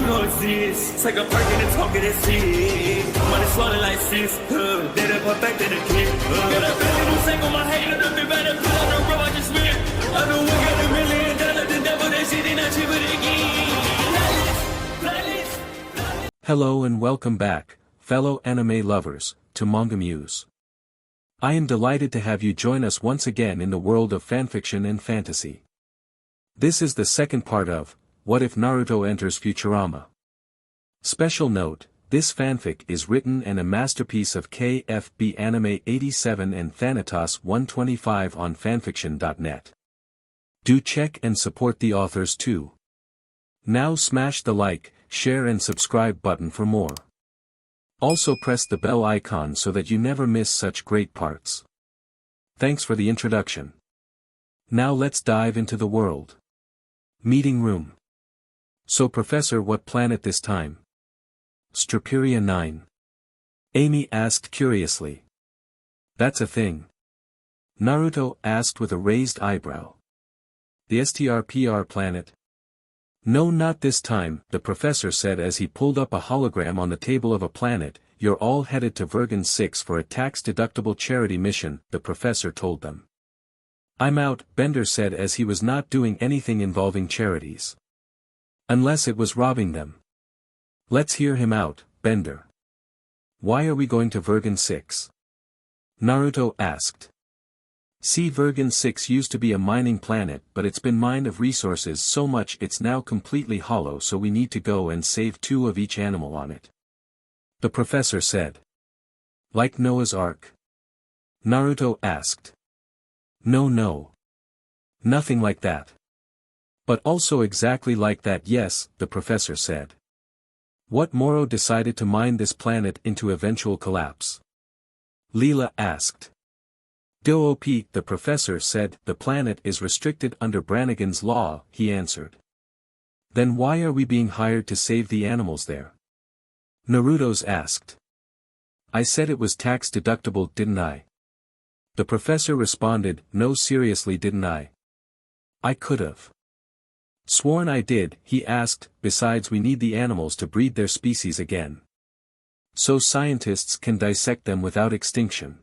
You know it's this. Take a perk and a talk of that shit. Money swallowing like sis. Did it perfect in the kid. Got a billion who sang on my head. Look up better put on the road I just spent. I know we got $1 million. The devil that shit ain't not cheaper again. Hello and welcome back, fellow anime lovers, to MangaMuse. I am delighted to have you join us once again in the world of fanfiction and fantasy. This is the second part of What If Naruto Enters Futurama? Special note, this fanfic is written and a masterpiece of KFB Anime 87 and Thanatos 125 on fanfiction.net. Do check and support the authors too. Now smash the like, share and subscribe button for more. Also press the bell icon so that you never miss such great parts. Thanks for the introduction. Now let's dive into the world. Meeting room. So Professor, what planet this time? Struperia 9. Amy asked curiously. That's a thing. Naruto asked with a raised eyebrow. The STRPR planet? No, not this time, the professor said as he pulled up a hologram on the table of a planet. You're all headed to Vergon 6 for a tax-deductible charity mission, the professor told them. I'm out, Bender said as he was not doing anything involving charities. Unless it was robbing them. Let's hear him out, Bender. Why are we going to Vergon 6? Naruto asked. See, Vergon 6 used to be a mining planet, but it's been mined of resources so much it's now completely hollow, so we need to go and save 2 of each animal on it. The professor said. Like Noah's Ark? Naruto asked. No. Nothing like that. But also exactly like that, yes, the professor said. What Moro decided to mine this planet into eventual collapse? Leela asked. DOP, the professor said. The planet is restricted under Brannigan's law, he answered. Then why are we being hired to save the animals there? Naruto's asked. I said it was tax deductible, didn't I? The professor responded, no, seriously, didn't I? I could've sworn I did, he asked. Besides, we need the animals to breed their species again. So scientists can dissect them without extinction.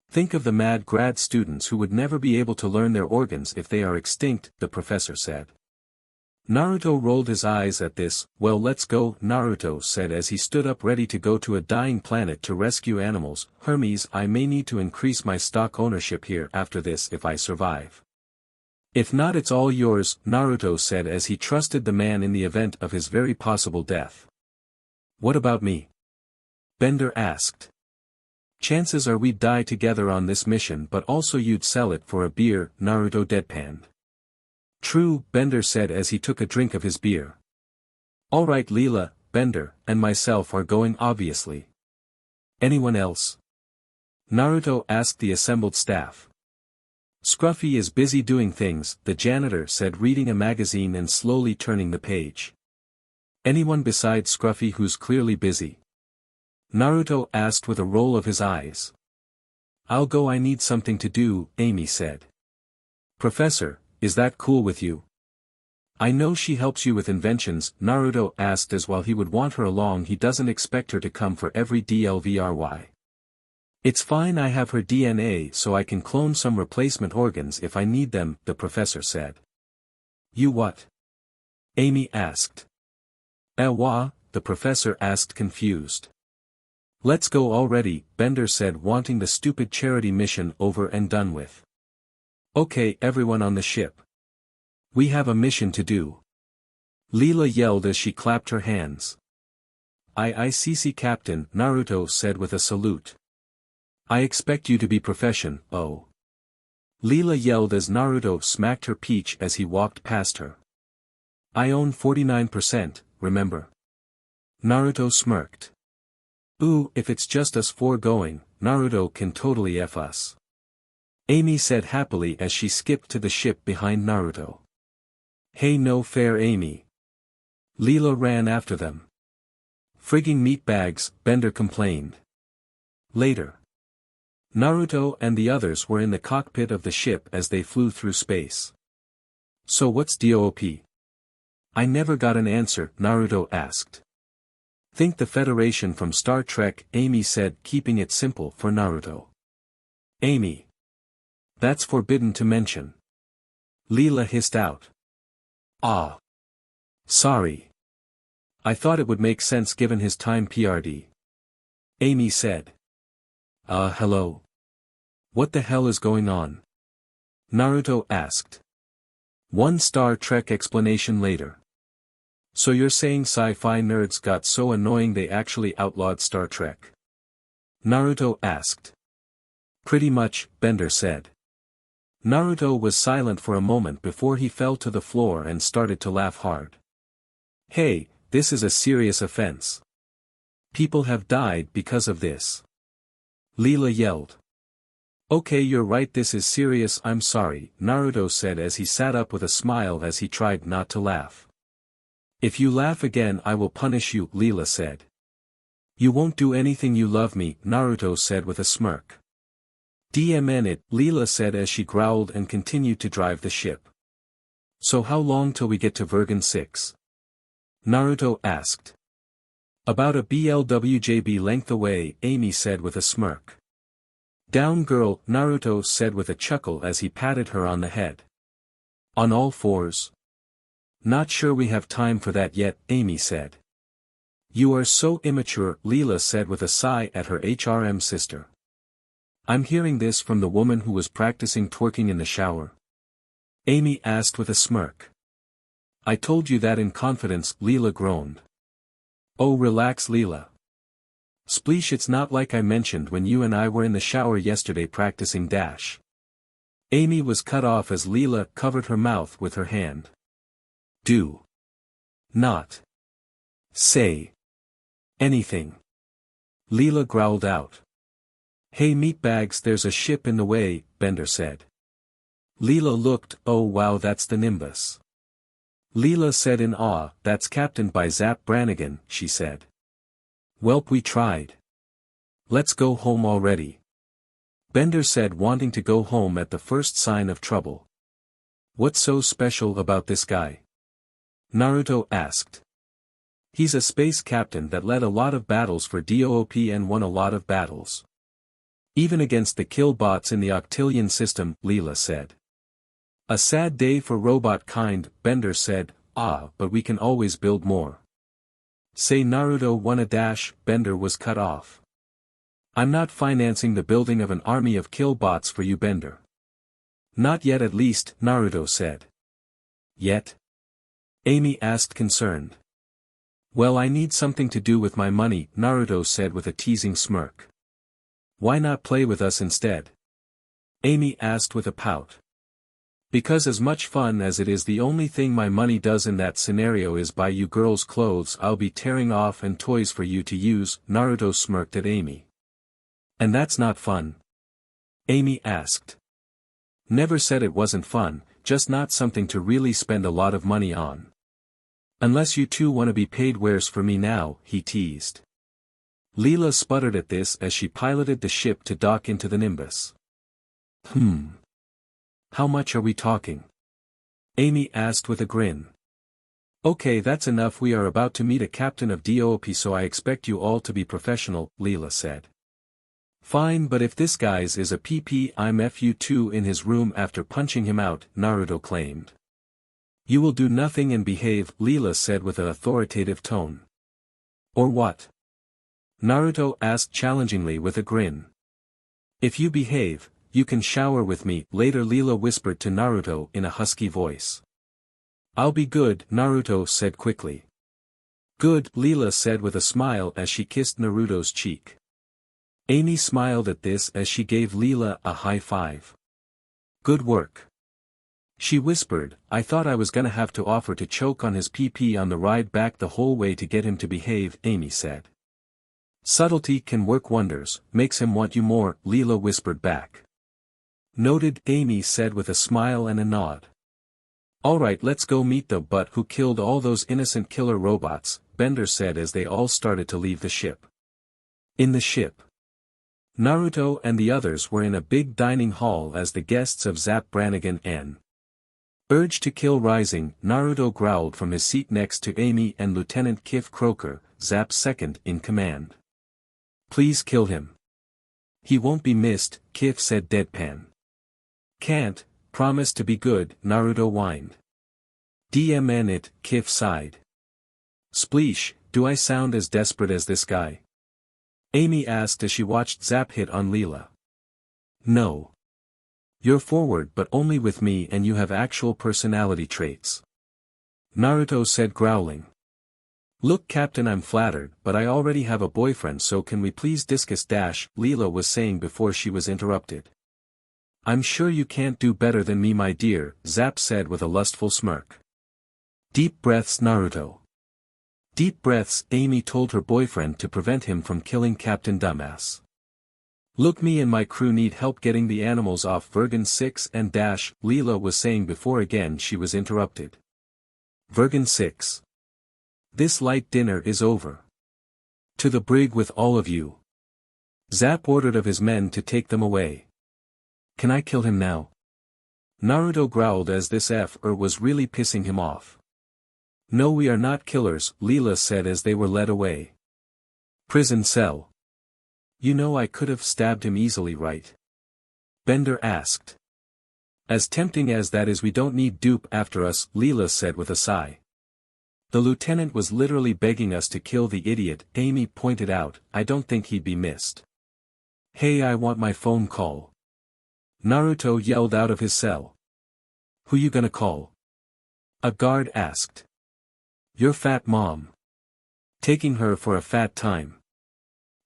Think of the mad grad students who would never be able to learn their organs if they are extinct, the professor said. Naruto rolled his eyes at this. Well, let's go, Naruto said as he stood up ready to go to a dying planet to rescue animals. Hermes, I may need to increase my stock ownership here after this if I survive. If not, it's all yours, Naruto said as he trusted the man in the event of his very possible death. What about me? Bender asked. Chances are we'd die together on this mission, but also you'd sell it for a beer, Naruto deadpanned. True, Bender said as he took a drink of his beer. Alright, Leela, Bender, and myself are going, obviously. Anyone else? Naruto asked the assembled staff. Scruffy is busy doing things, the janitor said, reading a magazine and slowly turning the page. Anyone besides Scruffy who's clearly busy? Naruto asked with a roll of his eyes. I'll go, I need something to do, Amy said. Professor, is that cool with you? I know she helps you with inventions, Naruto asked as while he would want her along he doesn't expect her to come for every DLVRY. It's fine, I have her DNA so I can clone some replacement organs if I need them, the professor said. You what? Amy asked. What? The professor asked confused. Let's go already, Bender said, wanting the stupid charity mission over and done with. Okay, everyone on the ship. We have a mission to do. Leela yelled as she clapped her hands. ICC Captain, Naruto said with a salute. I expect you to be profession, oh. Leela yelled as Naruto smacked her peach as he walked past her. I own 49%, remember? Naruto smirked. Ooh, if it's just us 4 going, Naruto can totally F us. Amy said happily as she skipped to the ship behind Naruto. Hey, no fair, Amy. Leela ran after them. Frigging meatbags, Bender complained. Later. Naruto and the others were in the cockpit of the ship as they flew through space. So what's DOP? I never got an answer, Naruto asked. Think the Federation from Star Trek, Amy said, keeping it simple for Naruto. Amy. That's forbidden to mention. Leela hissed out. Ah. Sorry. I thought it would make sense given his time PRD. Amy said. Hello. What the hell is going on? Naruto asked. One Star Trek explanation later. So you're saying sci-fi nerds got so annoying they actually outlawed Star Trek? Naruto asked. Pretty much, Bender said. Naruto was silent for a moment before he fell to the floor and started to laugh hard. Hey, this is a serious offense. People have died because of this. Leela yelled. Okay, you're right, this is serious, I'm sorry, Naruto said as he sat up with a smile as he tried not to laugh. If you laugh again I will punish you, Leela said. You won't do anything, you love me, Naruto said with a smirk. DMN it, Leela said as she growled and continued to drive the ship. So how long till we get to Vergon 6? Naruto asked. About a BLWJB length away, Amy said with a smirk. Down girl, Naruto said with a chuckle as he patted her on the head. On all fours? Not sure we have time for that yet, Amy said. You are so immature, Leela said with a sigh at her HRM sister. I'm hearing this from the woman who was practicing twerking in the shower. Amy asked with a smirk. I told you that in confidence, Leela groaned. Oh relax Leela. Spleesh, it's not like I mentioned when you and I were in the shower yesterday practicing dash. Amy was cut off as Leela covered her mouth with her hand. Do not say anything. Leela growled out. Hey meatbags, there's a ship in the way, Bender said. Leela looked, oh wow, that's the Nimbus. Leela said in awe, that's captained by Zapp Brannigan, she said. Welp, we tried. Let's go home already. Bender said, wanting to go home at the first sign of trouble. What's so special about this guy? Naruto asked. He's a space captain that led a lot of battles for DOOP and won a lot of battles. Even against the kill bots in the Octillion system, Leela said. A sad day for robot kind, Bender said, but we can always build more. Say Naruto won a dash, Bender was cut off. I'm not financing the building of an army of kill bots for you, Bender. Not yet at least, Naruto said. Yet? Amy asked concerned. Well, I need something to do with my money, Naruto said with a teasing smirk. Why not play with us instead? Amy asked with a pout. Because as much fun as it is, the only thing my money does in that scenario is buy you girls clothes I'll be tearing off and toys for you to use, Naruto smirked at Amy. And that's not fun? Amy asked. Never said it wasn't fun, just not something to really spend a lot of money on. Unless you two want to be paid wares for me now, he teased. Leela sputtered at this as she piloted the ship to dock into the Nimbus. How much are we talking? Amy asked with a grin. Okay, that's enough, we are about to meet a captain of DOP, so I expect you all to be professional, Leela said. Fine, but if this guy's is a PP, I'm FU2 in his room after punching him out, Naruto claimed. You will do nothing and behave, Leela said with an authoritative tone. Or what? Naruto asked challengingly with a grin. If you behave, you can shower with me, later Leela whispered to Naruto in a husky voice. I'll be good, Naruto said quickly. Good, Leela said with a smile as she kissed Naruto's cheek. Amy smiled at this as she gave Leela a high five. Good work. She whispered, I thought I was gonna have to offer to choke on his PP on the ride back the whole way to get him to behave, Amy said. Subtlety can work wonders, makes him want you more, Leela whispered back. Noted, Amy said with a smile and a nod. Alright, let's go meet the butt who killed all those innocent killer robots, Bender said as they all started to leave the ship. In the ship, Naruto and the others were in a big dining hall as the guests of Zapp Brannigan and Urge to kill rising, Naruto growled from his seat next to Amy and Lieutenant Kif Croker, Zapp's second in command. Please kill him. He won't be missed, Kif said deadpan. Can't, promise to be good, Naruto whined. DMN it, Kif sighed. Spleesh, do I sound as desperate as this guy? Amy asked as she watched Zapp hit on Leela. No. You're forward but only with me and you have actual personality traits. Naruto said growling. Look Captain, I'm flattered but I already have a boyfriend, so can we please discuss dash, Leela was saying before she was interrupted. I'm sure you can't do better than me my dear, Zapp said with a lustful smirk. Deep breaths Naruto. Deep breaths, Amy told her boyfriend to prevent him from killing Captain Dumbass. Look, me and my crew need help getting the animals off Vergon 6 and dash, Leela was saying before again she was interrupted. Vergon 6. This light dinner is over. To the brig with all of you. Zapp ordered of his men to take them away. Can I kill him now? Naruto growled as this was really pissing him off. No, we are not killers, Leela said as they were led away. Prison cell. You know I could have stabbed him easily, right? Bender asked. As tempting as that is, we don't need dupe after us, Leela said with a sigh. The lieutenant was literally begging us to kill the idiot, Amy pointed out. I don't think he'd be missed. Hey, I want my phone call. Naruto yelled out of his cell. Who you gonna call? A guard asked. Your fat mom. Taking her for a fat time.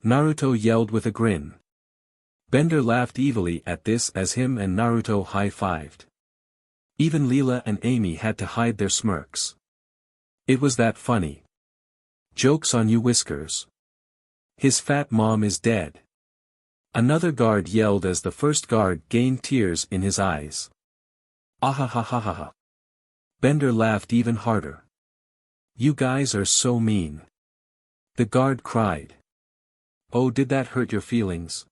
Naruto yelled with a grin. Bender laughed evilly at this as him and Naruto high-fived. Even Leela and Amy had to hide their smirks. It was that funny. Joke's on you Whiskers. His fat mom is dead. Another guard yelled as the first guard gained tears in his eyes. Ahahahaha. Bender laughed even harder. You guys are so mean. The guard cried. Oh, did that hurt your feelings?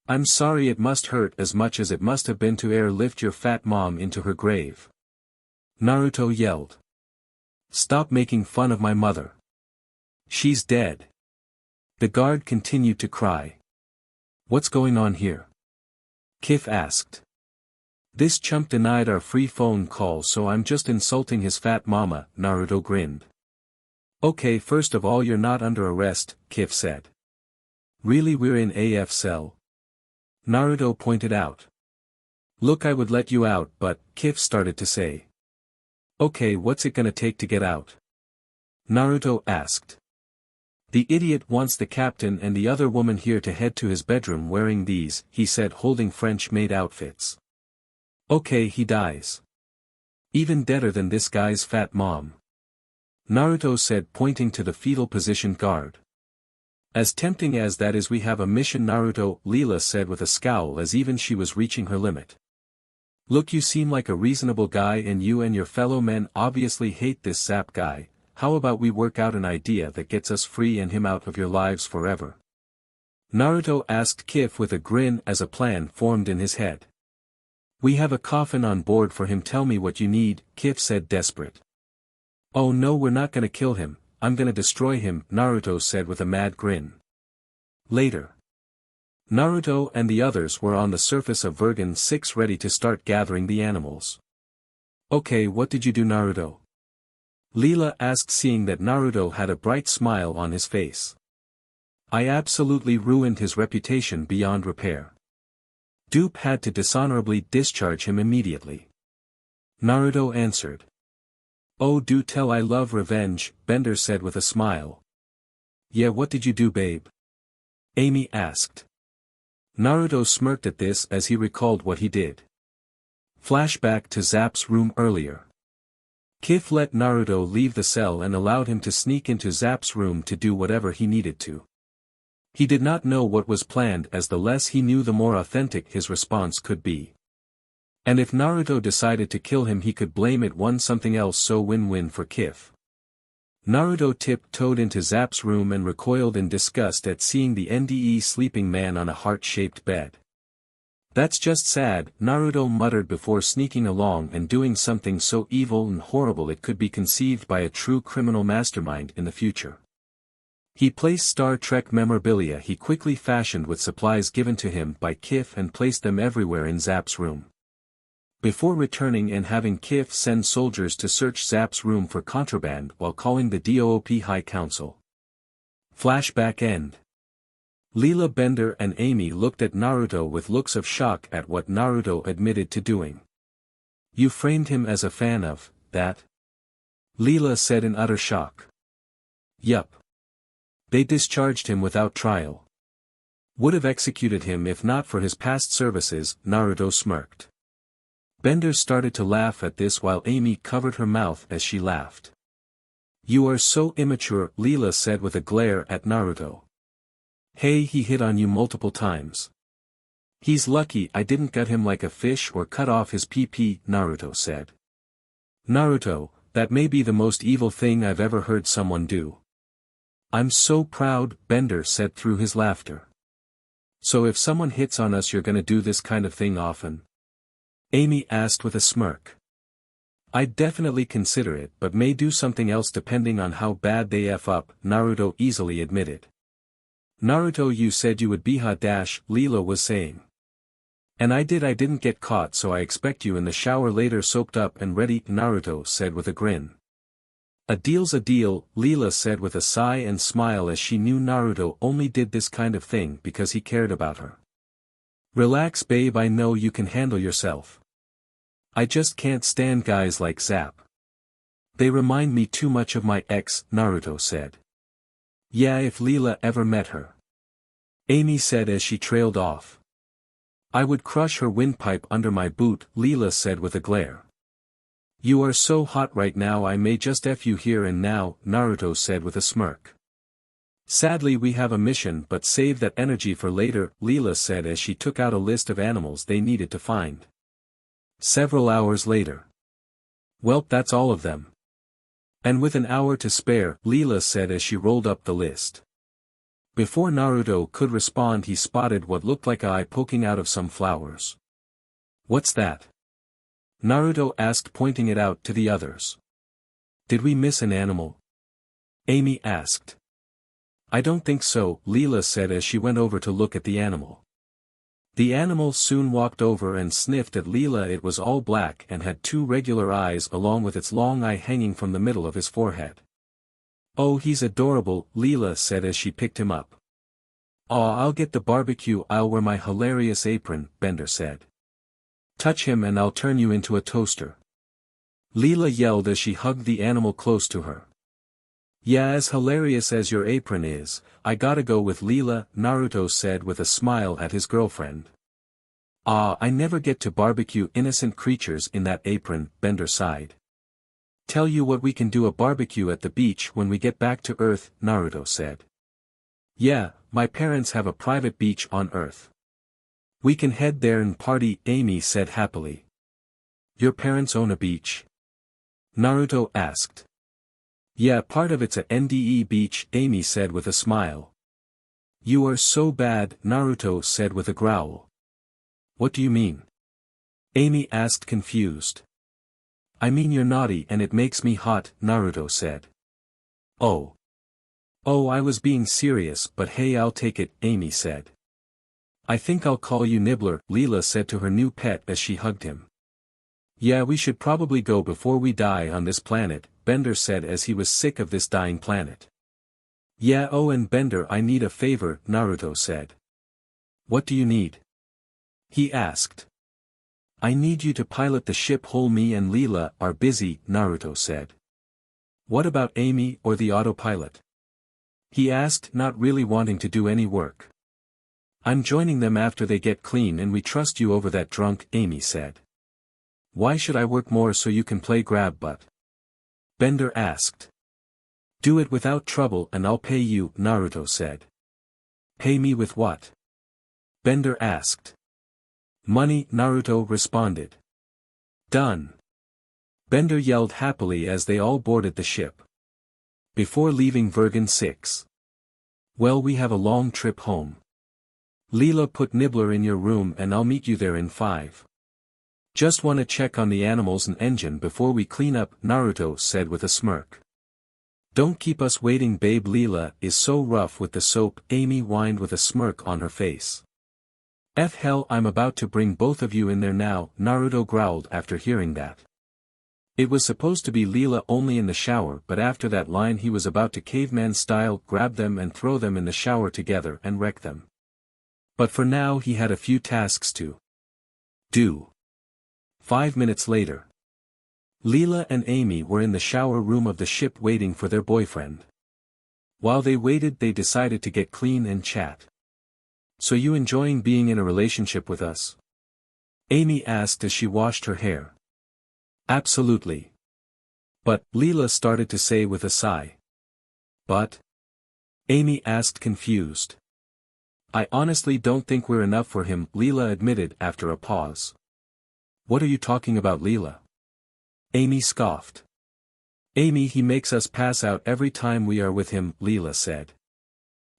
I'm sorry, it must hurt as much as it must have been to airlift your fat mom into her grave. Naruto yelled. Stop making fun of my mother. She's dead. The guard continued to cry. What's going on here? Kif asked. This chump denied our free phone call, so I'm just insulting his fat mama, Naruto grinned. Okay, first of all, you're not under arrest, Kif said. Really, we're in AF cell? Naruto pointed out. Look, I would let you out, but, Kif started to say. Okay, what's it gonna take to get out? Naruto asked. The idiot wants the captain and the other woman here to head to his bedroom wearing these, he said, holding French-made outfits. Okay, he dies. Even deader than this guy's fat mom. Naruto said, pointing to the fetal position guard. As tempting as that is, we have a mission, Naruto, Leela said with a scowl as even she was reaching her limit. Look, you seem like a reasonable guy and you and your fellow men obviously hate this Zapp guy. How about we work out an idea that gets us free and him out of your lives forever? Naruto asked Kif with a grin as a plan formed in his head. We have a coffin on board for him, tell me what you need, Kif said desperate. Oh no, we're not gonna kill him, I'm gonna destroy him, Naruto said with a mad grin. Later. Naruto and the others were on the surface of Vergon 6 ready to start gathering the animals. Okay, what did you do, Naruto? Leela asked, seeing that Naruto had a bright smile on his face. I absolutely ruined his reputation beyond repair. Dupe had to dishonorably discharge him immediately. Naruto answered. Oh, do tell, I love revenge, Bender said with a smile. Yeah, what did you do, babe? Amy asked. Naruto smirked at this as he recalled what he did. Flashback to Zapp's room earlier. Kif let Naruto leave the cell and allowed him to sneak into Zapp's room to do whatever he needed to. He did not know what was planned, as the less he knew the more authentic his response could be. And if Naruto decided to kill him, he could blame it on something else, so win-win for Kif. Naruto tiptoed into Zapp's room and recoiled in disgust at seeing the NDE sleeping man on a heart-shaped bed. That's just sad, Naruto muttered before sneaking along and doing something so evil and horrible it could be conceived by a true criminal mastermind in the future. He placed Star Trek memorabilia he quickly fashioned with supplies given to him by Kif and placed them everywhere in Zapp's room. Before returning and having Kif send soldiers to search Zapp's room for contraband while calling the DOOP High Council. Flashback end. Leela, Bender and Amy looked at Naruto with looks of shock at what Naruto admitted to doing. You framed him as a fan of that? Leela said in utter shock. Yup. They discharged him without trial. Would have executed him if not for his past services, Naruto smirked. Bender started to laugh at this while Amy covered her mouth as she laughed. You are so immature, Leela said with a glare at Naruto. Hey, he hit on you multiple times. He's lucky I didn't gut him like a fish or cut off his pee-pee, Naruto said. Naruto, that may be the most evil thing I've ever heard someone do. I'm so proud, Bender said through his laughter. So if someone hits on us you're gonna do this kind of thing often? Amy asked with a smirk. I'd definitely consider it but may do something else depending on how bad they F up, Naruto easily admitted. Naruto, you said you would be hot dash, Leela was saying. And I didn't get caught so I expect you in the shower later soaked up and ready, Naruto said with a grin. A deal's a deal, Leela said with a sigh and smile as she knew Naruto only did this kind of thing because he cared about her. Relax babe, I know you can handle yourself. I just can't stand guys like Zapp. They remind me too much of my ex, Naruto said. Yeah, if Leela ever met her. Amy said as she trailed off. I would crush her windpipe under my boot, Leela said with a glare. You are so hot right now I may just F you here and now, Naruto said with a smirk. Sadly we have a mission but save that energy for later, Leela said as she took out a list of animals they needed to find. Several hours later. Welp, that's all of them. And with an hour to spare, Leela said as she rolled up the list. Before Naruto could respond he spotted what looked like an eye poking out of some flowers. What's that? Naruto asked pointing it out to the others. Did we miss an animal? Amy asked. I don't think so, Leela said as she went over to look at the animal. The animal soon walked over and sniffed at Leela. It was all black and had two regular eyes along with its long eye hanging from the middle of his forehead. Oh, he's adorable, Leela said as she picked him up. Aw, I'll get the barbecue, I'll wear my hilarious apron, Bender said. Touch him and I'll turn you into a toaster. Leela yelled as she hugged the animal close to her. Yeah, as hilarious as your apron is, I gotta go with Leela, Naruto said with a smile at his girlfriend. Ah, I never get to barbecue innocent creatures in that apron, Bender sighed. Tell you what, we can do a barbecue at the beach when we get back to Earth, Naruto said. Yeah, my parents have a private beach on Earth. We can head there and party, Amy said happily. Your parents own a beach? Naruto asked. Yeah, part of it's a NDE beach, Amy said with a smile. You are so bad, Naruto said with a growl. What do you mean? Amy asked confused. I mean you're naughty and it makes me hot, Naruto said. Oh. Oh, I was being serious, but hey, I'll take it, Amy said. I think I'll call you Nibbler, Leela said to her new pet as she hugged him. Yeah, we should probably go before we die on this planet, Bender said as he was sick of this dying planet. Yeah, oh, and Bender, I need a favor, Naruto said. What do you need? He asked. I need you to pilot the ship. Me and Leela are busy, Naruto said. What about Amy or the autopilot? He asked, not really wanting to do any work. I'm joining them after they get clean and we trust you over that drunk, Amy said. Why should I work more so you can play grab butt? Bender asked. Do it without trouble and I'll pay you, Naruto said. Pay me with what? Bender asked. Money, Naruto responded. Done. Bender yelled happily as they all boarded the ship. Before leaving Vergon 6. Well, we have a long trip home. Leela, put Nibbler in your room and I'll meet you there in 5. Just wanna check on the animals and engine before we clean up, Naruto said with a smirk. Don't keep us waiting, babe. Leela is so rough with the soap, Amy whined with a smirk on her face. Hell, I'm about to bring both of you in there now, Naruto growled after hearing that. It was supposed to be Leela only in the shower, but after that line he was about to caveman style grab them and throw them in the shower together and wreck them. But for now he had a few tasks to do. 5 minutes later. Leela and Amy were in the shower room of the ship waiting for their boyfriend. While they waited, they decided to get clean and chat. So you enjoying being in a relationship with us? Amy asked as she washed her hair. Absolutely. But, Leela started to say with a sigh. But? Amy asked confused. I honestly don't think we're enough for him, Leela admitted after a pause. What are you talking about, Leela? Amy scoffed. Amy, he makes us pass out every time we are with him, Leela said.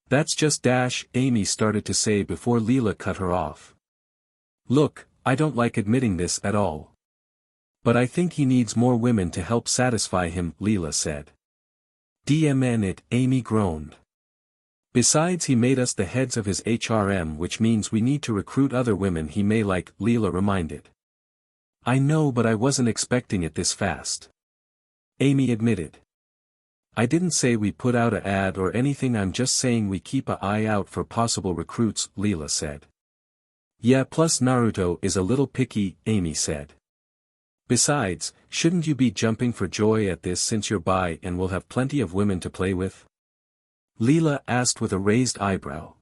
That's just Amy started to say before Leela cut her off. Look, I don't like admitting this at all. But I think he needs more women to help satisfy him, Leela said. DMN it, Amy groaned. Besides, he made us the heads of his HRM, which means we need to recruit other women he may like, Leela reminded. I know, but I wasn't expecting it this fast. Amy admitted. I didn't say we put out an ad or anything, I'm just saying we keep an eye out for possible recruits, Leela said. Yeah, plus Naruto is a little picky, Amy said. Besides, shouldn't you be jumping for joy at this since you're bi and will have plenty of women to play with? Leela asked with a raised eyebrow.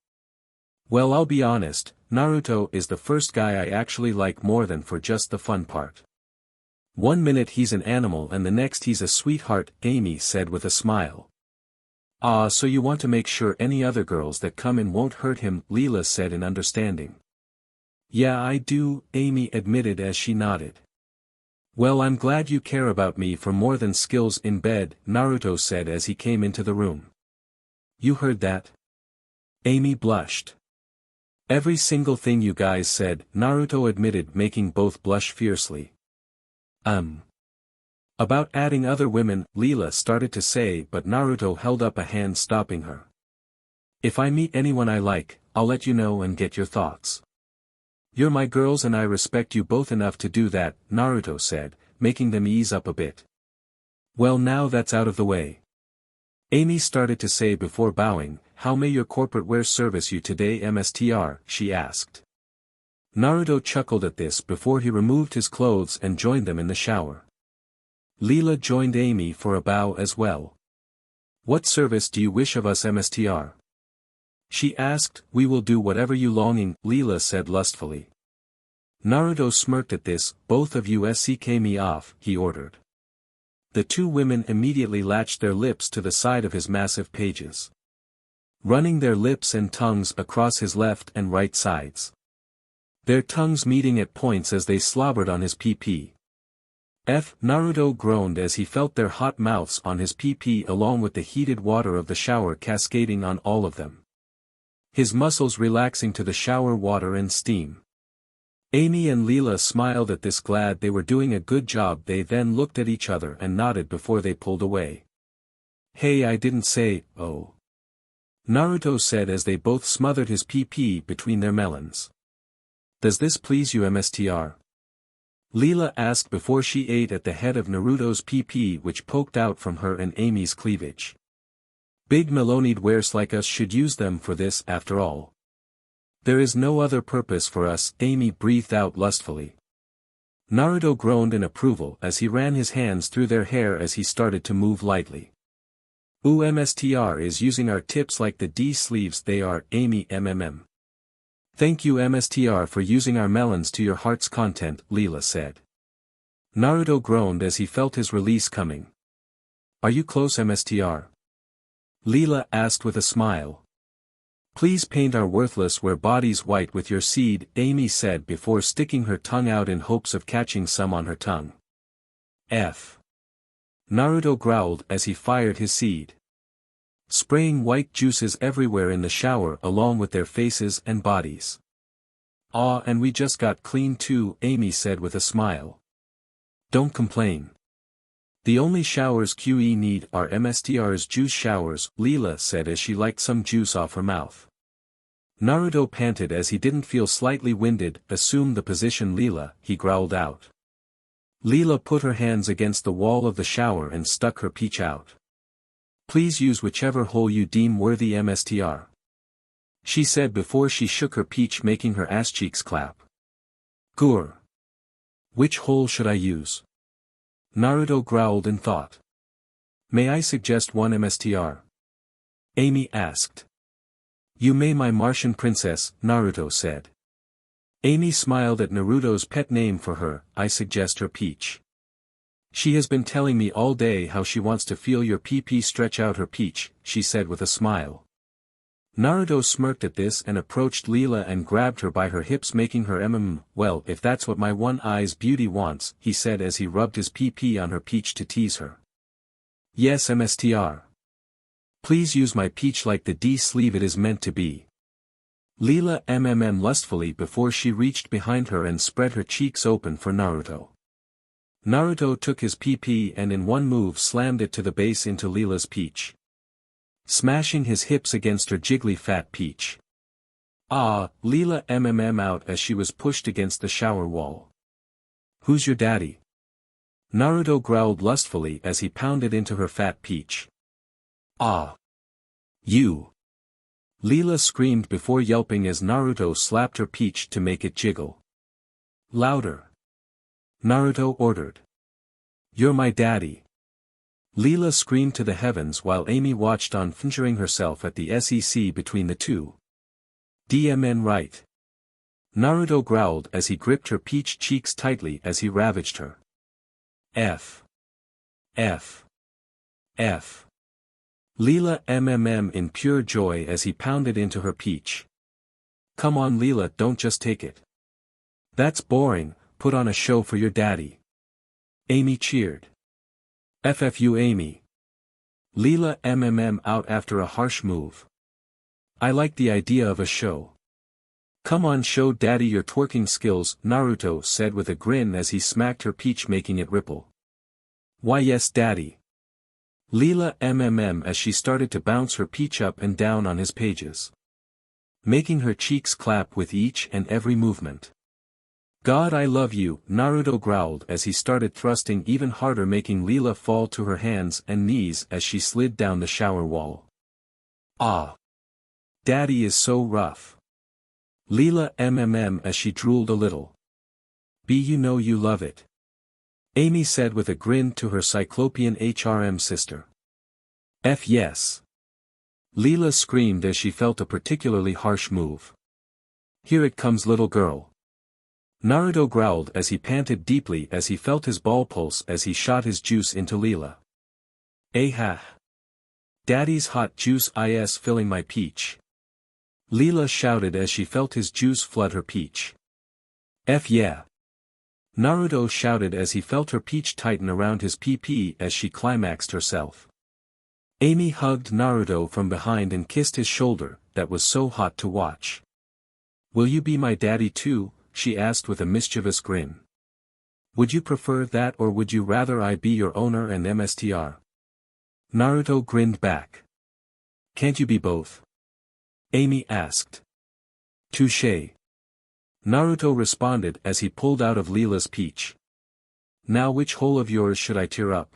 Well, I'll be honest, Naruto is the first guy I actually like more than for just the fun part. 1 minute he's an animal and the next he's a sweetheart, Amy said with a smile. Ah, so you want to make sure any other girls that come in won't hurt him, Leela said in understanding. Yeah, I do, Amy admitted as she nodded. Well, I'm glad you care about me for more than skills in bed, Naruto said as he came into the room. You heard that? Amy blushed. Every single thing you guys said, Naruto admitted, making both blush fiercely. About adding other women, Leela started to say, but Naruto held up a hand stopping her. If I meet anyone I like, I'll let you know and get your thoughts. You're my girls and I respect you both enough to do that, Naruto said, making them ease up a bit. Well, now that's out of the way. Amy started to say before bowing, how may your corporate wear service you today, MSTR, she asked. Naruto chuckled at this before he removed his clothes and joined them in the shower. Leela joined Amy for a bow as well. What service do you wish of us, MSTR? She asked. We will do whatever you longing, Leela said lustfully. Naruto smirked at this. Both of you SCK me off, he ordered. The two women immediately latched their lips to the side of his massive pages, running their lips and tongues across his left and right sides, their tongues meeting at points as they slobbered on his PP. Naruto groaned as he felt their hot mouths on his PP along with the heated water of the shower cascading on all of them, his muscles relaxing to the shower water and steam. Amy and Leela smiled at this, glad they were doing a good job. They then looked at each other and nodded before they pulled away. Hey, I didn't say, oh. Naruto said as they both smothered his PP between their melons. Does this please you, MSTR? Leela asked before she ate at the head of Naruto's PP, which poked out from her and Amy's cleavage. Big melonied wares like us should use them for this, after all. There is no other purpose for us, Amy breathed out lustfully. Naruto groaned in approval as he ran his hands through their hair as he started to move lightly. Ooh, MSTR is using our tips like the D sleeves they are, Amy MMM. Thank you, MSTR, for using our melons to your heart's content, Leela said. Naruto groaned as he felt his release coming. Are you close, MSTR? Leela asked with a smile. Please paint our worthless wear bodies white with your seed, Amy said before sticking her tongue out in hopes of catching some on her tongue. Naruto growled as he fired his seed. spraying white juices everywhere in the shower along with their faces and bodies. "Ah, and we just got clean too," Amy said with a smile. "Don't complain. The only showers QE need are MSTR's juice showers," Leela said as she licked some juice off her mouth. Naruto panted as he didn't feel slightly winded. "Assume the position, Leela," he growled out. Leela put her hands against the wall of the shower and stuck her peach out. "Please use whichever hole you deem worthy, MSTR," she said before she shook her peach, making her ass cheeks clap. "Gur. Which hole should I use?" Naruto growled in thought. "May I suggest one, MSTR?" Amy asked. "You may, my Martian princess," Naruto said. Amy smiled at Naruto's pet name for her. "I suggest her peach. She has been telling me all day how she wants to feel your PP stretch out her peach," she said with a smile. Naruto smirked at this and approached Leela and grabbed her by her hips, making her "Well, if that's what my one-eyes beauty wants," he said as he rubbed his PP on her peach to tease her. "Yes, MSTR. Please use my peach like the D sleeve it is meant to be." Leela lustfully before she reached behind her and spread her cheeks open for Naruto. Naruto took his PP and in one move slammed it to the base into Leela's peach, smashing his hips against her jiggly fat peach. "Ah," Leela out as she was pushed against the shower wall. "Who's your daddy?" Naruto growled lustfully as he pounded into her fat peach. "Ah. You." Leela screamed before yelping as Naruto slapped her peach to make it jiggle. "Louder," Naruto ordered. "You're my daddy." Leela screamed to the heavens while Amy watched on, injuring herself at the SEC between the two. "DMN right." Naruto growled as he gripped her peach cheeks tightly as he ravaged her. F. F. F. Leela in pure joy as he pounded into her peach. "Come on, Leela, don't just take it. That's boring, put on a show for your daddy." Amy cheered. "FFU Amy." Leela out after a harsh move. "I like the idea of a show. Come on, show daddy your twerking skills," Naruto said with a grin as he smacked her peach, making it ripple. "Why yes, daddy." Leela as she started to bounce her peach up and down on his pages, making her cheeks clap with each and every movement. "God, I love you," Naruto growled as he started thrusting even harder, making Leela fall to her hands and knees as she slid down the shower wall. "Ah. Daddy is so rough." Leela as she drooled a little. "B, you know you love it," Amy said with a grin to her cyclopean HRM sister. "F yes." Leela screamed as she felt a particularly harsh move. "Here it comes, little girl." Naruto growled as he panted deeply as he felt his ball pulse as he shot his juice into Leela. "Ha! Daddy's hot juice is filling my peach." Leela shouted as she felt his juice flood her peach. "F yeah!" Naruto shouted as he felt her peach tighten around his PP as she climaxed herself. Amy hugged Naruto from behind and kissed his shoulder, that was so hot to watch. "Will you be my daddy too?" she asked with a mischievous grin. "Would you prefer that, or would you rather I be your owner and MSTR?" Naruto grinned back. "Can't you be both?" Amy asked. "Touché." Naruto responded as he pulled out of Leela's peach. "Now which hole of yours should I tear up?"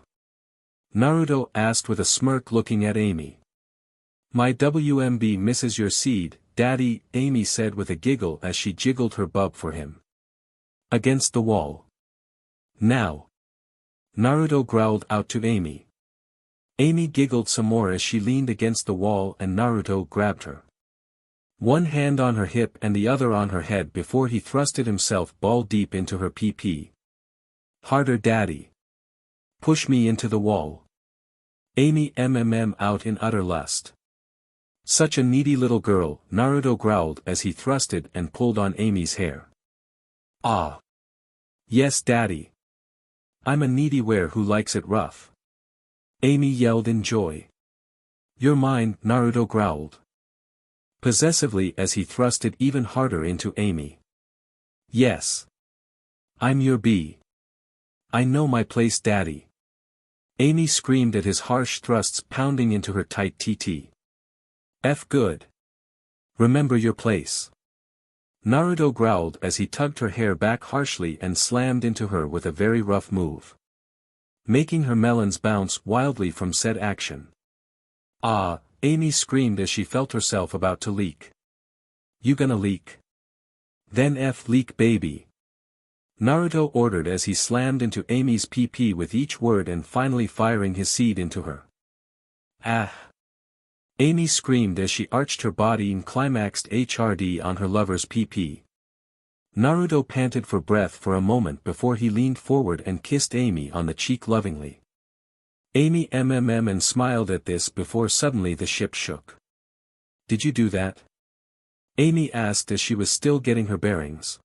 Naruto asked with a smirk, looking at Amy. "My WMB misses your seed, daddy," Amy said with a giggle as she jiggled her bub for him. "Against the wall. Now." Naruto growled out to Amy. Amy giggled some more as she leaned against the wall and Naruto grabbed her, one hand on her hip and the other on her head before he thrusted himself ball deep into her PP. "Harder, daddy. Push me into the wall." Amy out in utter lust. "Such a needy little girl," Naruto growled as he thrusted and pulled on Amy's hair. "Ah. Yes, daddy. I'm a needy were who likes it rough." Amy yelled in joy. You're mine, Naruto growled possessively as he thrust it even harder into Amy. Yes. I'm your bee. I know my place, daddy. Amy screamed at his harsh thrusts pounding into her tight TT. F good. Remember your place. Naruto growled as he tugged her hair back harshly and slammed into her with a very rough move, making her melons bounce wildly from said action. Ah, Amy screamed as she felt herself about to leak. You gonna leak? Then F leak baby. Naruto ordered as he slammed into Amy's PP with each word and finally firing his seed into her. Ah! Amy screamed as she arched her body and climaxed HRD on her lover's PP. Naruto panted for breath for a moment before he leaned forward and kissed Amy on the cheek lovingly. Amy and smiled at this before suddenly the ship shook. Did you do that? Amy asked as she was still getting her bearings.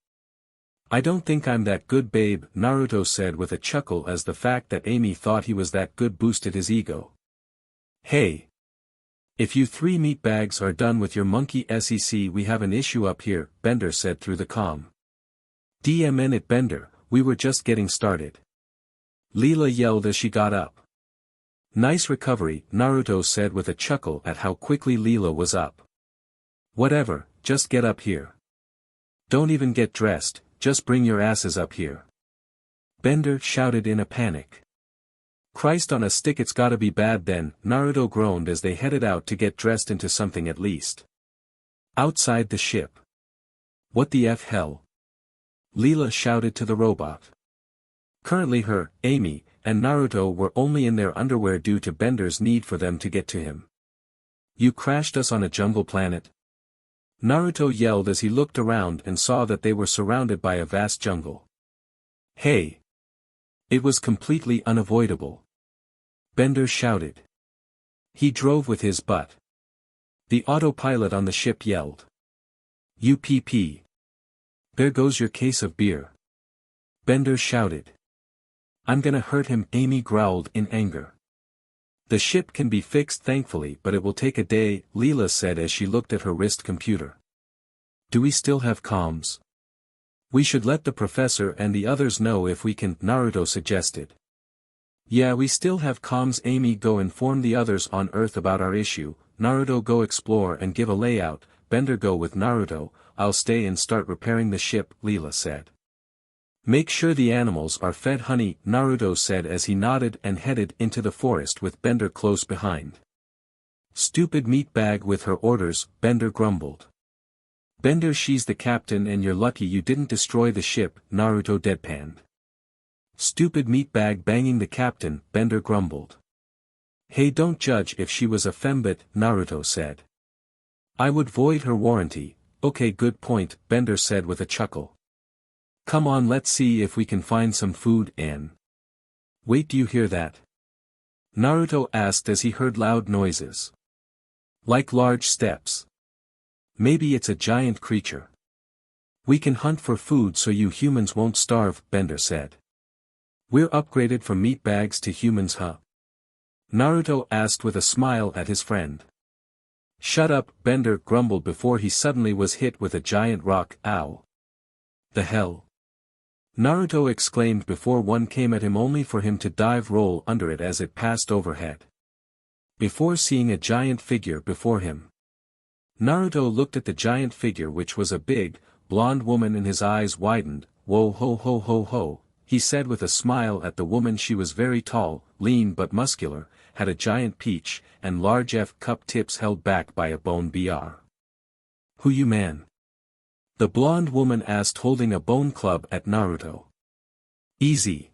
I don't think I'm that good, babe, Naruto said with a chuckle as the fact that Amy thought he was that good boosted his ego. Hey! If you three meatbags are done with your monkey SEC, we have an issue up here, Bender said through the comm. DMN it, Bender, we were just getting started. Leela yelled as she got up. Nice recovery, Naruto said with a chuckle at how quickly Leela was up. Whatever, just get up here. Don't even get dressed, just bring your asses up here. Bender shouted in a panic. Christ on a stick, it's gotta be bad then, Naruto groaned as they headed out to get dressed into something at least. Outside the ship. What the F hell? Leela shouted to the robot. Currently her, Amy, and Naruto were only in their underwear due to Bender's need for them to get to him. You crashed us on a jungle planet? Naruto yelled as he looked around and saw that they were surrounded by a vast jungle. Hey! It was completely unavoidable. Bender shouted. He drove with his butt. The autopilot on the ship yelled. UPP. There goes your case of beer. Bender shouted. I'm gonna hurt him, Amy growled in anger. The ship can be fixed thankfully, but it will take a day, Leela said as she looked at her wrist computer. Do we still have comms? We should let the professor and the others know if we can, Naruto suggested. Yeah, we still have comms, Amy. Go inform the others on Earth about our issue, Naruto go explore and give a layout, Bender go with Naruto, I'll stay and start repairing the ship, Leela said. Make sure the animals are fed honey, Naruto said as he nodded and headed into the forest with Bender close behind. Stupid meatbag with her orders, Bender grumbled. Bender, she's the captain and you're lucky you didn't destroy the ship, Naruto deadpanned. Stupid meatbag banging the captain, Bender grumbled. Hey, don't judge if she was a fembot, Naruto said. I would void her warranty. Okay, good point, Bender said with a chuckle. Come on, let's see if we can find some food, Ann. Wait, do you hear that? Naruto asked as he heard loud noises. Like large steps. Maybe it's a giant creature. We can hunt for food so you humans won't starve, Bender said. We're upgraded from meatbags to humans, huh? Naruto asked with a smile at his friend. Shut up, Bender grumbled before he suddenly was hit with a giant rock. Ow. The hell? Naruto exclaimed before one came at him only for him to dive roll under it as it passed overhead. Before seeing a giant figure before him. Naruto looked at the giant figure, which was a big, blonde woman, and his eyes widened. Whoa ho ho ho ho, he said with a smile at the woman. She was very tall, lean but muscular, had a giant peach, and large F-cup tips held back by a bone br. Who you man? The blonde woman asked, holding a bone club at Naruto. Easy.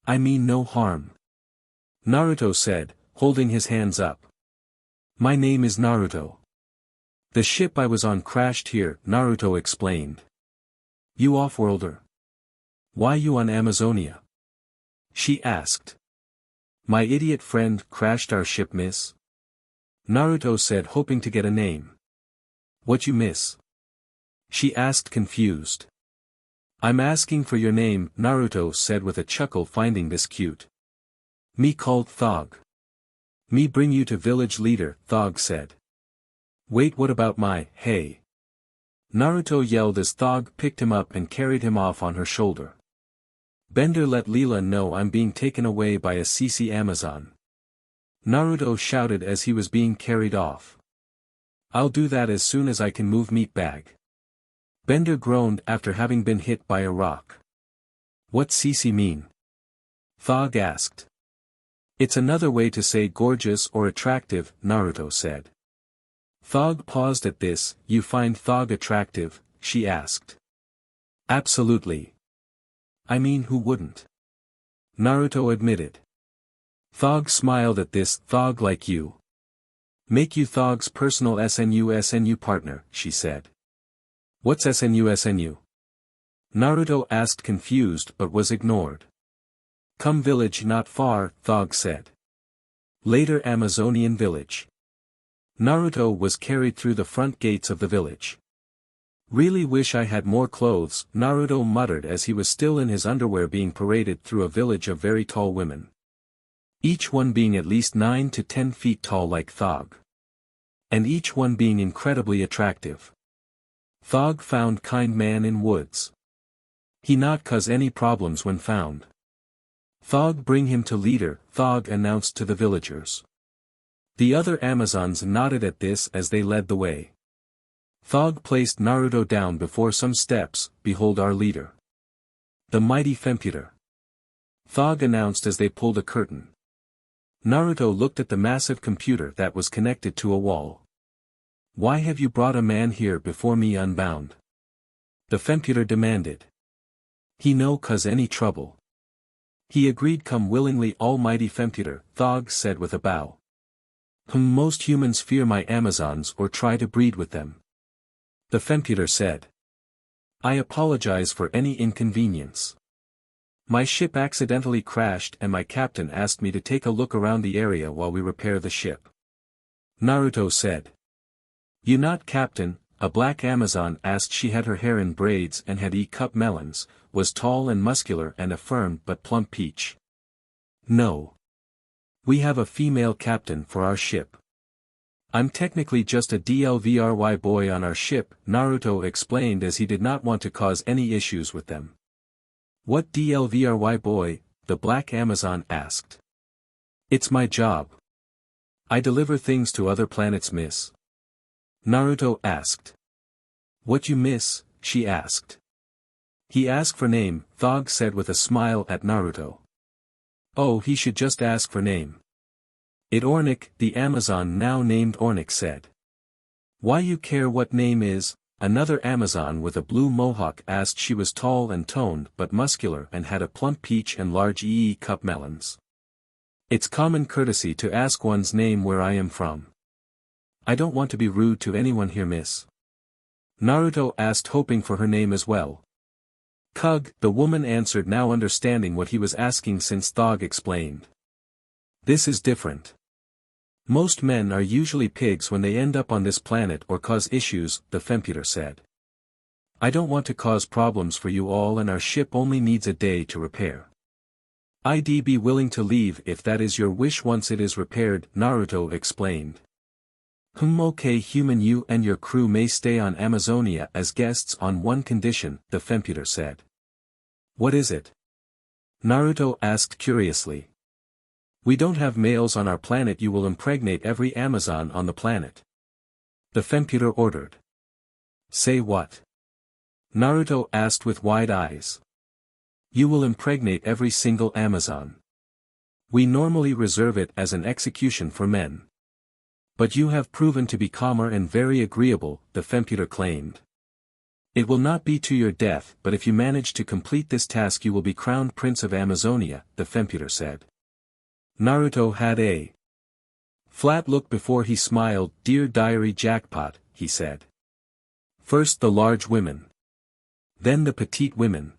I mean no harm. Naruto said, holding his hands up. My name is Naruto. The ship I was on crashed here, Naruto explained. You off-worlder? Why you on Amazonia? She asked. My idiot friend crashed our ship, miss. Naruto said, hoping to get a name. What you miss? She asked, confused. I'm asking for your name, Naruto said with a chuckle, finding this cute. Me called Thog. Me bring you to village leader, Thog said. Wait, what about my, hey? Naruto yelled as Thog picked him up and carried him off on her shoulder. Bender, let Leela know I'm being taken away by a CC Amazon. Naruto shouted as he was being carried off. I'll do that as soon as I can move, meat bag. Bender groaned after having been hit by a rock. What CC mean? Thog asked. It's another way to say gorgeous or attractive, Naruto said. Thog paused at this. You find Thog attractive? She asked. Absolutely. I mean, who wouldn't? Naruto admitted. Thog smiled at this. Thog like you. Make you Thog's personal SNU partner, she said. What's SNU? Naruto asked, confused, but was ignored. Come village not far, Thog said. Later Amazonian village. Naruto was carried through the front gates of the village. Really wish I had more clothes, Naruto muttered as he was still in his underwear being paraded through a village of very tall women. Each one being at least 9 to 10 feet tall like Thog. And each one being incredibly attractive. Thog found kind man in woods. He not cause any problems when found. Thog bring him to leader, Thog announced to the villagers. The other Amazons nodded at this as they led the way. Thog placed Naruto down before some steps. Behold our leader. The mighty Femputer. Thog announced as they pulled a curtain. Naruto looked at the massive computer that was connected to a wall. Why have you brought a man here before me unbound? The Femputer demanded. He no cause any trouble. He agreed, come willingly, almighty Femputer, Thog said with a bow. Most humans fear my Amazons or try to breed with them. The Femputer said. I apologize for any inconvenience. My ship accidentally crashed and my captain asked me to take a look around the area while we repair the ship. Naruto said. You not captain? A black Amazon asked. She had her hair in braids and had E-cup melons, was tall and muscular and a firm but plump peach. No. We have a female captain for our ship. I'm technically just a DLVRY boy on our ship, Naruto explained as he did not want to cause any issues with them. What DLVRY boy? The black Amazon asked. It's my job. I deliver things to other planets, miss. Naruto asked. What you miss? She asked. He asked for name, Thog said with a smile at Naruto. Oh, he should just ask for name. It Ornick, the Amazon now named Ornick said. Why you care what name is? Another Amazon with a blue mohawk asked. She was tall and toned but muscular and had a plump peach and large E-cup melons. It's common courtesy to ask one's name where I am from. I don't want to be rude to anyone here, miss. Naruto asked, hoping for her name as well. Kug, the woman answered, now understanding what he was asking since Thog explained. This is different. Most men are usually pigs when they end up on this planet or cause issues, the Femputer said. I don't want to cause problems for you all and our ship only needs a day to repair. I'd be willing to leave if that is your wish once it is repaired, Naruto explained. Okay, human, you and your crew may stay on Amazonia as guests on one condition, the Femputer said. What is it? Naruto asked curiously. We don't have males on our planet. You will impregnate every Amazon on the planet. The Femputer ordered. Say what? Naruto asked with wide eyes. You will impregnate every single Amazon. We normally reserve it as an execution for men. But you have proven to be calmer and very agreeable, the Femputer claimed. It will not be to your death, but if you manage to complete this task you will be crowned Prince of Amazonia, the Femputer said. Naruto had a flat look before he smiled. Dear diary, jackpot, he said. First the large women. Then the petite women.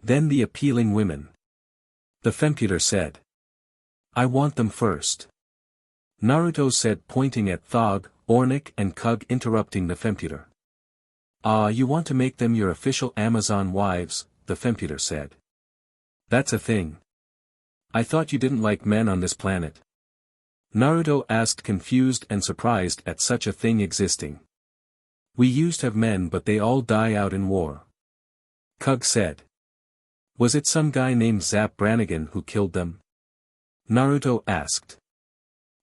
Then the appealing women. The Femputer said. I want them first. Naruto said, pointing at Thog, Ornick and Kug, interrupting the Femputer. Ah, you want to make them your official Amazon wives, the Femputer said. That's a thing. I thought you didn't like men on this planet. Naruto asked, confused and surprised at such a thing existing. We used to have men, but they all die out in war. Kug said. Was it some guy named Zapp Brannigan who killed them? Naruto asked.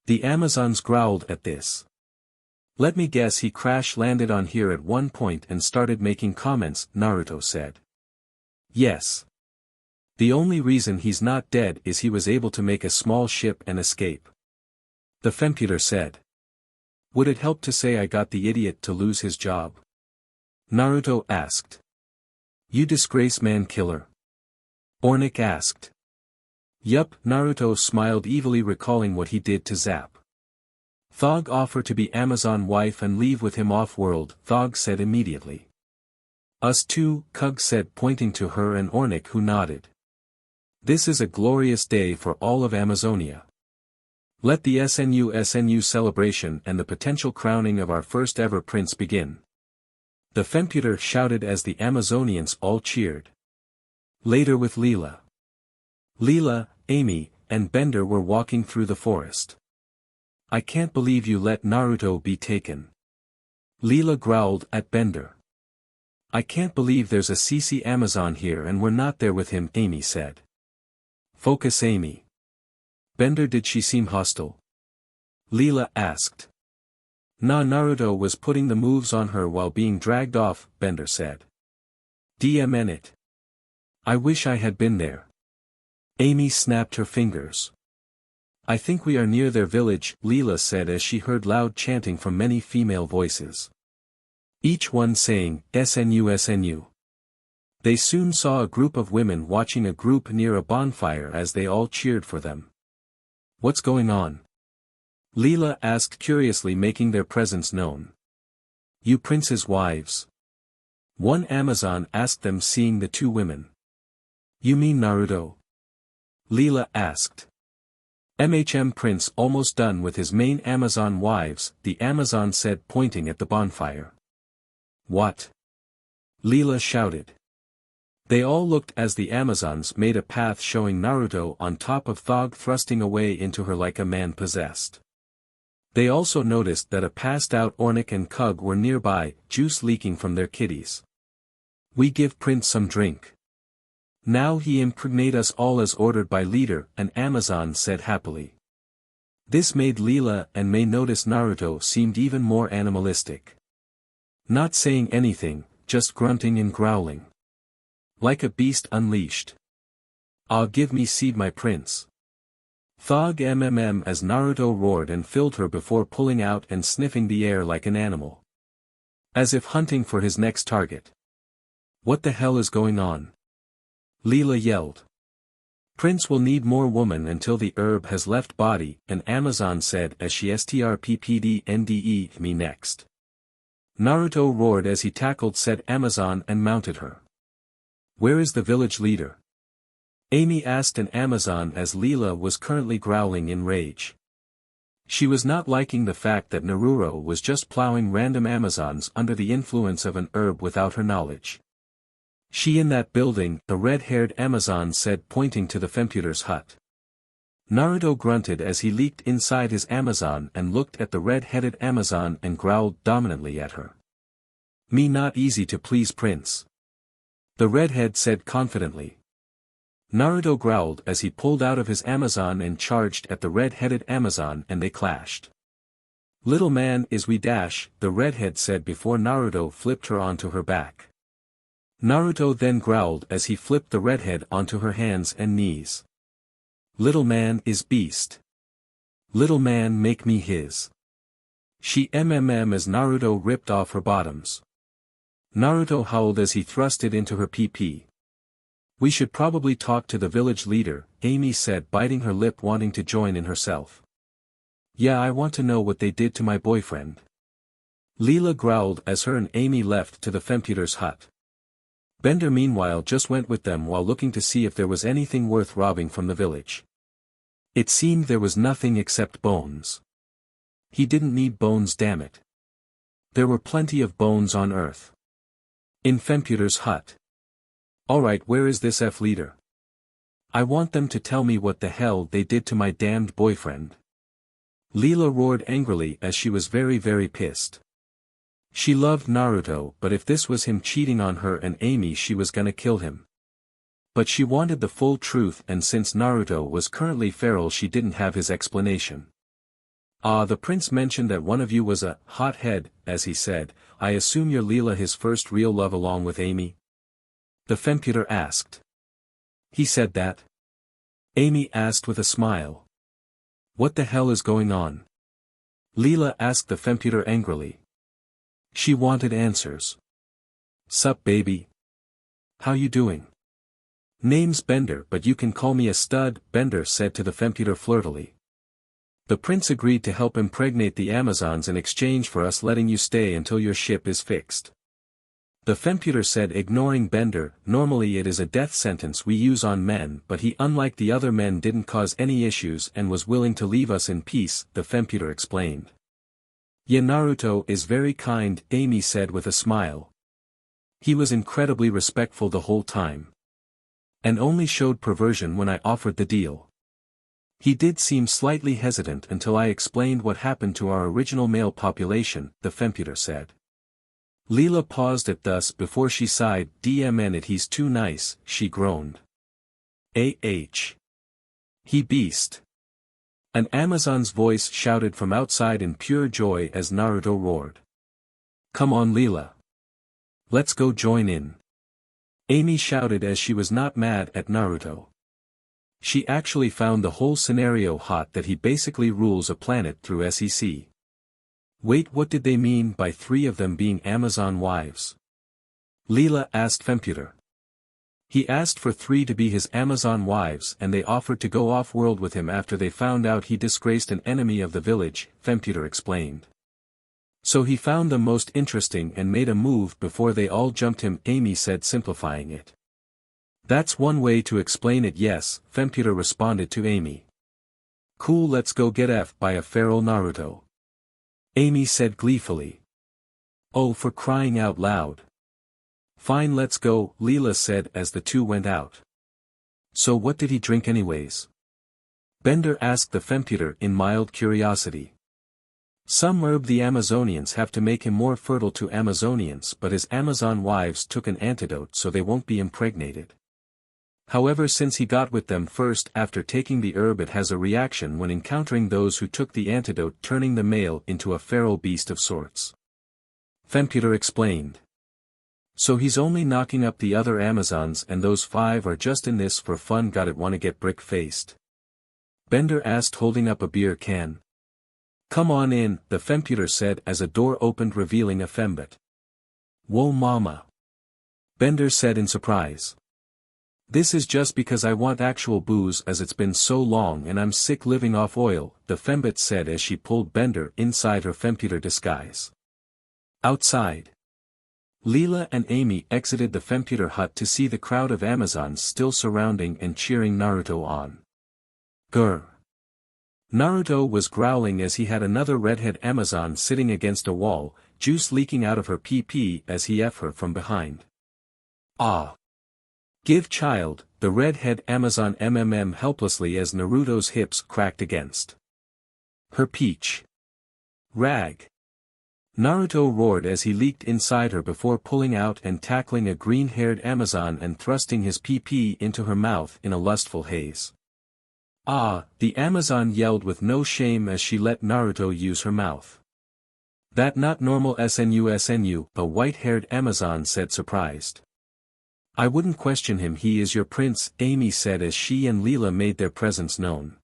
The Amazons growled at this. Let me guess, he crash-landed on here at one point and started making comments, Naruto said. Yes. The only reason he's not dead is he was able to make a small ship and escape. The Femputer said. Would it help to say I got the idiot to lose his job? Naruto asked. You disgrace man killer. Ornick asked. Yup, Naruto smiled evilly, recalling what he did to Zapp. Thog offer to be Amazon wife and leave with him off-world, Thog said immediately. Us too, Kug said, pointing to her and Ornick, who nodded. This is a glorious day for all of Amazonia. Let the SNU celebration and the potential crowning of our first ever prince begin. The Femputer shouted as the Amazonians all cheered. Later with Leela. Leela, Amy, and Bender were walking through the forest. I can't believe you let Naruto be taken. Leela growled at Bender. I can't believe there's a CC Amazon here and we're not there with him, Amy said. Focus, Amy. Bender, did she seem hostile? Leela asked. Nah, Naruto was putting the moves on her while being dragged off, Bender said. DMN it. I wish I had been there. Amy snapped her fingers. I think we are near their village, Leela said as she heard loud chanting from many female voices. Each one saying, SNU SNU. They soon saw a group of women watching a group near a bonfire as they all cheered for them. What's going on? Leela asked curiously, making their presence known. You prince's wives. One Amazon asked them, seeing the two women. You mean Naruto? Leela asked. Prince almost done with his main Amazon wives, the Amazon said, pointing at the bonfire. What? Leela shouted. They all looked as the Amazons made a path showing Naruto on top of Thog, thrusting away into her like a man possessed. They also noticed that a passed-out Ornick and Kug were nearby, juice leaking from their kitties. We give Prince some drink. Now he impregnate us all as ordered by leader, an Amazon said happily. This made Leela and May notice Naruto seemed even more animalistic. Not saying anything, just grunting and growling. Like a beast unleashed. Ah, give me seed, my prince. Thog as Naruto roared and filled her before pulling out and sniffing the air like an animal. As if hunting for his next target. What the hell is going on? Leela yelled. Prince will need more woman until the herb has left body, an Amazon said as she strppdnde me next. Naruto roared as he tackled said Amazon and mounted her. Where is the village leader? Amy asked an Amazon as Leela was currently growling in rage. She was not liking the fact that Naruto was just plowing random Amazons under the influence of an herb without her knowledge. She in that building, the red-haired Amazon said, pointing to the Femputer's hut. Naruto grunted as he leaped inside his Amazon and looked at the red-headed Amazon and growled dominantly at her. Me not easy to please, prince. The redhead said confidently. Naruto growled as he pulled out of his Amazon and charged at the red-headed Amazon, and they clashed. Little man is we dash, the redhead said before Naruto flipped her onto her back. Naruto then growled as he flipped the redhead onto her hands and knees. Little man is beast. Little man make me his. She as Naruto ripped off her bottoms. Naruto howled as he thrust it into her PP. We should probably talk to the village leader, Amy said, biting her lip, wanting to join in herself. Yeah, I want to know what they did to my boyfriend. Leela growled as her and Amy left to the Femputer's hut. Bender meanwhile just went with them while looking to see if there was anything worth robbing from the village. It seemed there was nothing except bones. He didn't need bones, damn it. There were plenty of bones on Earth. In Femputer's hut. Alright, where is this F leader? I want them to tell me what the hell they did to my damned boyfriend. Leela roared angrily as she was very pissed. She loved Naruto, but if this was him cheating on her and Amy, she was gonna kill him. But she wanted the full truth, and since Naruto was currently feral, she didn't have his explanation. "Ah, the prince mentioned that one of you was a hothead," as he said. "I assume you're Leela, his first real love along with Amy?" The Femputer asked. "He said that?" Amy asked with a smile. "What the hell is going on?" Leela asked the Femputer angrily. She wanted answers. "Sup baby? How you doing?" "Name's Bender, but you can call me a stud," Bender said to the Femputer flirtily. "The prince agreed to help impregnate the Amazons in exchange for us letting you stay until your ship is fixed." The Femputer said, ignoring Bender. "Normally it is a death sentence we use on men, but he, unlike the other men, didn't cause any issues and was willing to leave us in peace," the Femputer explained. "Yeah, Naruto is very kind," Amy said with a smile. "He was incredibly respectful the whole time. And only showed perversion when I offered the deal. He did seem slightly hesitant until I explained what happened to our original male population," the Femputer said. Leela paused at thus before she sighed. "DMN it, he's too nice," she groaned. "AH. He beast." An Amazon's voice shouted from outside in pure joy as Naruto roared. "Come on Leela. Let's go join in." Amy shouted as she was not mad at Naruto. She actually found the whole scenario hot, that he basically rules a planet through SEC. Wait, what did they mean by 3 of them being Amazon wives? Leela asked Femputer. He asked for 3 to be his Amazon wives, and they offered to go off-world with him after they found out he disgraced an enemy of the village, Femputer explained. "So he found them most interesting and made a move before they all jumped him," Amy said, simplifying it. "That's one way to explain it, yes," Femputer responded to Amy. "Cool, let's go get F by a feral Naruto," Amy said gleefully. "Oh, for crying out loud." "Fine, let's go," Leela said as the two went out. "So what did he drink anyways?" Bender asked the Femputer in mild curiosity. "Some herb the Amazonians have to make him more fertile to Amazonians, but his Amazon wives took an antidote so they won't be impregnated. However, since he got with them first after taking the herb, it has a reaction when encountering those who took the antidote, turning the male into a feral beast of sorts," Femputer explained. "So he's only knocking up the other Amazons and those 5 are just in this for fun. Got it, wanna get brick-faced?" Bender asked, holding up a beer can. "Come on in," the Femputer said as a door opened, revealing a fembot. "Whoa mama," Bender said in surprise. "This is just because I want actual booze, as it's been so long and I'm sick living off oil," the fembot said as she pulled Bender inside her Femputer disguise. Outside, Leela and Amy exited the Femputer hut to see the crowd of Amazons still surrounding and cheering Naruto on. Grr. Naruto was growling as he had another redhead Amazon sitting against a wall, juice leaking out of her PP as he F her from behind. "Ah. Give child," the redhead Amazon MMM helplessly as Naruto's hips cracked against her peach. "Rag." Naruto roared as he leaked inside her before pulling out and tackling a green-haired Amazon and thrusting his PP into her mouth in a lustful haze. "Ah," the Amazon yelled with no shame as she let Naruto use her mouth. "That not normal SNU," a white-haired Amazon said, surprised. "I wouldn't question him, he is your prince," Amy said as she and Leela made their presence known.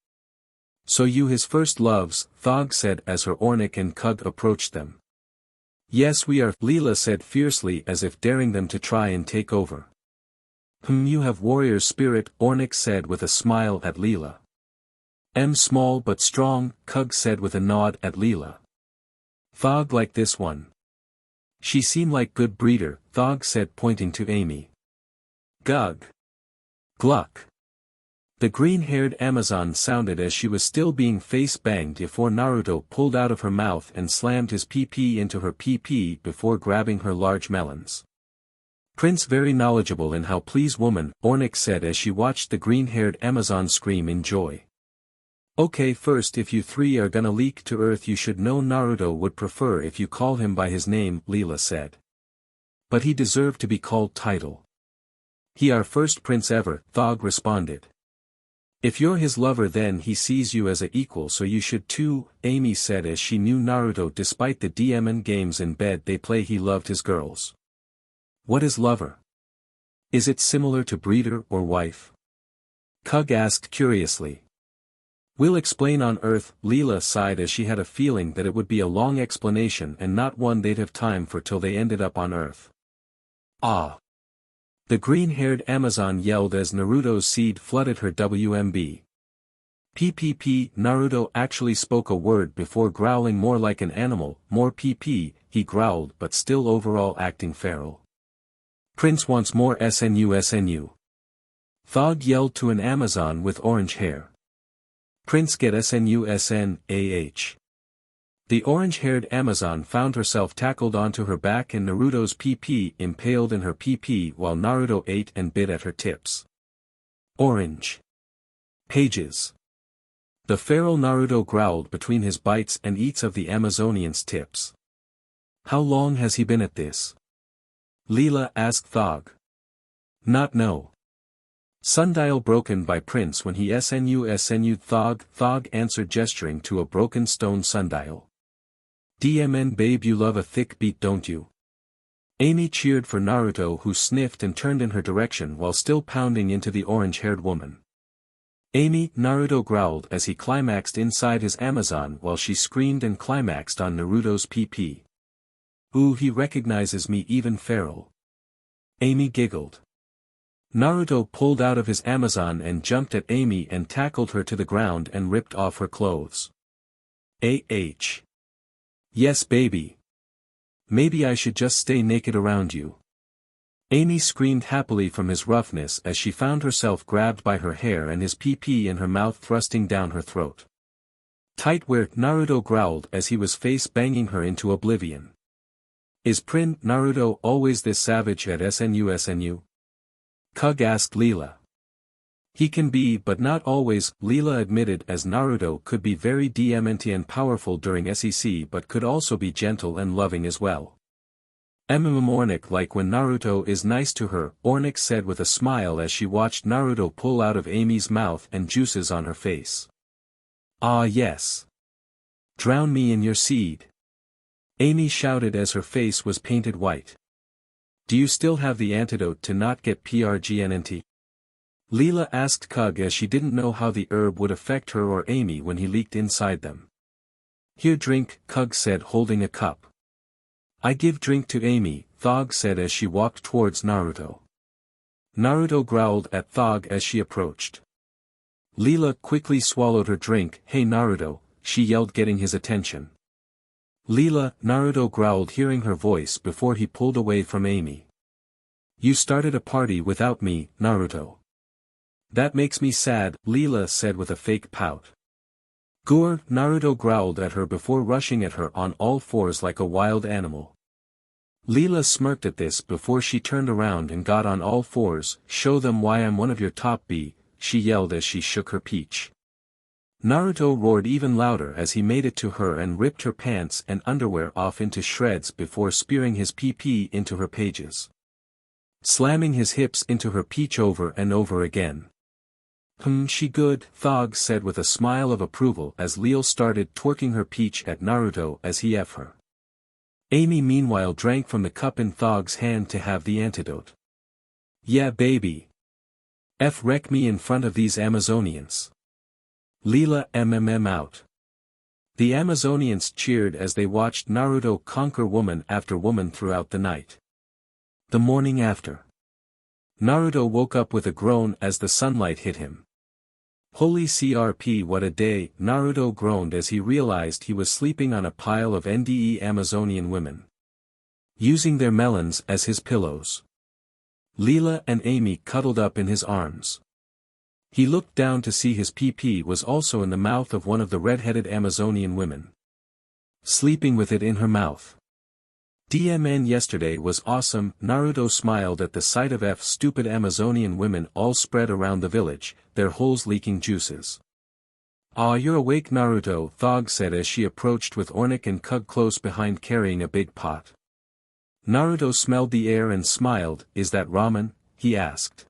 "So you his first loves," Thog said as her Ornick and Kug approached them. "Yes we are," Leela said fiercely as if daring them to try and take over. You have warrior spirit," Ornick said with a smile at Leela. "M small but strong," Kug said with a nod at Leela. "Thog like this one. She seem like good breeder," Thog said pointing to Amy. "Gug. Gluck." The green-haired Amazon sounded as she was still being face-banged before Naruto pulled out of her mouth and slammed his PP into her PP before grabbing her large melons. "Prince very knowledgeable in how please woman," Ornick said as she watched the green-haired Amazon scream in joy. Okay, first, if you three are gonna leak to Earth, you should know Naruto would prefer if you call him by his name, Leela said. But he deserved to be called title. He our first prince ever, Thog responded. If you're his lover then he sees you as a equal, so you should too, Amy said as she knew Naruto despite the DM and games in bed they play he loved his girls. What is lover? Is it similar to breeder or wife? Kug asked curiously. We'll explain on Earth, Leela sighed as she had a feeling that it would be a long explanation and not one they'd have time for till they ended up on Earth. Ah! The green-haired Amazon yelled as Naruto's seed flooded her WMB. PPP, Naruto actually spoke a word before growling more like an animal, more PP, he growled but still overall acting feral. Prince wants more SNU. Thog yelled to an Amazon with orange hair. Prince get SNU. The orange-haired Amazon found herself tackled onto her back and Naruto's PP impaled in her PP while Naruto ate and bit at her tips. Orange. Pages. The feral Naruto growled between his bites and eats of the Amazonian's tips. How long has he been at this? Leela asked Thog. Not know. Sundial broken by Prince when he SNU Thog answered gesturing to a broken stone sundial. DMN babe you love a thick beat don't you? Amy cheered for Naruto who sniffed and turned in her direction while still pounding into the orange-haired woman. Amy, Naruto growled as he climaxed inside his Amazon while she screamed and climaxed on Naruto's PP. Ooh, he recognizes me even feral. Amy giggled. Naruto pulled out of his Amazon and jumped at Amy and tackled her to the ground and ripped off her clothes. Yes baby. Maybe I should just stay naked around you. Amy screamed happily from his roughness as she found herself grabbed by her hair and his PP in her mouth thrusting down her throat. Tight where, Naruto growled as he was face banging her into oblivion. Is Naruto always this savage at SNU? Kug asked Leela. He can be but not always, Leela admitted as Naruto could be very DMNT and powerful during SEC but could also be gentle and loving as well. Ornick like when Naruto is nice to her, Ornick said with a smile as she watched Naruto pull out of Amy's mouth and juices on her face. Ah yes. Drown me in your seed. Amy shouted as her face was painted white. Do you still have the antidote to not get PRGNNT? Leela asked Kug as she didn't know how the herb would affect her or Amy when he leaked inside them. Here drink, Kug said holding a cup. I give drink to Amy, Thog said as she walked towards Naruto. Naruto growled at Thog as she approached. Leela quickly swallowed her drink. Hey Naruto, she yelled getting his attention. Leela, Naruto growled hearing her voice before he pulled away from Amy. You started a party without me, Naruto. That makes me sad, Leela said with a fake pout. Gore, Naruto growled at her before rushing at her on all fours like a wild animal. Leela smirked at this before she turned around and got on all fours. Show them why I'm one of your top B, she yelled as she shook her peach. Naruto roared even louder as he made it to her and ripped her pants and underwear off into shreds before spearing his PP into her pages. Slamming his hips into her peach over and over again. She good, Thog said with a smile of approval as Leela started twerking her peach at Naruto as he F her. Amy meanwhile drank from the cup in Thog's hand to have the antidote. Yeah baby. Wreck me in front of these Amazonians. Leela out. The Amazonians cheered as they watched Naruto conquer woman after woman throughout the night. The morning after. Naruto woke up with a groan as the sunlight hit him. Holy CRP what a day, Naruto groaned as he realized he was sleeping on a pile of NDE Amazonian women. Using their melons as his pillows. Leela and Amy cuddled up in his arms. He looked down to see his PP was also in the mouth of one of the red-headed Amazonian women. Sleeping with it in her mouth. DMN yesterday was awesome, Naruto smiled at the sight of stupid Amazonian women all spread around the village, their holes leaking juices. "Ah, you're awake, Naruto," Thog said as she approached with Ornick and Kug close behind carrying a big pot. Naruto smelled the air and smiled. "Is that ramen?" he asked.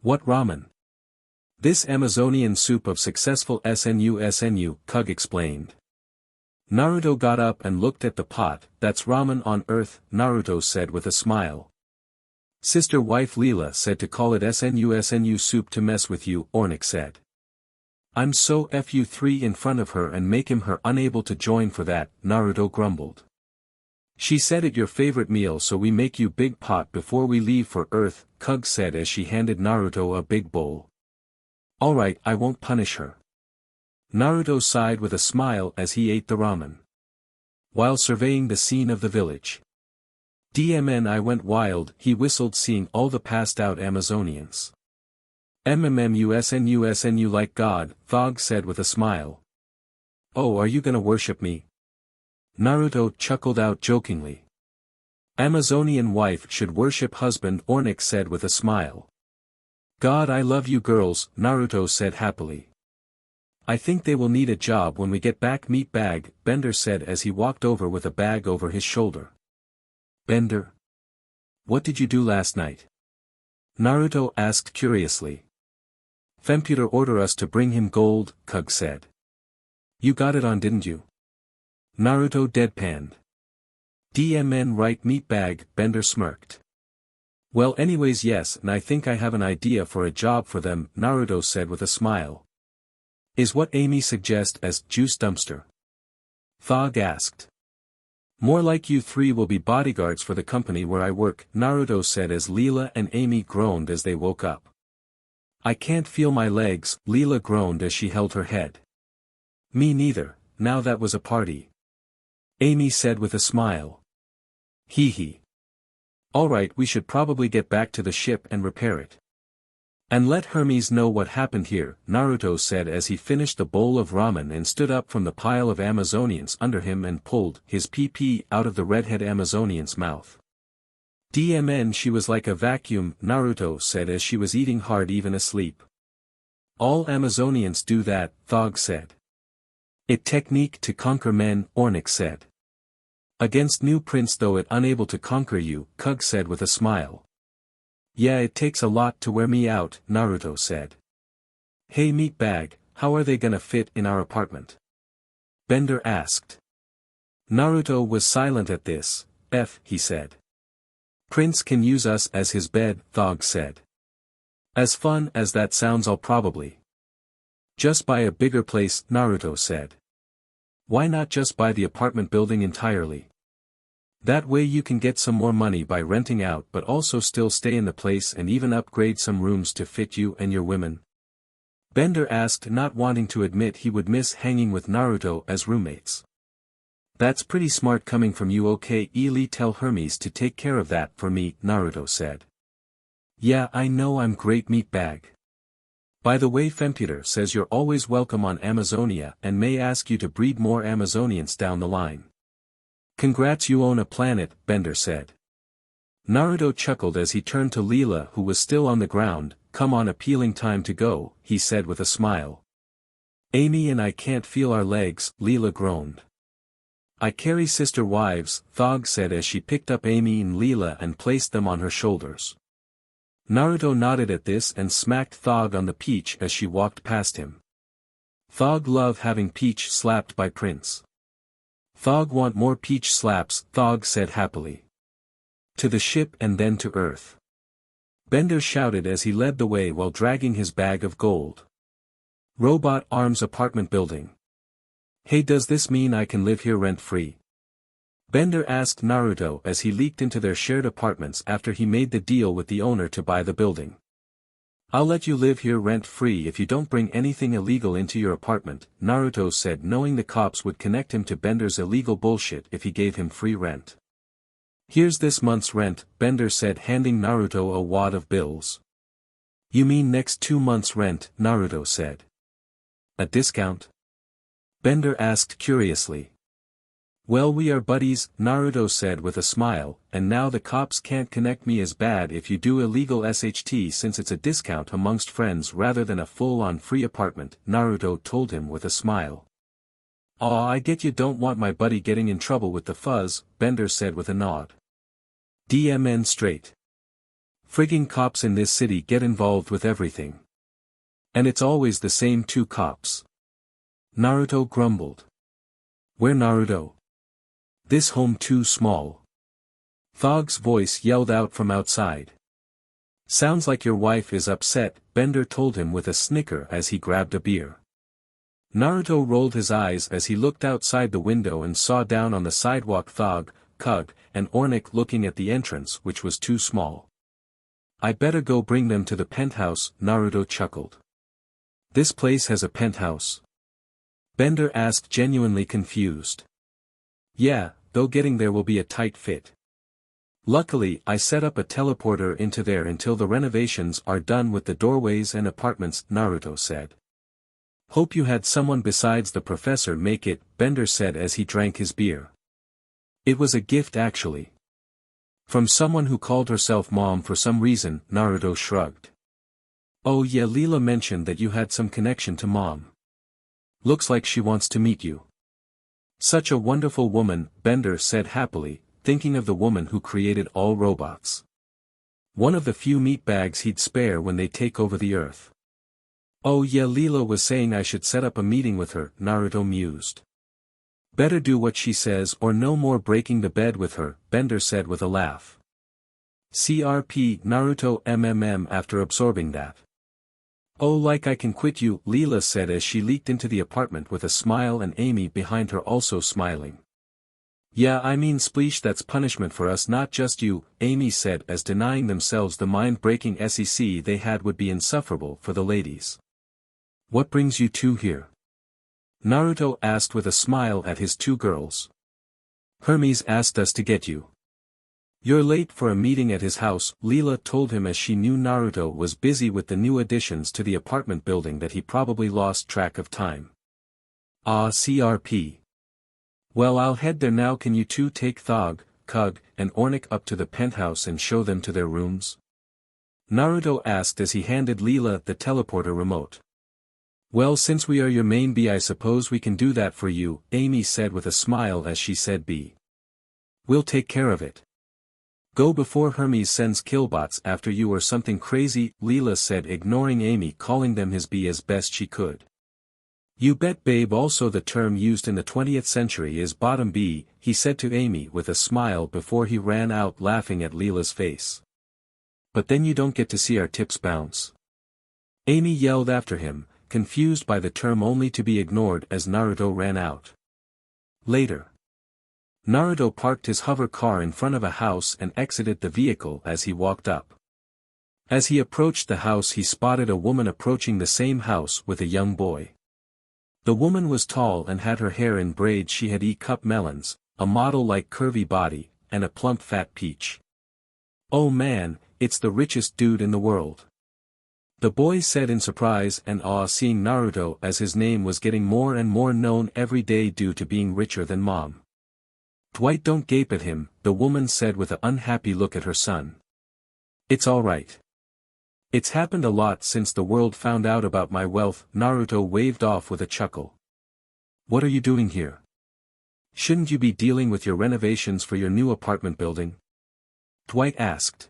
"What ramen?" "This Amazonian soup of successful SNU, Kug explained. Naruto got up and looked at the pot. "That's ramen on Earth," Naruto said with a smile. "Sister wife Leela said to call it SNU soup to mess with you," Ornick said. "I'm so fu3 in front of her and make her unable to join for that," Naruto grumbled. "She said it your favorite meal, so we make you big pot before we leave for Earth," Kug said as she handed Naruto a big bowl. "Alright, I won't punish her." Naruto sighed with a smile as he ate the ramen. While surveying the scene of the village, I went wild, he whistled seeing all the passed out Amazonians. MMMUSNU like God, Thog said with a smile. "Oh, are you gonna worship me?" Naruto chuckled out jokingly. "Amazonian wife should worship husband," Ornick said with a smile. "God, I love you girls," Naruto said happily. "I think they will need a job when we get back." "Meat bag," Bender said as he walked over with a bag over his shoulder. "Bender? What did you do last night?" Naruto asked curiously. "Femputer ordered us to bring him gold," Kug said. "You got it on, didn't you?" Naruto deadpanned. "DMN right, meat bag," Bender smirked. "Well, anyways, yes, and I think I have an idea for a job for them," Naruto said with a smile. "Is what Amy suggest as juice dumpster?" Thog asked. "More like you three will be bodyguards for the company where I work," Naruto said as Leela and Amy groaned as they woke up. "I can't feel my legs," Leela groaned as she held her head. "Me neither, now that was a party," Amy said with a smile. "Hee hee. Alright, we should probably get back to the ship and repair it. And let Hermes know what happened here," Naruto said as he finished the bowl of ramen and stood up from the pile of Amazonians under him and pulled his pee out of the redhead Amazonian's mouth. "DMN, she was like a vacuum," Naruto said as she was eating hard even asleep. "All Amazonians do that," Thog said. "It technique to conquer men," Ornick said. "Against new prince though it unable to conquer you," Kug said with a smile. "Yeah, it takes a lot to wear me out," Naruto said. "Hey meat bag, how are they gonna fit in our apartment?" Bender asked. Naruto was silent at this. He said. "Prince can use us as his bed," Thog said. "As fun as that sounds, I'll probably just buy a bigger place," Naruto said. "Why not just buy the apartment building entirely? That way you can get some more money by renting out but also still stay in the place and even upgrade some rooms to fit you and your women?" Bender asked, not wanting to admit he would miss hanging with Naruto as roommates. "That's pretty smart coming from you. Okay, Ely, tell Hermes to take care of that for me," Naruto said. "Yeah, I know, I'm great, meat bag. By the way, Femputer says you're always welcome on Amazonia and may ask you to breed more Amazonians down the line." "Congrats, you own a planet," Bender said. Naruto chuckled as he turned to Leela, who was still on the ground. "Come on, appealing time to go," he said with a smile. "Amy and I can't feel our legs," Leela groaned. "I carry sister wives," Thog said as she picked up Amy and Leela and placed them on her shoulders. Naruto nodded at this and smacked Thog on the peach as she walked past him. Thog love having peach slapped by Prince. "Thog want more peach slaps," Thog said happily. "To the ship and then to Earth," Bender shouted as he led the way while dragging his bag of gold. Robot Arms apartment building. "Hey, does this mean I can live here rent-free?" Bender asked Naruto as he leaked into their shared apartments after he made the deal with the owner to buy the building. "I'll let you live here rent-free if you don't bring anything illegal into your apartment," Naruto said, knowing the cops would connect him to Bender's illegal bullshit if he gave him free rent. "Here's this month's rent," Bender said, handing Naruto a wad of bills. "You mean next 2 months' rent?" Naruto said. "A discount?" Bender asked curiously. Well, we are buddies, Naruto said with a smile, and now the cops can't connect me as bad if you do illegal SHT since it's a discount amongst friends rather than a full-on free apartment, Naruto told him with a smile. Aw, I get you don't want my buddy getting in trouble with the fuzz, Bender said with a nod. DMN straight. Frigging cops in this city get involved with everything. And it's always the same two cops. Naruto grumbled. Where Naruto? This home too small. Thog's voice yelled out from outside. Sounds like your wife is upset, Bender told him with a snicker as he grabbed a beer. Naruto rolled his eyes as he looked outside the window and saw down on the sidewalk Thog, Kug, and Ornick looking at the entrance which was too small. I better go bring them to the penthouse, Naruto chuckled. This place has a penthouse? Bender asked genuinely confused. Yeah, though getting there will be a tight fit. Luckily I set up a teleporter into there until the renovations are done with the doorways and apartments, Naruto said. Hope you had someone besides the professor make it, Bender said as he drank his beer. It was a gift actually. From someone who called herself Mom for some reason, Naruto shrugged. Oh yeah, Leela mentioned that you had some connection to Mom. Looks like she wants to meet you. Such a wonderful woman, Bender said happily, thinking of the woman who created all robots. One of the few meatbags he'd spare when they take over the Earth. Oh yeah, Leela was saying I should set up a meeting with her, Naruto mused. Better do what she says or no more breaking the bed with her, Bender said with a laugh. CRP, Naruto after absorbing that. Oh, like I can quit you, Leela said as she leaked into the apartment with a smile and Amy behind her also smiling. Yeah, I mean spleesh, that's punishment for us, not just you, Amy said as denying themselves the mind-breaking SEC they had would be insufferable for the ladies. What brings you two here? Naruto asked with a smile at his two girls. Hermes asked us to get you. You're late for a meeting at his house, Leela told him as she knew Naruto was busy with the new additions to the apartment building that he probably lost track of time. Ah, CRP. Well, I'll head there now. Can you two take Thog, Kug, and Ornick up to the penthouse and show them to their rooms? Naruto asked as he handed Leela the teleporter remote. Well, since we are your main B, I suppose we can do that for you, Amy said with a smile as she said B. We'll take care of it. Go before Hermes sends killbots after you or something crazy, Leela said, ignoring Amy calling them his B as best she could. You bet, babe. Also, the term used in the 20th century is bottom B, he said to Amy with a smile before he ran out laughing at Leela's face. But then you don't get to see our tips bounce. Amy yelled after him, confused by the term only to be ignored as Naruto ran out. Later. Naruto parked his hover car in front of a house and exited the vehicle as he walked up. As he approached the house, he spotted a woman approaching the same house with a young boy. The woman was tall and had her hair in braids. She had E-cup melons, a model-like curvy body, and a plump fat peach. Oh man, it's the richest dude in the world. The boy said in surprise and awe, seeing Naruto as his name was getting more and more known every day due to being richer than Mom. Dwight, don't gape at him, the woman said with an unhappy look at her son. It's alright. It's happened a lot since the world found out about my wealth, Naruto waved off with a chuckle. What are you doing here? Shouldn't you be dealing with your renovations for your new apartment building? Dwight asked.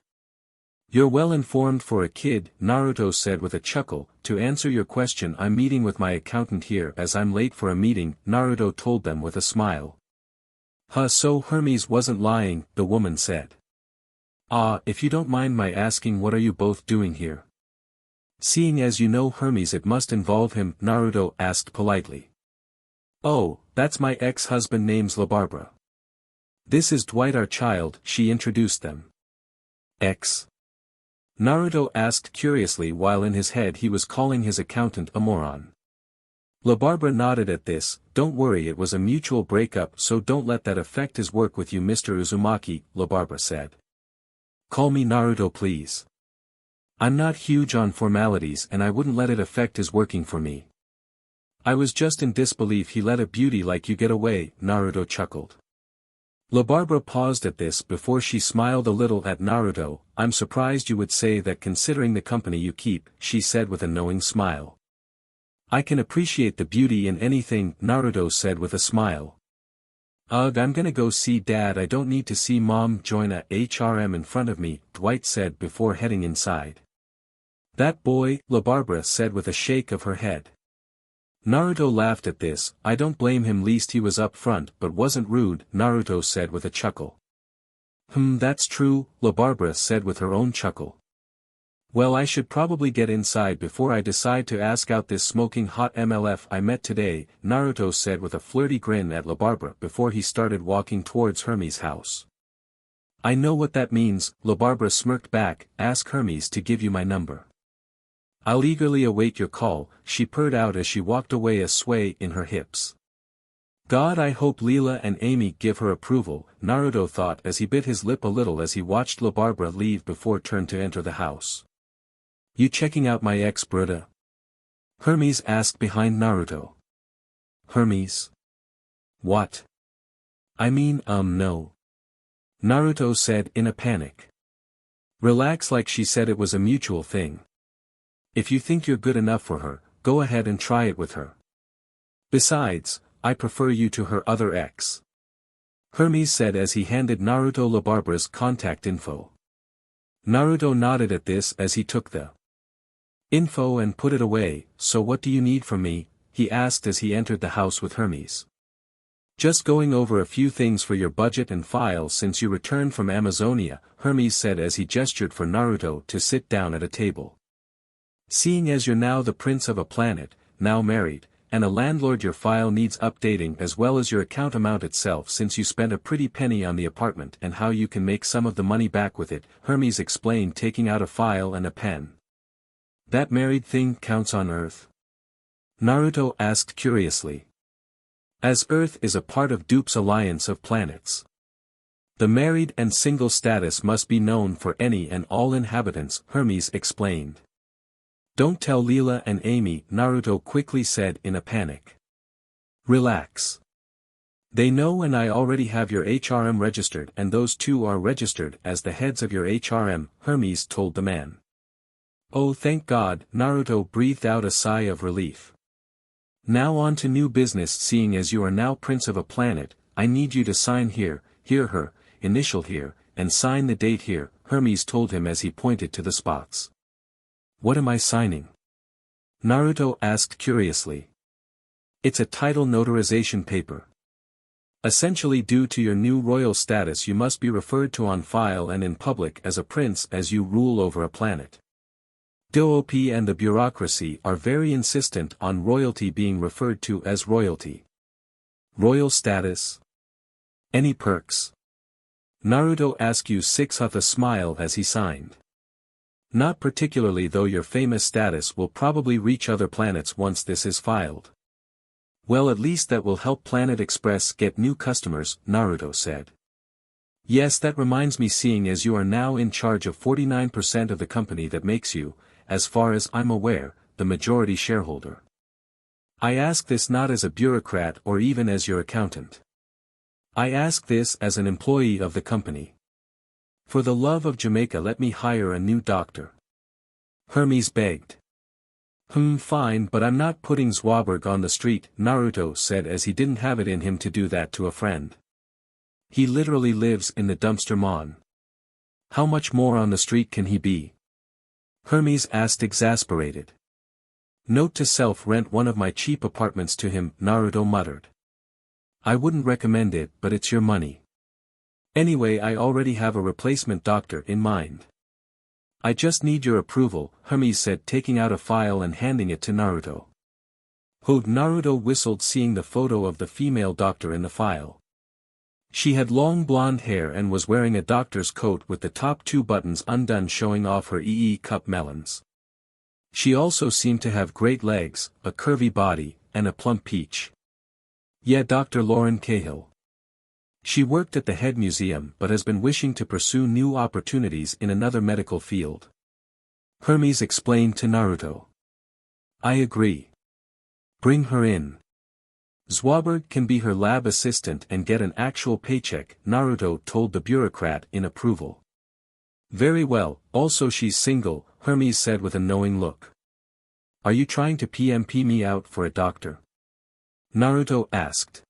You're well informed for a kid, Naruto said with a chuckle. To answer your question, I'm meeting with my accountant here as I'm late for a meeting, Naruto told them with a smile. Huh, so Hermes wasn't lying, the woman said. Ah, if you don't mind my asking, what are you both doing here? Seeing as you know Hermes, it must involve him, Naruto asked politely. Oh, that's my ex-husband, name's Labarbara. This is Dwight, our child, she introduced them. Ex? Naruto asked curiously while in his head he was calling his accountant a moron. Labarbara nodded at this. Don't worry, it was a mutual breakup, so don't let that affect his work with you, Mr. Uzumaki, Labarbara said. Call me Naruto, please. I'm not huge on formalities and I wouldn't let it affect his working for me. I was just in disbelief he let a beauty like you get away, Naruto chuckled. Labarbara paused at this before she smiled a little at Naruto. I'm surprised you would say that considering the company you keep, she said with a knowing smile. I can appreciate the beauty in anything, Naruto said with a smile. Ugh, I'm gonna go see Dad. I don't need to see Mom join a HRM in front of me, Dwight said before heading inside. That boy, Labarbara said with a shake of her head. Naruto laughed at this. I don't blame him, least he was up front but wasn't rude, Naruto said with a chuckle. That's true, Labarbara said with her own chuckle. Well, I should probably get inside before I decide to ask out this smoking hot MLF I met today, Naruto said with a flirty grin at Labarbara before he started walking towards Hermes' house. I know what that means, Labarbara smirked back. Ask Hermes to give you my number. I'll eagerly await your call, she purred out as she walked away, a sway in her hips. God, I hope Leela and Amy give her approval, Naruto thought as he bit his lip a little as he watched Labarbara leave before turn to enter the house. You checking out my ex, Bruda? Hermes asked behind Naruto. Hermes? What? I mean, no. Naruto said in a panic. Relax, like she said it was a mutual thing. If you think you're good enough for her, go ahead and try it with her. Besides, I prefer you to her other ex. Hermes said as he handed Naruto Labarbara's contact info. Naruto nodded at this as he took the info and put it away. So what do you need from me? He asked as he entered the house with Hermes. Just going over a few things for your budget and files since you returned from Amazonia, Hermes said as he gestured for Naruto to sit down at a table. Seeing as you're now the prince of a planet, now married, and a landlord, your file needs updating as well as your account amount itself since you spent a pretty penny on the apartment and how you can make some of the money back with it, Hermes explained, taking out a file and a pen. That married thing counts on Earth? Naruto asked curiously. As Earth is a part of Dupe's alliance of planets. The married and single status must be known for any and all inhabitants, Hermes explained. Don't tell Leela and Amy, Naruto quickly said in a panic. Relax. They know, and I already have your HRM registered, and those two are registered as the heads of your HRM, Hermes told the man. Oh, thank God, Naruto breathed out a sigh of relief. Now on to new business. Seeing as you are now prince of a planet, I need you to sign here, her, initial here, and sign the date here, Hermes told him as he pointed to the spots. What am I signing? Naruto asked curiously. It's a title notarization paper. Essentially, due to your new royal status, you must be referred to on file and in public as a prince as you rule over a planet. DOP and the bureaucracy are very insistent on royalty being referred to as royalty. Royal status? Any perks? Naruto asked you six with a smile as he signed. Not particularly, though your famous status will probably reach other planets once this is filed. Well, at least that will help Planet Express get new customers, Naruto said. Yes, that reminds me, seeing as you are now in charge of 49% of the company that makes you, as far as I'm aware, the majority shareholder. I ask this not as a bureaucrat or even as your accountant. I ask this as an employee of the company. For the love of Jamaica, let me hire a new doctor. Hermes begged. Fine, but I'm not putting Zwaberg on the street, Naruto said as he didn't have it in him to do that to a friend. He literally lives in the dumpster, mon. How much more on the street can he be? Hermes asked, exasperated. Note to self: rent one of my cheap apartments to him, Naruto muttered. I wouldn't recommend it, but it's your money. Anyway, I already have a replacement doctor in mind. I just need your approval, Hermes said, taking out a file and handing it to Naruto. Naruto whistled, seeing the photo of the female doctor in the file. She had long blonde hair and was wearing a doctor's coat with the top two buttons undone, showing off her cup melons. She also seemed to have great legs, a curvy body, and a plump peach. Yeah, Dr. Lauren Cahill. She worked at the head museum but has been wishing to pursue new opportunities in another medical field. Hermes explained to Naruto. I agree. Bring her in. Zwabber can be her lab assistant and get an actual paycheck, Naruto told the bureaucrat in approval. Very well, also she's single, Hermes said with a knowing look. Are you trying to PMP me out for a doctor? Naruto asked.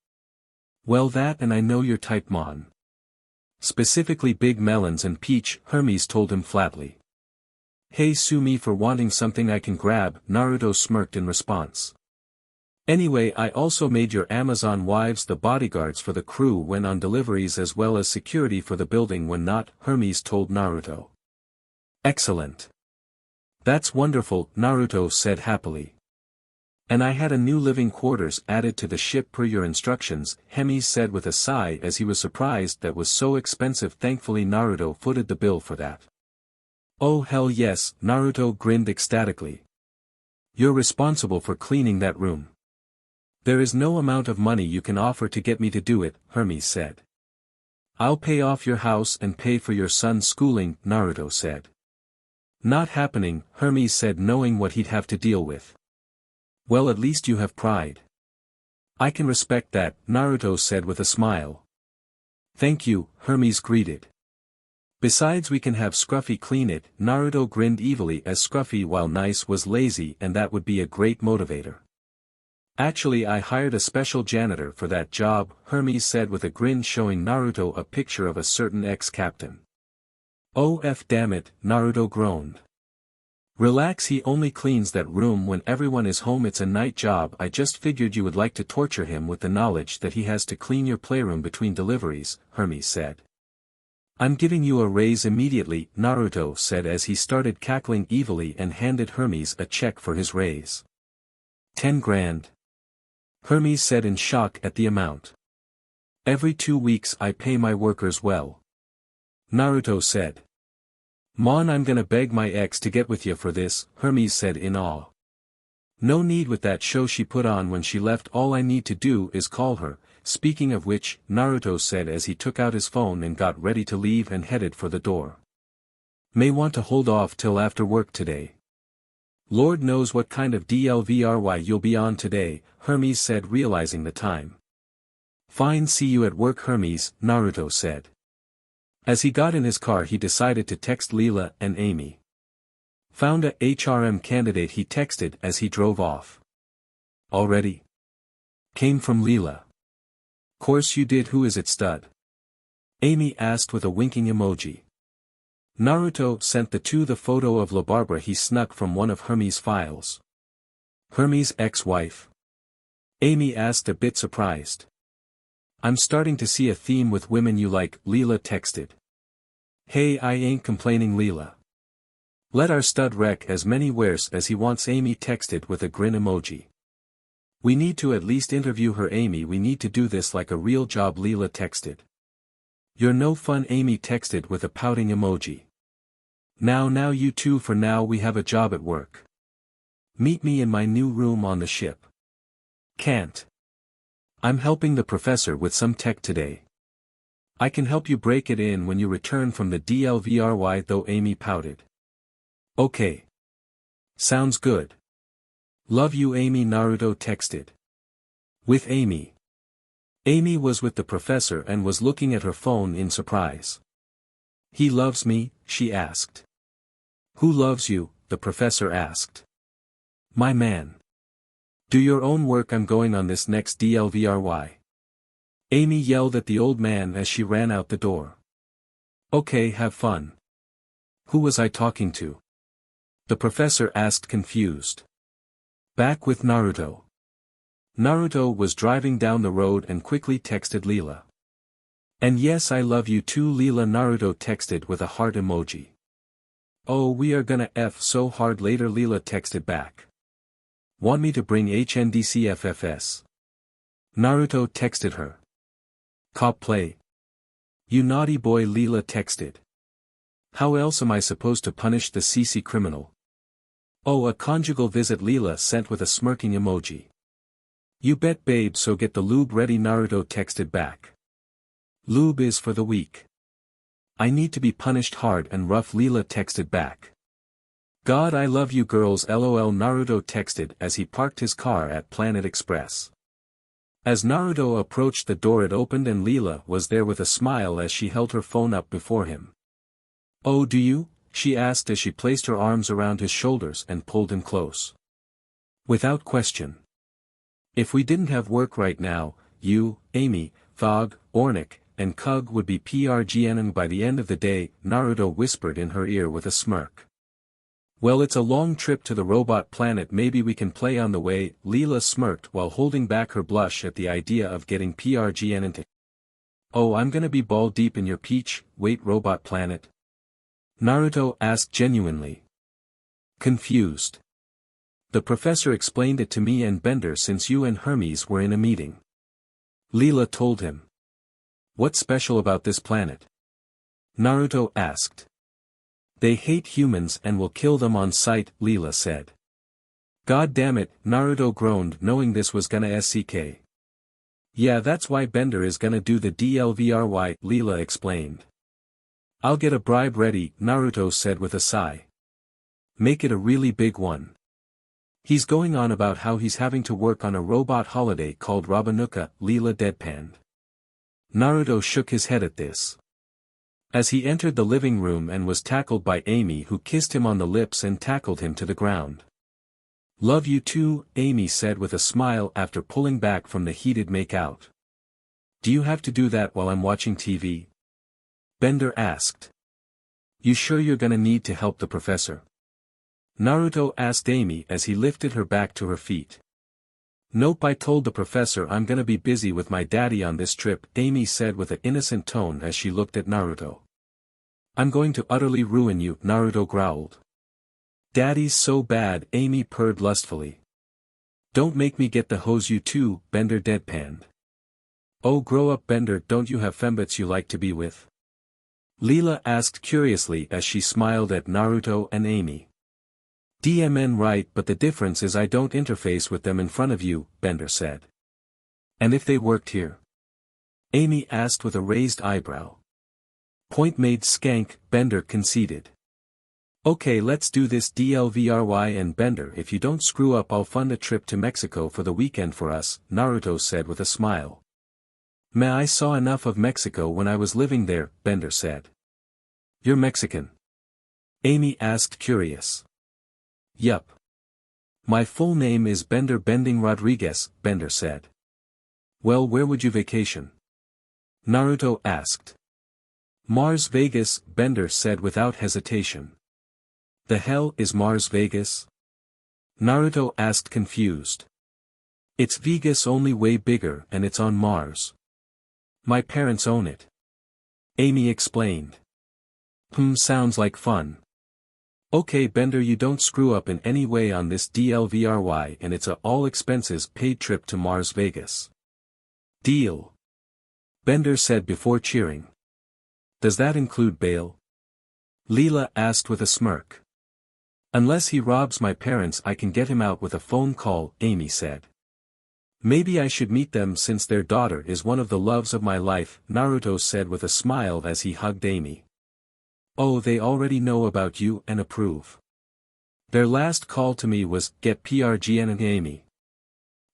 Well that and I know your type mon. Specifically big melons and peach, Hermes told him flatly. Hey sue me for wanting something I can grab, Naruto smirked in response. Anyway I also made your Amazon wives the bodyguards for the crew when on deliveries as well as security for the building when not, Hermes told Naruto. Excellent. That's wonderful, Naruto said happily. And I had a new living quarters added to the ship per your instructions, Hermes said with a sigh as he was surprised that was so expensive. Thankfully Naruto footed the bill for that. Oh hell yes, Naruto grinned ecstatically. You're responsible for cleaning that room. There is no amount of money you can offer to get me to do it, Hermes said. I'll pay off your house and pay for your son's schooling, Naruto said. Not happening, Hermes said knowing what he'd have to deal with. Well at least you have pride. I can respect that, Naruto said with a smile. Thank you, Hermes greeted. Besides we can have Scruffy clean it, Naruto grinned evilly as Scruffy while nice was lazy and that would be a great motivator. Actually I hired a special janitor for that job, Hermes said with a grin showing Naruto a picture of a certain ex-captain. Oh f damn it, Naruto groaned. Relax, he only cleans that room when everyone is home. It's a night job. I just figured you would like to torture him with the knowledge that he has to clean your playroom between deliveries, Hermes said. I'm giving you a raise immediately, Naruto said as he started cackling evilly and handed Hermes a check for his raise. 10 grand. Hermes said in shock at the amount. Every 2 weeks I pay my workers well. Naruto said. Mon, I'm gonna beg my ex to get with you for this, Hermes said in awe. No need with that show she put on when she left. All I need to do is call her. Speaking of which, Naruto said as he took out his phone and got ready to leave and headed for the door. May want to hold off till after work today. Lord knows what kind of DLVRY you'll be on today, Hermes said realizing the time. Fine, see you at work Hermes, Naruto said. As he got in his car he decided to text Leela and Amy. Found a HRM candidate he texted as he drove off. Already? Came from Leela. Course you did. Who is it stud? Amy asked with a winking emoji. Naruto sent the two the photo of Labarbara he snuck from one of Hermes' files. Hermes' ex-wife? Amy asked a bit surprised. I'm starting to see a theme with women you like, Leela texted. Hey, I ain't complaining, Leela. Let our stud wreck as many wares as he wants, Amy texted with a grin emoji. We need to at least interview her, Amy. We need to do this like a real job, Leela texted. You're no fun, Amy texted with a pouting emoji. Now you two, for now we have a job at work. Meet me in my new room on the ship. Can't. I'm helping the professor with some tech today. I can help you break it in when you return from the DLVRY though, Amy pouted. Okay. Sounds good. Love you, Amy, Naruto texted. With Amy. Amy was with the professor and was looking at her phone in surprise. He loves me, she asked. Who loves you? The professor asked. My man. Do your own work, I'm going on this next DLVRY. Amy yelled at the old man as she ran out the door. Okay, have fun. Who was I talking to? The professor asked confused. Back with Naruto. Naruto was driving down the road and quickly texted Leela. And yes, I love you too, Leela, Naruto texted with a heart emoji. Oh, we are gonna F so hard later, Leela texted back. Want me to bring HNDCFFS? Naruto texted her. Cop play. You naughty boy, Leela texted. How else am I supposed to punish the CC criminal? Oh, a conjugal visit, Leela sent with a smirking emoji. You bet, babe, so get the lube ready, Naruto texted back. Lube is for the weak. I need to be punished hard and rough, Leela texted back. God, I love you girls, LOL, Naruto texted as he parked his car at Planet Express. As Naruto approached the door, it opened and Leela was there with a smile as she held her phone up before him. "Oh, do you?" she asked as she placed her arms around his shoulders and pulled him close. "Without question. If we didn't have work right now, you, Amy, Thog, Ornick, and Kug would be PRGNing by the end of the day," Naruto whispered in her ear with a smirk. "Well, it's a long trip to the robot planet, maybe we can play on the way," Leela smirked while holding back her blush at the idea of getting PRGN into. "Oh, I'm gonna be ball deep in your peach, wait, robot planet?" Naruto asked genuinely confused. "The professor explained it to me and Bender since you and Hermes were in a meeting," Leela told him. "What's special about this planet?" Naruto asked. "They hate humans and will kill them on sight," Leela said. "God damn it," Naruto groaned knowing this was gonna SCK. "Yeah, that's why Bender is gonna do the DLVRY," Leela explained. "I'll get a bribe ready," Naruto said with a sigh. "Make it a really big one." "He's going on about how he's having to work on a robot holiday called Rabanuka," Leela deadpanned. Naruto shook his head at this. As he entered the living room and was tackled by Amy, who kissed him on the lips and tackled him to the ground. "Love you too," Amy said with a smile after pulling back from the heated make-out. "Do you have to do that while I'm watching TV?" Bender asked. "You sure you're gonna need to help the professor?" Naruto asked Amy as he lifted her back to her feet. "Nope, I told the professor I'm gonna be busy with my daddy on this trip," Amy said with an innocent tone as she looked at Naruto. "I'm going to utterly ruin you," Naruto growled. "Daddy's so bad," Amy purred lustfully. "Don't make me get the hose you too," Bender deadpanned. "Oh, grow up, Bender, don't you have fembots you like to be with?" Leela asked curiously as she smiled at Naruto and Amy. "DMN right, but the difference is I don't interface with them in front of you," Bender said. "And if they worked here?" Amy asked with a raised eyebrow. "Point made, skank," Bender conceded. "Okay, let's do this DLVRY, and Bender, if you don't screw up I'll fund a trip to Mexico for the weekend for us," Naruto said with a smile. "Meh, I saw enough of Mexico when I was living there," Bender said. "You're Mexican?" Amy asked curious. "Yup. My full name is Bender Bending Rodriguez," Bender said. "Well, where would you vacation?" Naruto asked. "Mars Vegas," Bender said without hesitation. "The hell is Mars Vegas?" Naruto asked confused. "It's Vegas, only way bigger, and it's on Mars. My parents own it," Amy explained. Sounds like fun." "Okay, Bender, you don't screw up in any way on this DLVRY, and it's a all-expenses-paid trip to Mars Vegas." "Deal," Bender said before cheering. "Does that include bail?" Leela asked with a smirk. "Unless he robs my parents, I can get him out with a phone call," Amy said. "Maybe I should meet them since their daughter is one of the loves of my life," Naruto said with a smile as he hugged Amy. "Oh, they already know about you and approve. Their last call to me was, get PRGN and Amy.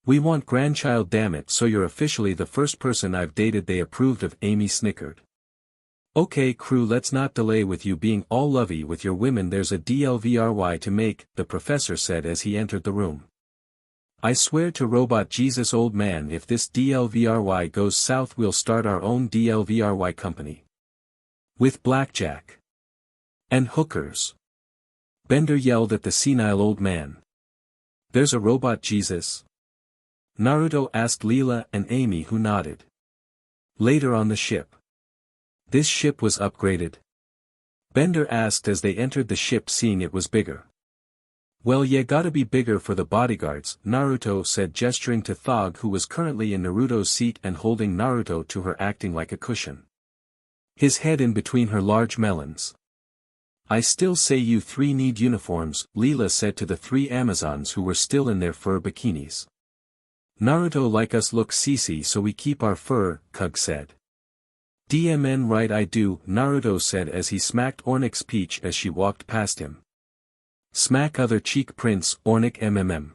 We want grandchild, damn it, so you're officially the first person I've dated they approved of," Amy snickered. "Okay, crew, let's not delay with you being all lovey with your women, there's a DLVRY to make," the professor said as he entered the room. "I swear to Robot Jesus, old man, if this DLVRY goes south we'll start our own DLVRY company. With blackjack. And hookers." Bender yelled at the senile old man. "There's a Robot Jesus?" Naruto asked Leela and Amy, who nodded. "Later on the ship." "This ship was upgraded?" Bender asked as they entered the ship, seeing it was bigger. "Well, yeah, gotta be bigger for the bodyguards," Naruto said, gesturing to Thog, who was currently in Naruto's seat and holding Naruto to her, acting like a cushion. His head in between her large melons. "I still say you three need uniforms," Leela said to the three Amazons who were still in their fur bikinis. "Naruto like us look CC, so we keep our fur," Kug said. "DMN right, I do," Naruto said as he smacked Ornick's peach as she walked past him. "Smack other cheek, Prince," Ornick MMM.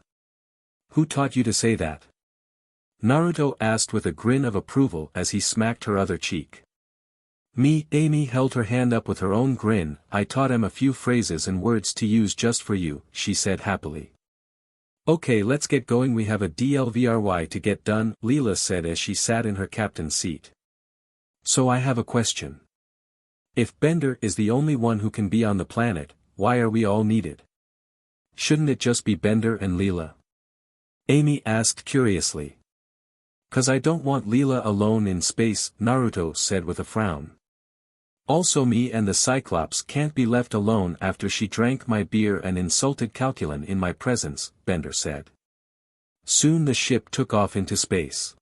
"Who taught you to say that?" Naruto asked with a grin of approval as he smacked her other cheek. Amy held her hand up with her own grin. I taught him a few phrases and words to use just for you, she said happily. Okay, let's get going, we have a DLVRY to get done, Leela said as she sat in her captain's seat. So I have a question. If Bender is the only one who can be on the planet, why are we all needed? Shouldn't it just be Bender and Leela? Amy asked curiously. 'Cause I don't want Leela alone in space, Naruto said with a frown. Also me and the Cyclops can't be left alone after she drank my beer and insulted Calculin in my presence, Bender said. Soon the ship took off into space.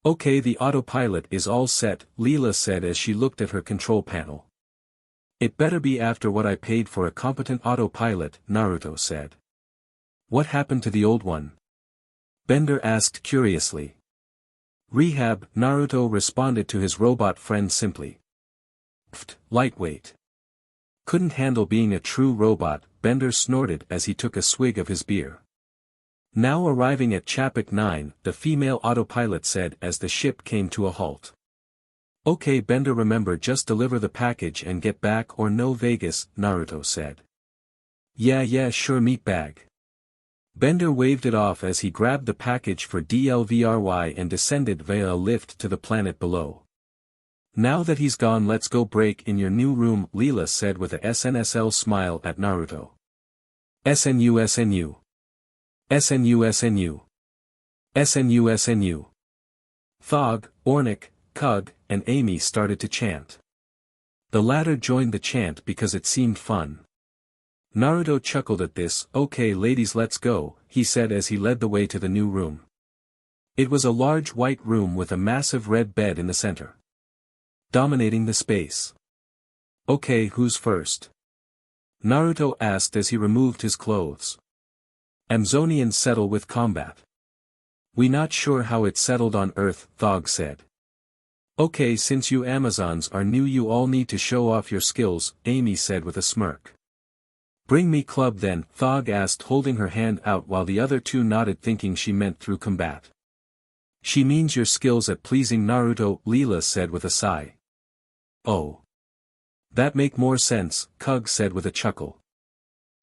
Okay, the autopilot is all set, Leela said as she looked at her control panel. It better be after what I paid for a competent autopilot, Naruto said. What happened to the old one? Bender asked curiously. Rehab, Naruto responded to his robot friend simply. Pfft, lightweight. Couldn't handle being a true robot, Bender snorted as he took a swig of his beer. Now arriving at Chapek 9, the female autopilot said as the ship came to a halt. Okay Bender, remember, just deliver the package and get back or no Vegas, Naruto said. Yeah sure meatbag. Bender waved it off as he grabbed the package for DLVRY and descended via a lift to the planet below. Now that he's gone, let's go break in your new room, Leela said with a SNSL smile at Naruto. SNU. Thog, Ornick, Kug, and Amy started to chant. The latter joined the chant because it seemed fun. Naruto chuckled at this. Okay ladies, let's go, he said as he led the way to the new room. It was a large white room with a massive red bed in the center, dominating the space. Okay, who's first? Naruto asked as he removed his clothes. Amazonians settle with combat. We not sure how it settled on Earth, Thog said. Okay, since you Amazons are new, you all need to show off your skills, Amy said with a smirk. Bring me club then, Thog asked, holding her hand out while the other two nodded, thinking she meant through combat. She means your skills at pleasing Naruto, Leela said with a sigh. Oh. That make more sense, Kug said with a chuckle.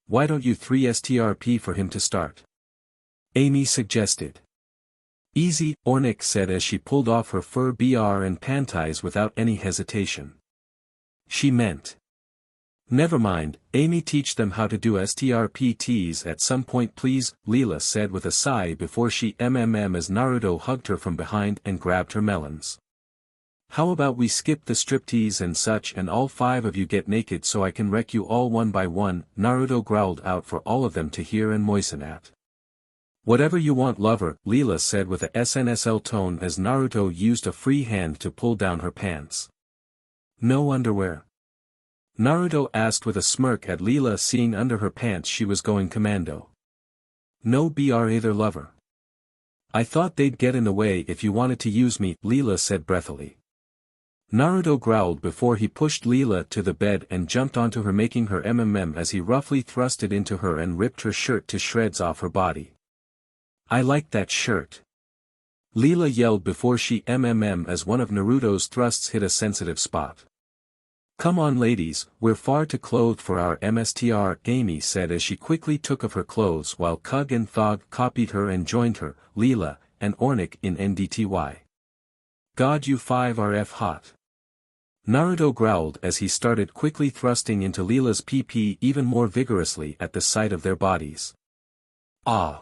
Why don't you 3 STRP for him to start? Amy suggested. Easy, Ornick said as she pulled off her fur BR and panties without any hesitation. She meant. Never mind, Amy, teach them how to do STRPTs at some point please, Leela said with a sigh before she as Naruto hugged her from behind and grabbed her melons. How about we skip the striptease and such and all 5 of you get naked so I can wreck you all one by one, Naruto growled out for all of them to hear and moisten at. Whatever you want lover, Leela said with a SNSL tone as Naruto used a free hand to pull down her pants. No underwear? Naruto asked with a smirk at Leela, seeing under her pants she was going commando. No BR either lover. I thought they'd get in the way if you wanted to use me, Leela said breathily. Naruto growled before he pushed Leela to the bed and jumped onto her, making her as he roughly thrusted into her and ripped her shirt to shreds off her body. I like that shirt. Leela yelled before she as one of Naruto's thrusts hit a sensitive spot. Come on ladies, we're far too clothed for our MSTR, Amy said as she quickly took off her clothes while Kug and Thog copied her and joined her, Leela, and Ornick in NDTY. God, you 5 are F hot. Naruto growled as he started quickly thrusting into Leela's PP even more vigorously at the sight of their bodies. Ah!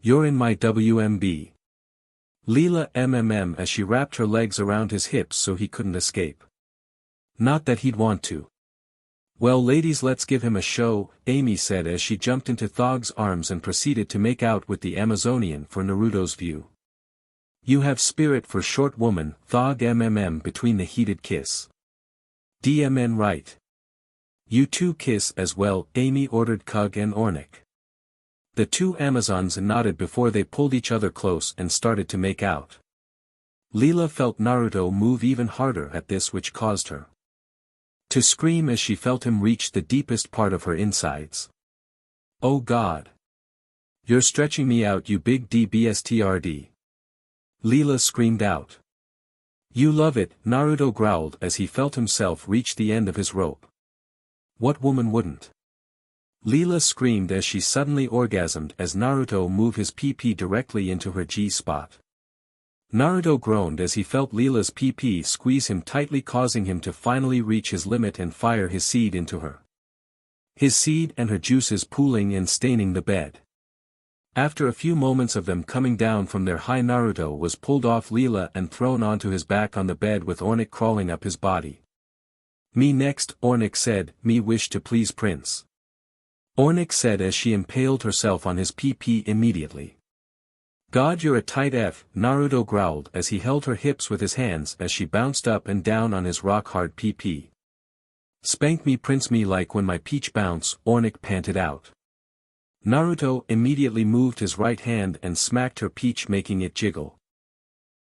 You're in my WMB. Leela as she wrapped her legs around his hips so he couldn't escape. Not that he'd want to. Well ladies, let's give him a show, Amy said as she jumped into Thog's arms and proceeded to make out with the Amazonian for Naruto's view. You have spirit for short woman, Thog between the heated kiss. DMN right. You two kiss as well, Amy ordered Kug and Ornick. The 2 Amazons nodded before they pulled each other close and started to make out. Leela felt Naruto move even harder at this, which caused her to scream as she felt him reach the deepest part of her insides. Oh God! You're stretching me out, you big DBSTRD. Leela screamed out. You love it, Naruto growled as he felt himself reach the end of his rope. What woman wouldn't? Leela screamed as she suddenly orgasmed as Naruto moved his PP directly into her G-spot. Naruto groaned as he felt Leela's PP squeeze him tightly, causing him to finally reach his limit and fire his seed into her. His seed and her juices pooling and staining the bed. After a few moments of them coming down from their high, Naruto was pulled off Leela and thrown onto his back on the bed with Ornick crawling up his body. Me next, Ornick said, me wish to please Prince. Ornick said as she impaled herself on his PP immediately. God, you're a tight F, Naruto growled as he held her hips with his hands as she bounced up and down on his rock-hard PP. Spank me Prince, me like when my peach bounce, Ornick panted out. Naruto immediately moved his right hand and smacked her peach, making it jiggle.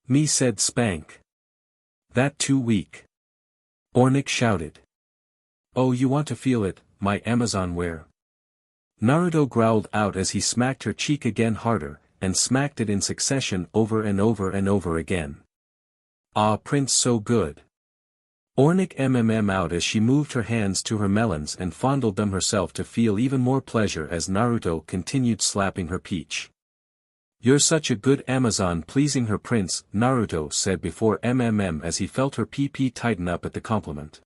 Me said spank. That too weak. Ornick shouted. Oh, you want to feel it, my Amazon where? Naruto growled out as he smacked her cheek again harder, and smacked it in succession over and over and over again. Ah, Prince, so good. Ornick out as she moved her hands to her melons and fondled them herself to feel even more pleasure as Naruto continued slapping her peach. You're such a good Amazon pleasing her Prince, Naruto said before as he felt her PP tighten up at the compliment.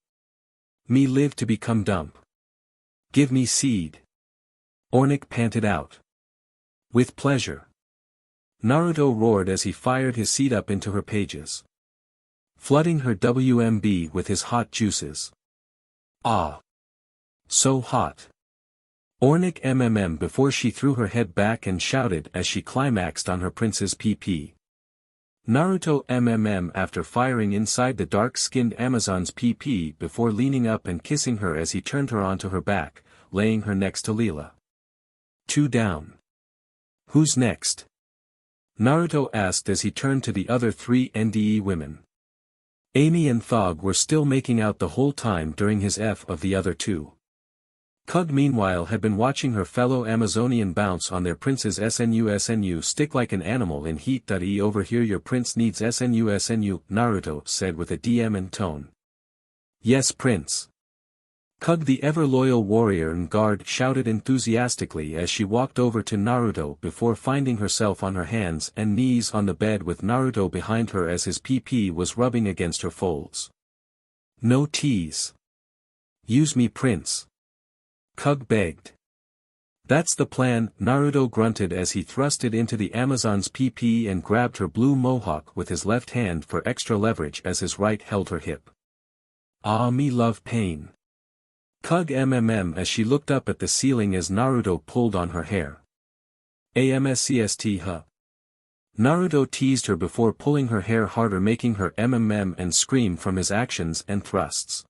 Me live to become dump. Give me seed. Ornick panted out. With pleasure. Naruto roared as he fired his seed up into her pages. Flooding her WMB with his hot juices. Ah! So hot. Ornick before she threw her head back and shouted as she climaxed on her prince's PP. Naruto after firing inside the dark-skinned Amazon's PP before leaning up and kissing her as he turned her onto her back, laying her next to Leela. 2 down. Who's next? Naruto asked as he turned to the other 3 NDE women. Amy and Thog were still making out the whole time during his F of the other 2. Kug meanwhile had been watching her fellow Amazonian bounce on their prince's SNU stick like an animal in heat. Over here your prince needs SNU, Naruto said with a DM tone. Yes Prince. Kug the ever-loyal warrior and guard shouted enthusiastically as she walked over to Naruto before finding herself on her hands and knees on the bed with Naruto behind her as his PP was rubbing against her folds. No tease. Use me Prince. Kug begged. That's the plan, Naruto grunted as he thrust it into the Amazon's PP and grabbed her blue mohawk with his left hand for extra leverage as his right held her hip. Ah, me love pain. Kug as she looked up at the ceiling as Naruto pulled on her hair. AMSCST huh. Naruto teased her before pulling her hair harder, making her and scream from his actions and thrusts.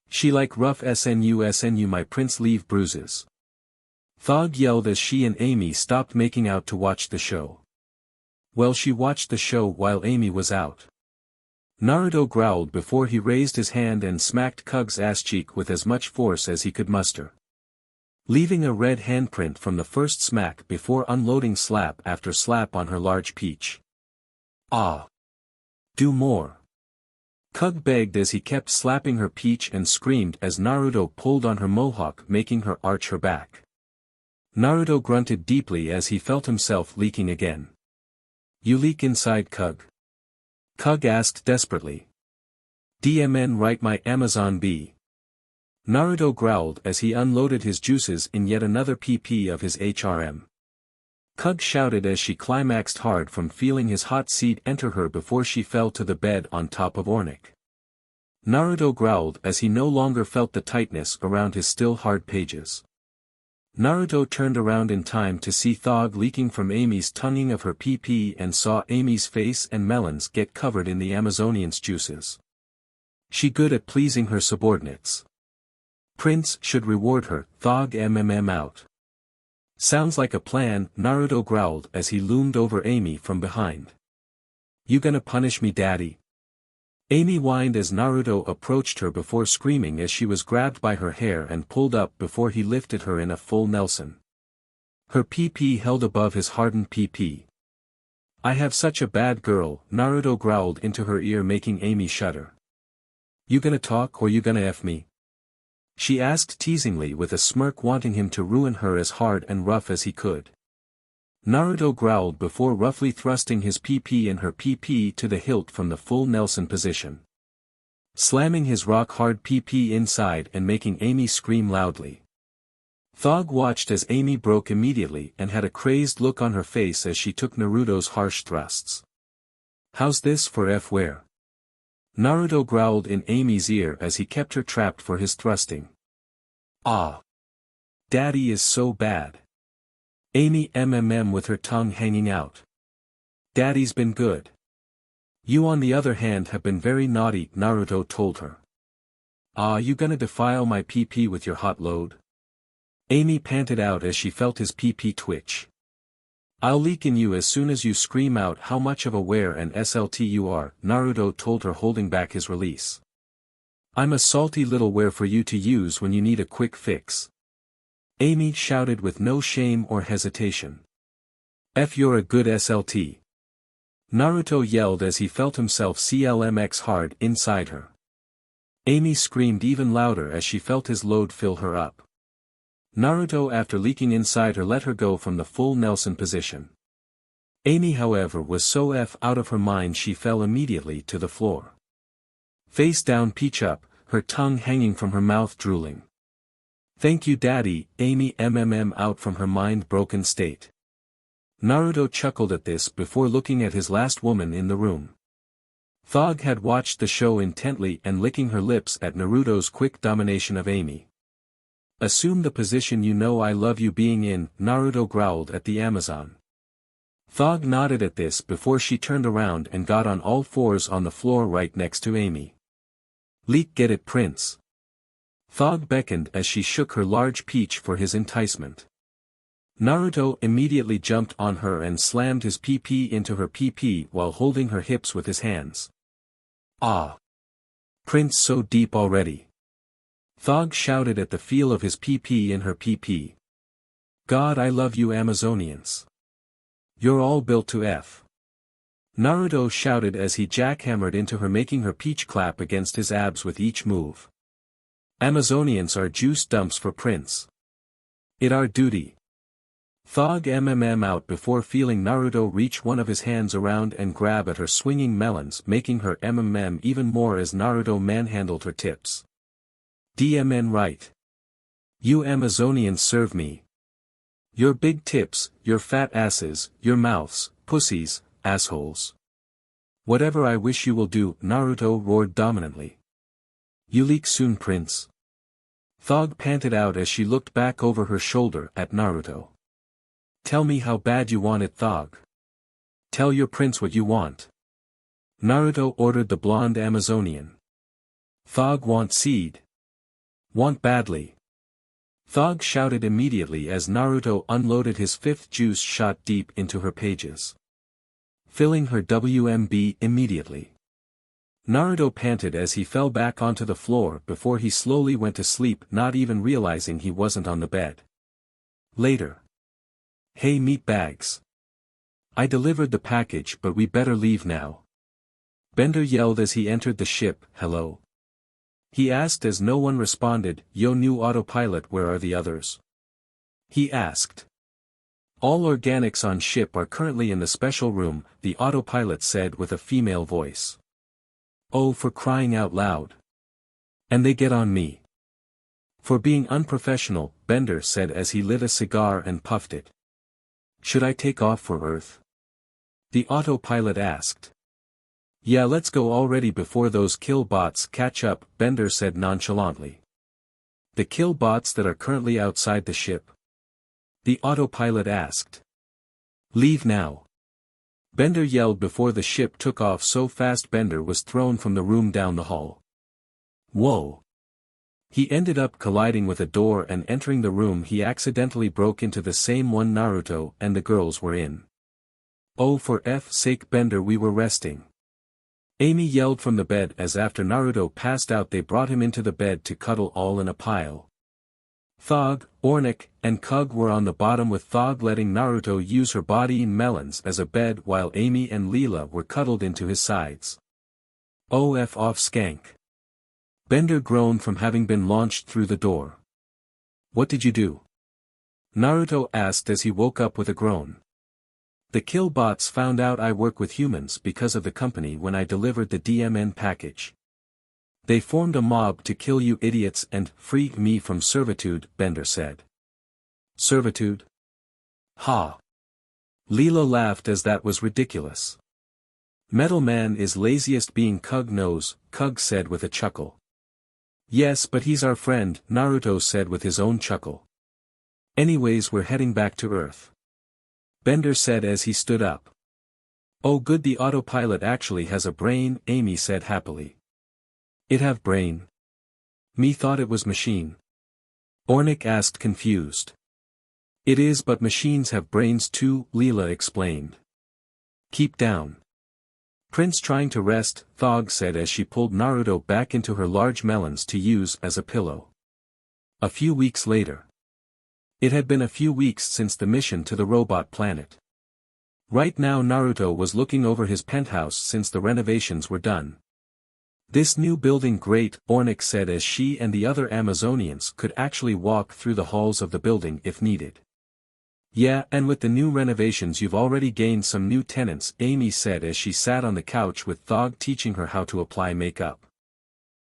She like rough SNU my prince leave bruises. Thog yelled as she and Amy stopped making out to watch the show. Well, she watched the show while Amy was out. Naruto growled before he raised his hand and smacked Kug's ass cheek with as much force as he could muster. Leaving a red handprint from the first smack before unloading slap after slap on her large peach. Ah! Do more! Kug begged as he kept slapping her peach and screamed as Naruto pulled on her mohawk, making her arch her back. Naruto grunted deeply as he felt himself leaking again. You leak inside Kug? Kug asked desperately. DMN right my Amazon B. Naruto growled as he unloaded his juices in yet another PP of his HRM. Kug shouted as she climaxed hard from feeling his hot seed enter her before she fell to the bed on top of Ornick. Naruto growled as he no longer felt the tightness around his still hard pages. Naruto turned around in time to see Thog leaking from Amy's tonguing of her PP and saw Amy's face and melons get covered in the Amazonian's juices. She good at pleasing her subordinates. Prince should reward her, Thog out. Sounds like a plan, Naruto growled as he loomed over Amy from behind. You gonna punish me daddy? Amy whined as Naruto approached her before screaming as she was grabbed by her hair and pulled up before he lifted her in a full Nelson. Her PP held above his hardened PP. I have such a bad girl, Naruto growled into her ear, making Amy shudder. You gonna talk or you gonna F me? She asked teasingly with a smirk, wanting him to ruin her as hard and rough as he could. Naruto growled before roughly thrusting his PP in her PP to the hilt from the full Nelson position, slamming his rock-hard PP inside and making Amy scream loudly. Thog watched as Amy broke immediately and had a crazed look on her face as she took Naruto's harsh thrusts. How's this for F where? Naruto growled in Amy's ear as he kept her trapped for his thrusting. Ah! Daddy is so bad. Amy with her tongue hanging out. Daddy's been good. You on the other hand have been very naughty, Naruto told her. Ah, you gonna defile my PP with your hot load? Amy panted out as she felt his PP twitch. I'll leak in you as soon as you scream out how much of a were and SLT you are, Naruto told her, holding back his release. I'm a salty little were for you to use when you need a quick fix. Amy shouted with no shame or hesitation. F, you're a good SLT. Naruto yelled as he felt himself CLMX hard inside her. Amy screamed even louder as she felt his load fill her up. Naruto, after leaking inside her, let her go from the full Nelson position. Amy, however, was so out of her mind she fell immediately to the floor. Face down, peach up, her tongue hanging from her mouth, drooling. Thank you Daddy, Amy out from her mind-broken state. Naruto chuckled at this before looking at his last woman in the room. Thog had watched the show intently and licking her lips at Naruto's quick domination of Amy. Assume the position you know I love you being in, Naruto growled at the Amazon. Thog nodded at this before she turned around and got on all fours on the floor right next to Amy. Leak, get it, Prince? Thog beckoned as she shook her large peach for his enticement. Naruto immediately jumped on her and slammed his PP into her PP while holding her hips with his hands. Ah! Prince, so deep already. Thog shouted at the feel of his PP in her PP. God, I love you Amazonians. You're all built to F. Naruto shouted as he jackhammered into her, making her peach clap against his abs with each move. Amazonians are juice dumps for Prince. It our duty. Thog out before feeling Naruto reach one of his hands around and grab at her swinging melons, making her even more as Naruto manhandled her tips. DMN right. You Amazonians serve me. Your big tips, your fat asses, your mouths, pussies, assholes. Whatever I wish you will do, Naruto roared dominantly. You leak soon, Prince. Thog panted out as she looked back over her shoulder at Naruto. Tell me how bad you want it, Thog. Tell your prince what you want. Naruto ordered the blonde Amazonian. Thog want seed. Want badly. Thog shouted immediately as Naruto unloaded his fifth juice shot deep into her pages, filling her WMB immediately. Naruto panted as he fell back onto the floor before he slowly went to sleep, not even realizing he wasn't on the bed. Later. Hey meat bags. I delivered the package, but we better leave now. Bender yelled as he entered the ship. Hello? He asked as no one responded. Yo, new autopilot, where are the others? He asked. All organics on ship are currently in the special room, the autopilot said with a female voice. Oh, for crying out loud. And they get on me. For being unprofessional, Bender said as he lit a cigar and puffed it. Should I take off for Earth? The autopilot asked. Yeah, let's go already before those kill bots catch up, Bender said nonchalantly. The kill bots that are currently outside the ship? The autopilot asked. Leave now. Bender yelled before the ship took off so fast Bender was thrown from the room down the hall. Whoa. He ended up colliding with a door and entering the room he accidentally broke into, the same one Naruto and the girls were in. Oh, for F's sake, Bender, we were resting. Amy yelled from the bed as after Naruto passed out they brought him into the bed to cuddle all in a pile. Thog, Ornik, and Kug were on the bottom with Thog letting Naruto use her body in melons as a bed while Amy and Leela were cuddled into his sides. "Oh f off skank." Bender groaned from having been launched through the door. "What did you do?" Naruto asked as he woke up with a groan. "The kill bots found out I work with humans because of the company when I delivered the DMN package. They formed a mob to kill you idiots and free me from servitude," Bender said. "Servitude? Ha!" Leela laughed as that was ridiculous. "Metal Man is laziest being Kug knows," Kug said with a chuckle. "Yes, but he's our friend," Naruto said with his own chuckle. "Anyways, we're heading back to Earth," Bender said as he stood up. "Oh good, the autopilot actually has a brain," Amy said happily. "It have brain? Me thought it was machine." Ornik asked confused. "It is, but machines have brains too," Leela explained. "Keep down. Prince trying to rest," Thog said as she pulled Naruto back into her large melons to use as a pillow. A few weeks later. It had been a few weeks since the mission to the robot planet. Right now Naruto was looking over his penthouse since the renovations were done. "This new building great," Ornik said as she and the other Amazonians could actually walk through the halls of the building if needed. "Yeah, and with the new renovations you've already gained some new tenants," Amy said as she sat on the couch with Thog teaching her how to apply makeup.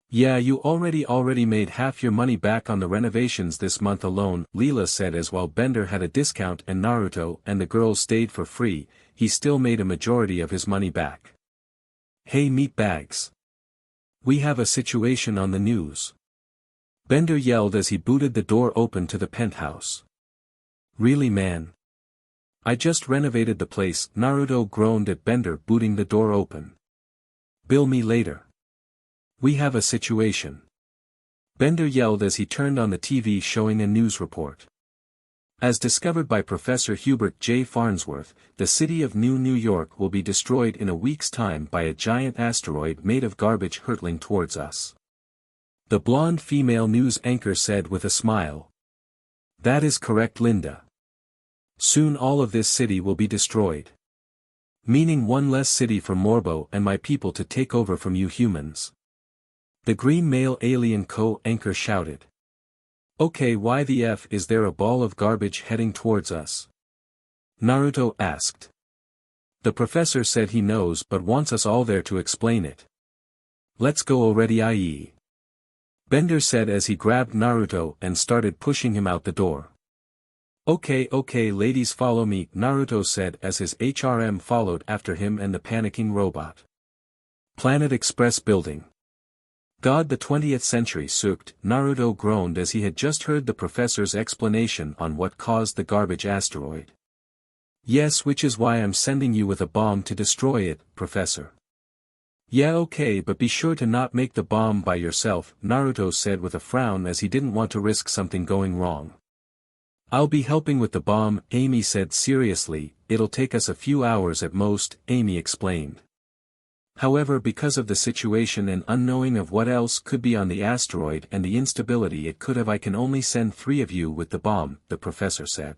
"Yeah, you already made half your money back on the renovations this month alone," Leela said as while Bender had a discount and Naruto and the girls stayed for free, he still made a majority of his money back. "Hey meat bags. We have a situation on the news," Bender yelled as he booted the door open to the penthouse. "Really man? I just renovated the place," Naruto groaned at Bender booting the door open. "Bill me later. We have a situation," Bender yelled as he turned on the TV showing a news report. As discovered by Professor Hubert J. Farnsworth, the city of New York will be destroyed in a week's time by a giant asteroid made of garbage hurtling towards us. The blonde female news anchor said with a smile. "That is correct, Linda. Soon all of this city will be destroyed. Meaning one less city for Morbo and my people to take over from you humans." The green male alien co-anchor shouted. "Okay, why the F is there a ball of garbage heading towards us?" Naruto asked. The professor said he knows but wants us all there to explain it. "Let's go already ie." Bender said as he grabbed Naruto and started pushing him out the door. Okay ladies follow me," Naruto said as his HRM followed after him and the panicking robot. Planet Express building. "God, the 20th century sucked," Naruto groaned as he had just heard the professor's explanation on what caused the garbage asteroid. "Yes, which is why I'm sending you with a bomb to destroy it, Professor." "Yeah okay, but be sure to not make the bomb by yourself," Naruto said with a frown as he didn't want to risk something going wrong. "I'll be helping with the bomb," Amy said seriously. "It'll take us a few hours at most," Amy explained. However, because of the situation and unknowing of what else could be on the asteroid and the instability it could have, I can only send 3 of you with the bomb, the professor said.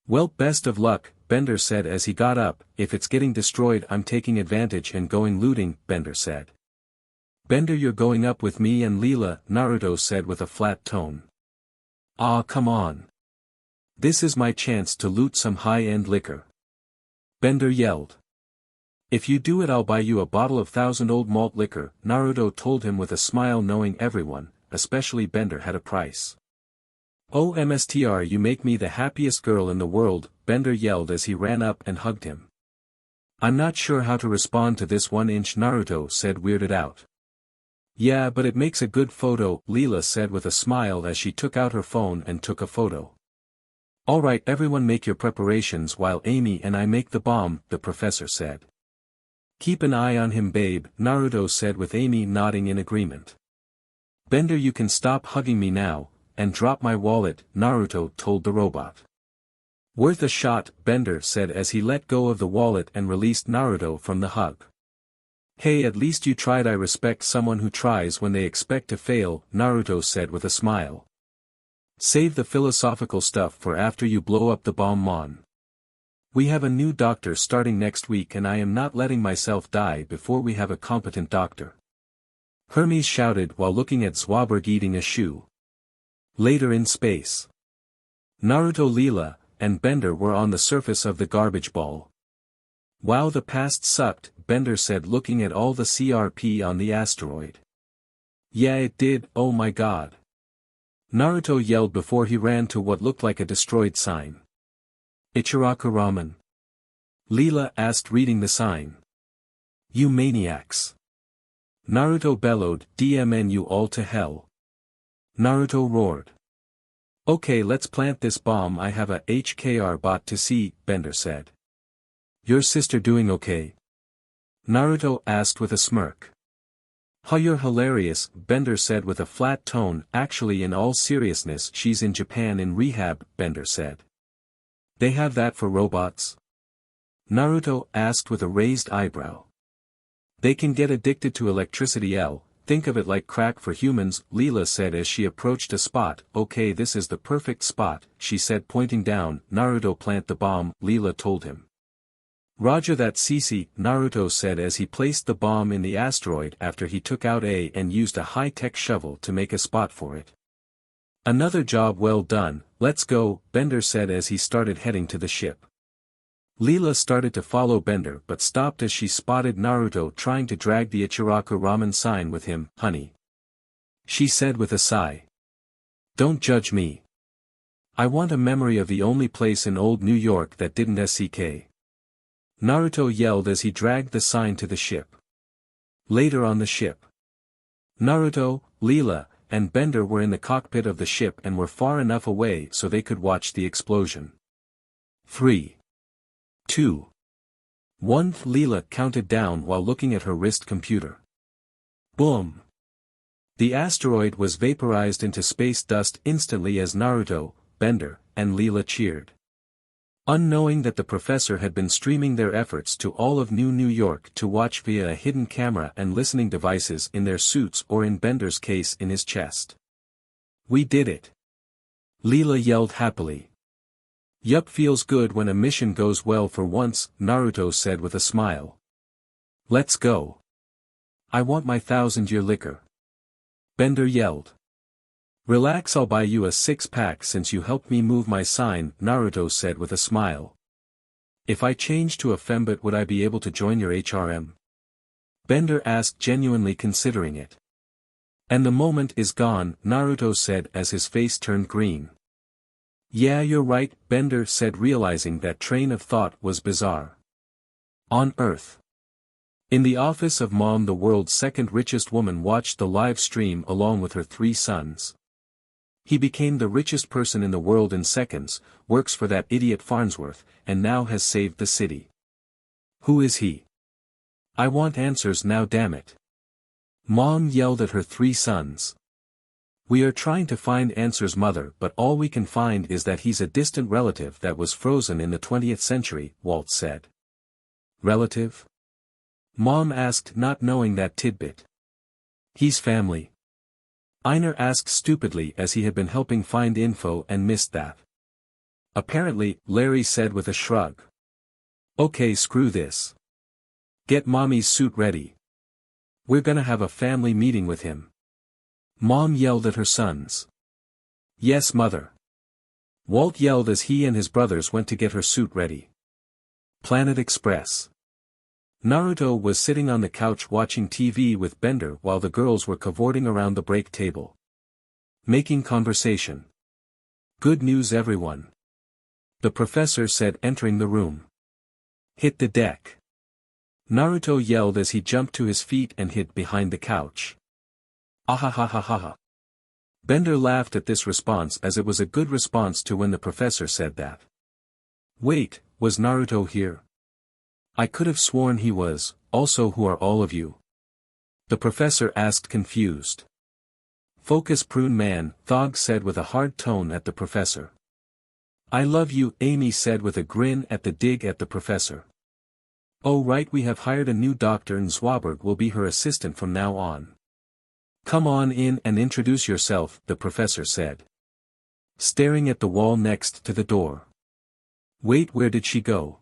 "Well, best of luck," Bender said as he got up. "If it's getting destroyed I'm taking advantage and going looting," Bender said. "Bender, you're going up with me and Leela," Naruto said with a flat tone. "Ah, come on. This is my chance to loot some high-end liquor," Bender yelled. "If you do it I'll buy you a bottle of 1,000-old malt liquor," Naruto told him with a smile, knowing everyone, especially Bender, had a price. "Oh MSTR, you make me the happiest girl in the world," Bender yelled as he ran up and hugged him. "I'm not sure how to respond to this 1-inch," Naruto said, weirded out. "Yeah, but it makes a good photo," Leela said with a smile as she took out her phone and took a photo. "Alright, everyone make your preparations while Amy and I make the bomb," the professor said. "Keep an eye on him, babe," Naruto said with Amy nodding in agreement. "Bender, you can stop hugging me now, and drop my wallet," Naruto told the robot. "Worth a shot," Bender said as he let go of the wallet and released Naruto from the hug. "Hey, at least you tried. I respect someone who tries when they expect to fail," Naruto said with a smile. Save the philosophical stuff for after you blow up the bomb, Mon. We have a new doctor starting next week and I am not letting myself die before we have a competent doctor. Hermes shouted while looking at Zwabberg eating a shoe. Later in space. Naruto, Leela, and Bender were on the surface of the garbage ball. Wow, the past sucked, Bender said looking at all the CRP on the asteroid. Yeah, it did, oh my god. Naruto yelled before he ran to what looked like a destroyed sign. Ichiraku ramen? Leela asked reading the sign. You maniacs. Naruto bellowed, DMN you all to hell. Naruto roared. Okay, let's plant this bomb. I have a HKR bot to see, Bender said. Your sister doing okay? Naruto asked with a smirk. Huh, you're hilarious, Bender said with a flat tone. Actually, in all seriousness, she's in Japan in rehab, Bender said. They have that for robots? Naruto asked with a raised eyebrow. They can get addicted to electricity. Think of it like crack for humans, Leela said as she approached a spot. Okay, this is the perfect spot, she said pointing down. Naruto, plant the bomb, Leela told him. Roger that, Cece, Naruto said as he placed the bomb in the asteroid after he took out A and used a high-tech shovel to make a spot for it. Another job well done, let's go, Bender said as he started heading to the ship. Leela started to follow Bender but stopped as she spotted Naruto trying to drag the Ichiraku ramen sign with him. Honey. She said with a sigh. Don't judge me. I want a memory of the only place in old New York that didn't SCK. Naruto yelled as he dragged the sign to the ship. Later on the ship. Naruto, Leela, and Bender were in the cockpit of the ship and were far enough away so they could watch the explosion. 3. 2. 1. Leela counted down while looking at her wrist computer. Boom! The asteroid was vaporized into space dust instantly as Naruto, Bender, and Leela cheered. Unknowing that the professor had been streaming their efforts to all of New York to watch via a hidden camera and listening devices in their suits or in Bender's case in his chest. We did it! Leela yelled happily. Yup, feels good when a mission goes well for once, Naruto said with a smile. Let's go. I want my 1000-year liquor. Bender yelled. Relax, I'll buy you a 6-pack since you helped me move my sign, Naruto said with a smile. If I change to a fembot would I be able to join your HRM? Bender asked, genuinely considering it. And the moment is gone, Naruto said as his face turned green. Yeah, you're right, Bender said, realizing that train of thought was bizarre. On Earth. In the office of Mom, the world's second richest woman watched the live stream along with her 3 sons. He became the richest person in the world in seconds, works for that idiot Farnsworth, and now has saved the city. Who is he? I want answers now, damn it. Mom yelled at her 3 sons. We are trying to find answers, Mother, but all we can find is that he's a distant relative that was frozen in the 20th century, Walt said. Relative? Mom asked, not knowing that tidbit. He's family. Einar asked stupidly as he had been helping find info and missed that. Apparently, Larry said with a shrug. Okay, screw this. Get Mommy's suit ready. We're gonna have a family meeting with him. Mom yelled at her sons. Yes, Mother. Walt yelled as he and his brothers went to get her suit ready. Planet Express. Naruto was sitting on the couch watching TV with Bender while the girls were cavorting around the break table. Making conversation. Good news, everyone. The professor said, entering the room. Hit the deck. Naruto yelled as he jumped to his feet and hid behind the couch. Ahahahaha. Bender laughed at this response as it was a good response to when the professor said that. Wait, was Naruto here? I could have sworn he was. Also, who are all of you? The professor asked, confused. Focus, prune man, Thog said with a hard tone at the professor. I love you, Amy said with a grin at the dig at the professor. Oh right, we have hired a new doctor and Zwabberg will be her assistant from now on. Come on in and introduce yourself, the professor said. staring at the wall next to the door. Wait, where did she go?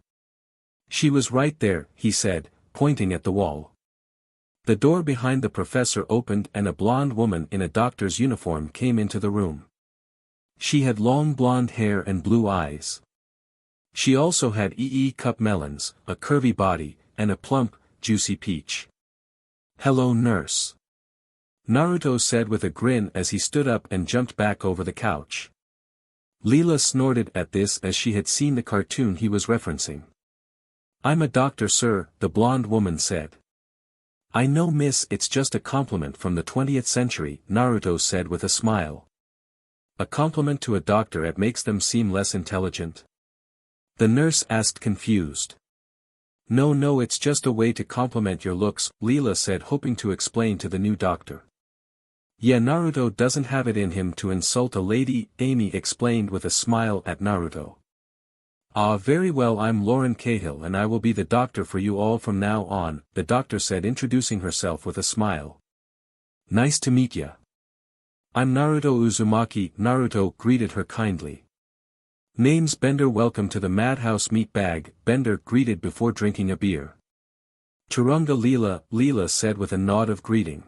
She was right there, he said, pointing at the wall. The door behind the professor opened and a blonde woman in a doctor's uniform came into the room. She had long blonde hair and blue eyes. She also had cup melons, a curvy body, and a plump, juicy peach. "Hello, nurse," Naruto said with a grin as he stood up and jumped back over the couch. Leela snorted at this as she had seen the cartoon he was referencing. "I'm a doctor, sir," the blonde woman said. "I know, miss, it's just a compliment from the 20th century," Naruto said with a smile. "A compliment to a doctor, it makes them seem less intelligent?" The nurse asked, confused. No, it's just a way to compliment your looks," Leela said, hoping to explain to the new doctor. "Yeah, Naruto doesn't have it in him to insult a lady," Amy explained with a smile at Naruto. "Ah, very well, I'm Lauren Cahill and I will be the doctor for you all from now on," the doctor said, introducing herself with a smile. "Nice to meet ya. I'm Naruto Uzumaki," Naruto greeted her kindly. "Name's Bender, welcome to the Madhouse Meat Bag," Bender greeted before drinking a beer. "Turunga Leela said with a nod of greeting.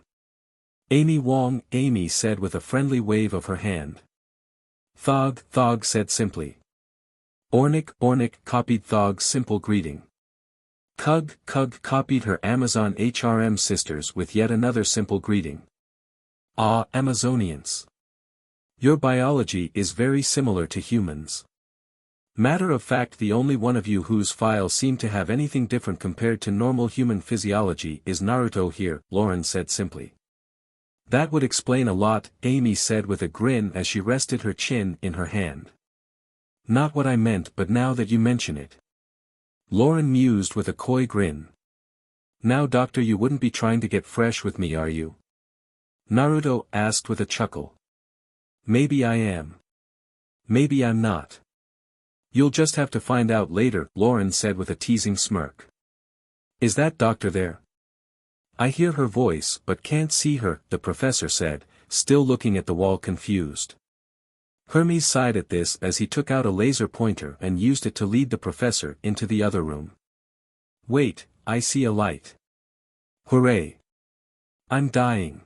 "Amy Wong," Amy said with a friendly wave of her hand. Thog said simply. Ornick copied Thog's simple greeting. Cug copied her Amazon HRM sisters with yet another simple greeting. "Ah, Amazonians. Your biology is very similar to humans. Matter of fact, the only one of you whose files seem to have anything different compared to normal human physiology is Naruto here," Lauren said simply. "That would explain a lot," Amy said with a grin as she rested her chin in her hand. "Not what I meant, but now that you mention it," Lauren mused with a coy grin. "Now doctor, you wouldn't be trying to get fresh with me, are you?" Naruto asked with a chuckle. "Maybe I am. Maybe I'm not. You'll just have to find out later," Lauren said with a teasing smirk. "Is that doctor there?" "I hear her voice but can't see her," the professor said, still looking at the wall confused. Hermes sighed at this as he took out a laser pointer and used it to lead the professor into the other room. "Wait, I see a light. Hooray! I'm dying,"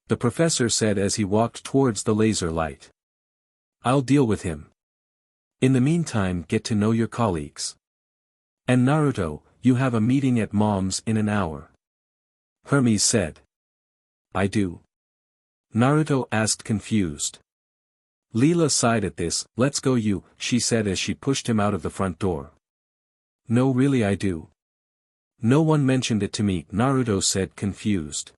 the professor said as he walked towards the laser light. "I'll deal with him. In the meantime, get to know your colleagues. And Naruto, you have a meeting at Mom's in an hour," Hermes said. "I do?" Naruto asked, confused. Leela sighed at this. "Let's go, you," she said as she pushed him out of the front door. "No, really, I do. No one mentioned it to me," Naruto said, confused.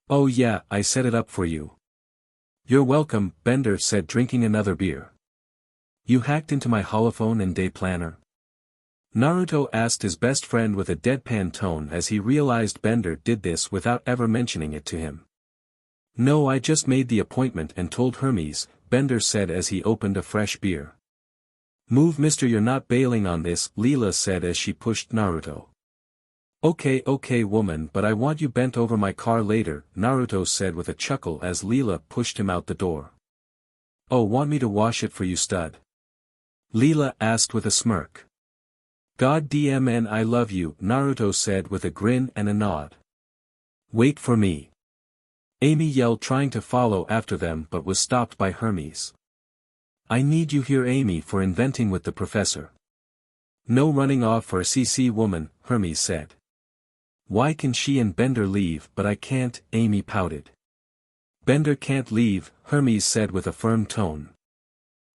"Oh yeah, I set it up for you." "You're welcome," Bender said, drinking another beer. "You hacked into my holophone and day planner?" Naruto asked his best friend with a deadpan tone as he realized Bender did this without ever mentioning it to him. "No, I just made the appointment and told Hermes," Bender said as he opened a fresh beer. "Move, mister, you're not bailing on this," Leela said as she pushed Naruto. Okay, woman, but I want you bent over my car later," Naruto said with a chuckle as Leela pushed him out the door. "Oh, want me to wash it for you, stud?" Leela asked with a smirk. "God damn, I love you," Naruto said with a grin and a nod. "Wait for me," Amy yelled, trying to follow after them but was stopped by Hermes. "I need you here, Amy, for inventing with the professor." "No running off for a CC, woman," Hermes said. "Why can she and Bender leave but I can't?" Amy pouted. "Bender can't leave," Hermes said with a firm tone.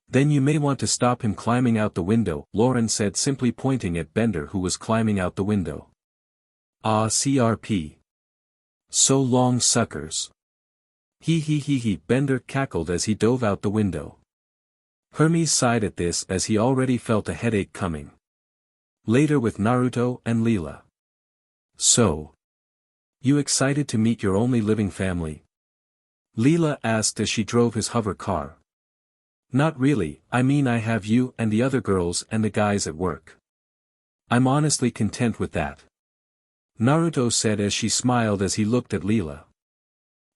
"Then you may want to stop him climbing out the window," Lauren said, simply pointing at Bender, who was climbing out the window. "Ah, CRP. So long, suckers." He, Bender cackled as he dove out the window. Hermes sighed at this as he already felt a headache coming. Later with Naruto and Leela. "So, you excited to meet your only living family?" Leela asked as she drove his hover car. "Not really, I mean I have you and the other girls and the guys at work. I'm honestly content with that," Naruto said as she smiled as he looked at Leela.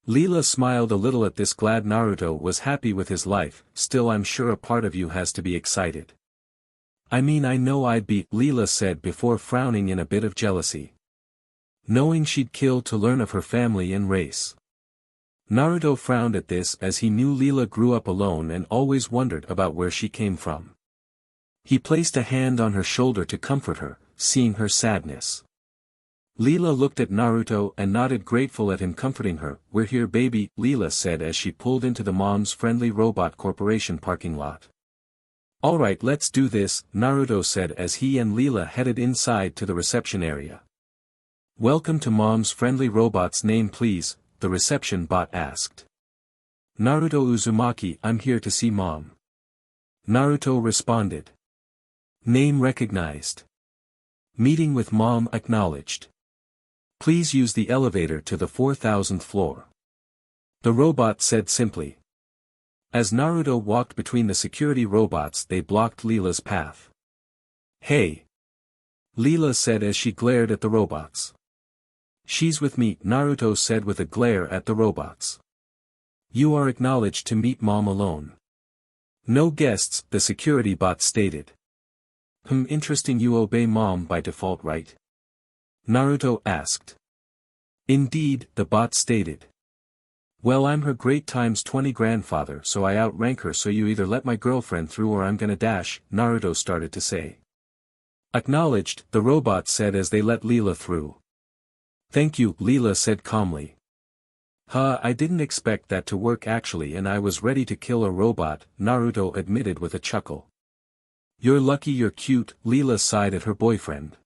Leela smiled a little at this. Glad Naruto was happy with his life, still I'm sure a part of you has to be excited. I mean I know I'd be, Leela said before frowning in a bit of jealousy. Knowing she'd kill to learn of her family and race. Naruto frowned at this as he knew Leela grew up alone and always wondered about where she came from. He placed a hand on her shoulder to comfort her, seeing her sadness. Leela looked at Naruto and nodded, grateful at him comforting her. We're here baby, Leela said as she pulled into the Mom's Friendly Robot Corporation parking lot. Alright, let's do this, Naruto said as he and Leela headed inside to the reception area. Welcome to Mom's Friendly Robot's name please, the reception bot asked. Naruto Uzumaki, I'm here to see Mom. Naruto responded. Name recognized. Meeting with Mom acknowledged. Please use the elevator to the 4000th floor. The robot said simply. As Naruto walked between the security robots, they blocked Leela's path. Hey! Leela said as she glared at the robots. She's with me, Naruto said with a glare at the robots. You are acknowledged to meet Mom alone. No guests, the security bot stated. Interesting, you obey Mom by default, right? Naruto asked. Indeed, the bot stated. Well, I'm her great times 20 grandfather, so I outrank her, so you either let my girlfriend through or I'm gonna dash, Naruto started to say. Acknowledged, the robot said as they let Leela through. Thank you, Leela said calmly. I didn't expect that to work actually, and I was ready to kill a robot, Naruto admitted with a chuckle. You're lucky you're cute, Leela sighed at her boyfriend.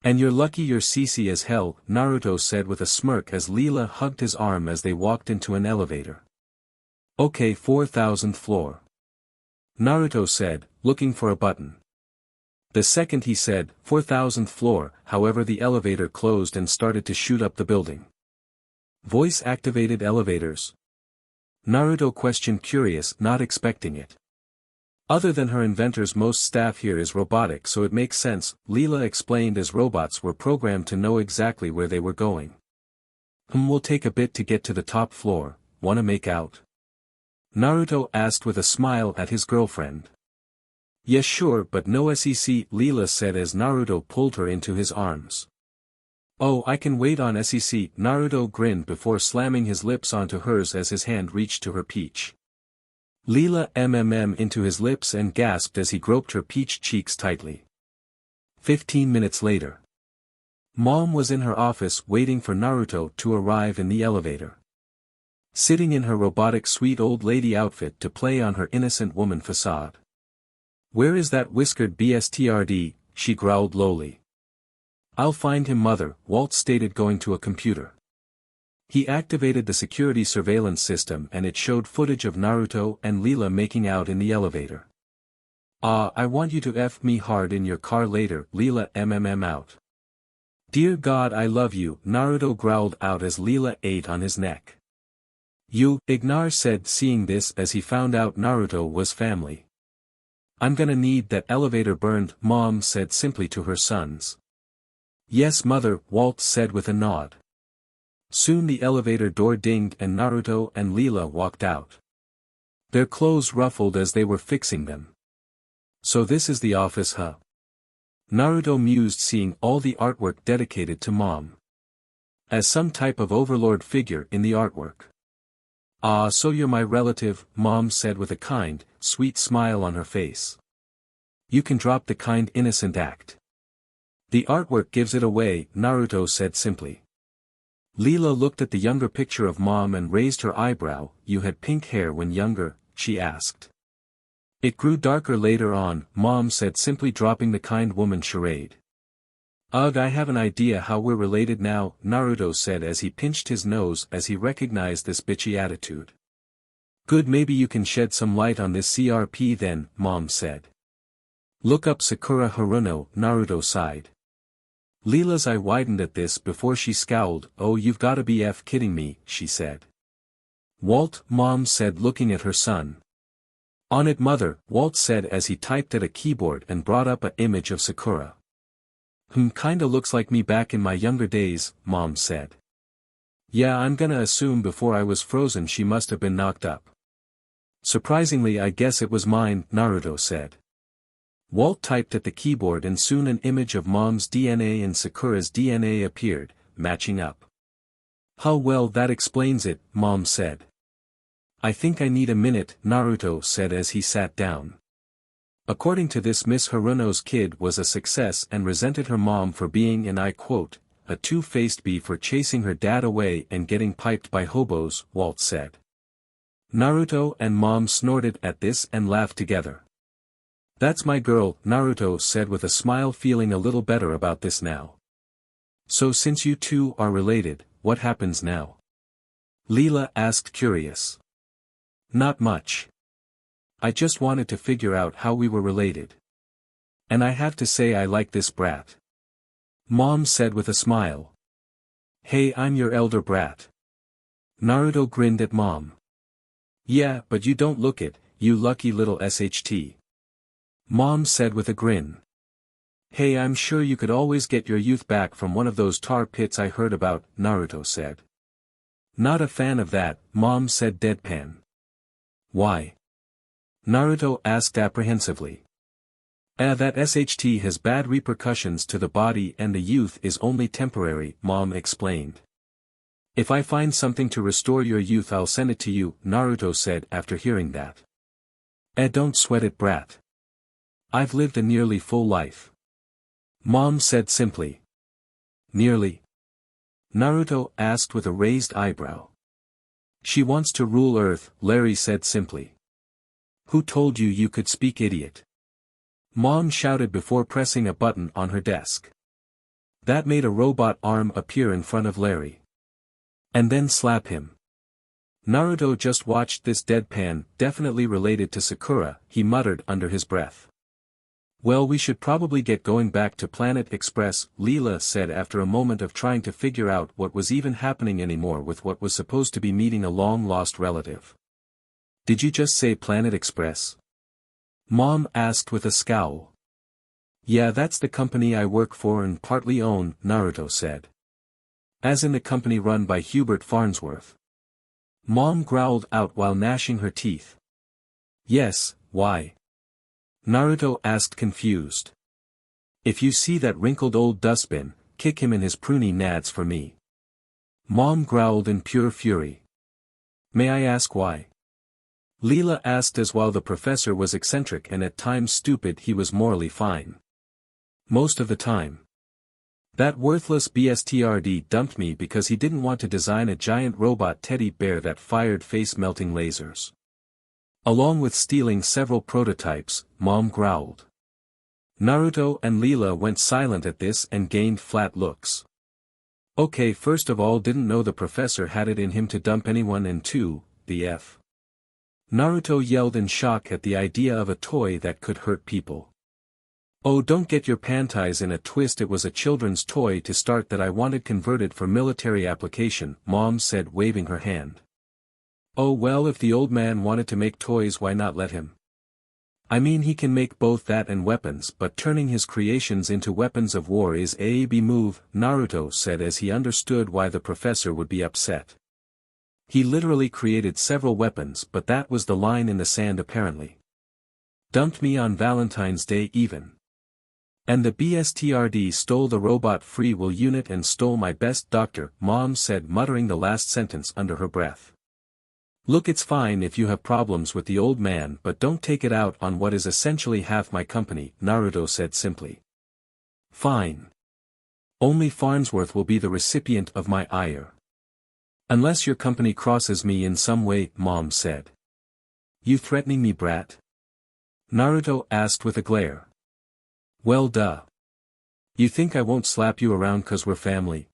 And you're lucky you're CC as hell, Naruto said with a smirk as Leela hugged his arm as they walked into an elevator. Okay, 4000th floor. Naruto said, looking for a button. The second he said, 4000th floor, however the elevator closed and started to shoot up the building. Voice-activated elevators? Naruto questioned, curious, not expecting it. Other than her inventors, most staff here is robotic, so it makes sense, Leela explained as robots were programmed to know exactly where they were going. Will take a bit to get to the top floor, wanna make out? Naruto asked with a smile at his girlfriend. Yes sure, but no SEC, Leela said as Naruto pulled her into his arms. Oh, I can wait on SEC, Naruto grinned before slamming his lips onto hers as his hand reached to her peach. Leela into his lips and gasped as he groped her peach cheeks tightly. 15 minutes later. Mom was in her office waiting for Naruto to arrive in the elevator. Sitting in her robotic sweet old lady outfit to play on her innocent woman facade. Where is that whiskered BSTRD, she growled lowly. I'll find him mother, Walt stated going to a computer. He activated the security surveillance system and it showed footage of Naruto and Leela making out in the elevator. I want you to F me hard in your car later, Leela out. Dear God I love you, Naruto growled out as Leela ate on his neck. You, Ignar said seeing this as he found out Naruto was family. I'm gonna need that elevator burned, Mom said simply to her sons. Yes mother, Walt said with a nod. Soon the elevator door dinged and Naruto and Leela walked out. Their clothes ruffled as they were fixing them. So this is the office, huh? Naruto mused seeing all the artwork dedicated to Mom. As some type of overlord figure in the artwork. So you're my relative, Mom said with a kind, sweet smile on her face. You can drop the kind innocent act. The artwork gives it away, Naruto said simply. Leela looked at the younger picture of Mom and raised her eyebrow. You had pink hair when younger, she asked. It grew darker later on, Mom said simply dropping the kind woman charade. Ugh, I have an idea how we're related now, Naruto said as he pinched his nose as he recognized this bitchy attitude. Good, maybe you can shed some light on this CRP then, Mom said. Look up Sakura Haruno, Naruto sighed. Leela's eye widened at this before she scowled. Oh, you've gotta be kidding me, she said. Walt, Mom said looking at her son. On it mother, Walt said as he typed at a keyboard and brought up an image of Sakura. Kinda looks like me back in my younger days, Mom said. Yeah, I'm gonna assume before I was frozen she must have been knocked up. Surprisingly, I guess it was mine, Naruto said. Walt typed at the keyboard and soon an image of Mom's DNA and Sakura's DNA appeared, matching up. How well, that explains it, Mom said. I think I need a minute, Naruto said as he sat down. According to this, Miss Haruno's kid was a success and resented her mom for being, and I quote, a two-faced bee for chasing her dad away and getting piped by hobos, Walt said. Naruto and Mom snorted at this and laughed together. That's my girl, Naruto said with a smile, feeling a little better about this now. So since you two are related, what happens now? Leela asked, curious. Not much. I just wanted to figure out how we were related. And I have to say I like this brat. Mom said with a smile. Hey, I'm your elder brat. Naruto grinned at Mom. Yeah, but you don't look it, you lucky little SHT. Mom said with a grin. Hey, I'm sure you could always get your youth back from one of those tar pits I heard about, Naruto said. Not a fan of that, Mom said deadpan. Why? Naruto asked apprehensively. That SHT has bad repercussions to the body and the youth is only temporary, Mom explained. If I find something to restore your youth I'll send it to you, Naruto said after hearing that. Don't sweat it, brat. I've lived a nearly full life. Mom said simply. Nearly? Naruto asked with a raised eyebrow. She wants to rule Earth, Larry said simply. Who told you you could speak, idiot? Mom shouted before pressing a button on her desk. That made a robot arm appear in front of Larry. And then slap him. Naruto just watched this deadpan, definitely related to Sakura, he muttered under his breath. Well, we should probably get going back to Planet Express, Leela said after a moment of trying to figure out what was even happening anymore with what was supposed to be meeting a long-lost relative. Did you just say Planet Express? Mom asked with a scowl. Yeah, that's the company I work for and partly own, Naruto said. As in the company run by Hubert Farnsworth. Mom growled out while gnashing her teeth. Yes, why? Naruto asked, confused. If you see that wrinkled old dustbin, kick him in his pruny nads for me. Mom growled in pure fury. May I ask why? Leela asked, as while the professor was eccentric and at times stupid, he was morally fine. Most of the time. That worthless BSTRD dumped me because he didn't want to design a giant robot teddy bear that fired face-melting lasers. Along with stealing several prototypes, Mom growled. Naruto and Leela went silent at this and gained flat looks. Okay, first of all, didn't know the professor had it in him to dump anyone, and two, the F. Naruto yelled in shock at the idea of a toy that could hurt people. Oh, don't get your panties in a twist, it was a children's toy to start that I wanted converted for military application, Mom said, waving her hand. Oh well, if the old man wanted to make toys, why not let him? I mean, he can make both that and weapons, but turning his creations into weapons of war is a B move, Naruto said as he understood why the professor would be upset. He literally created several weapons, but that was the line in the sand apparently. Dumped me on Valentine's Day even. And the BSTRD stole the robot free will unit and stole my best doctor, Mom said, muttering the last sentence under her breath. Look, it's fine if you have problems with the old man, but don't take it out on what is essentially half my company, Naruto said simply. Fine. Only Farnsworth will be the recipient of my ire. Unless your company crosses me in some way, Mom said. You threatening me, brat? Naruto asked with a glare. Well, duh. You think I won't slap you around 'cause we're family?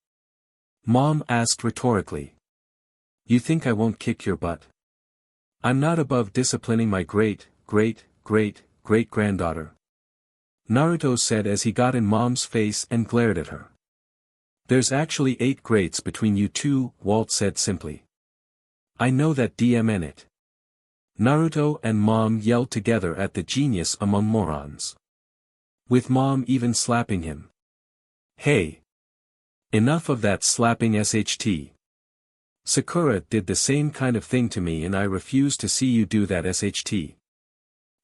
Mom asked rhetorically. You think I won't kick your butt? I'm not above disciplining my great-great-great-great-granddaughter. Naruto said as he got in Mom's face and glared at her. There's actually 8 greats between you two, Walt said simply. I know that, DMN it. Naruto and Mom yelled together at the genius among morons. With Mom even slapping him. Hey! Enough of that slapping, SHT. Sakura did the same kind of thing to me and I refuse to see you do that SHT.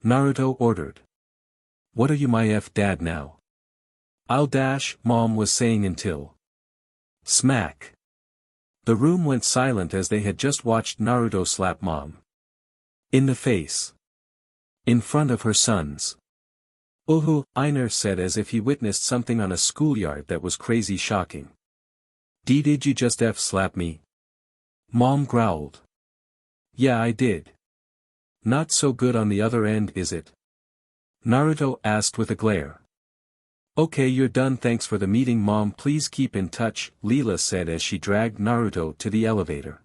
Naruto ordered. What are you my dad now? I'll dash, Mom was saying until. Smack. The room went silent as they had just watched Naruto slap Mom. In the face. In front of her sons. Uhu, Einer said as if he witnessed something on a schoolyard that was crazy shocking. Did you just slap me? Mom growled. Yeah I did. Not so good on the other end is it? Naruto asked with a glare. Okay you're done thanks for the meeting Mom please keep in touch, Leela said as she dragged Naruto to the elevator.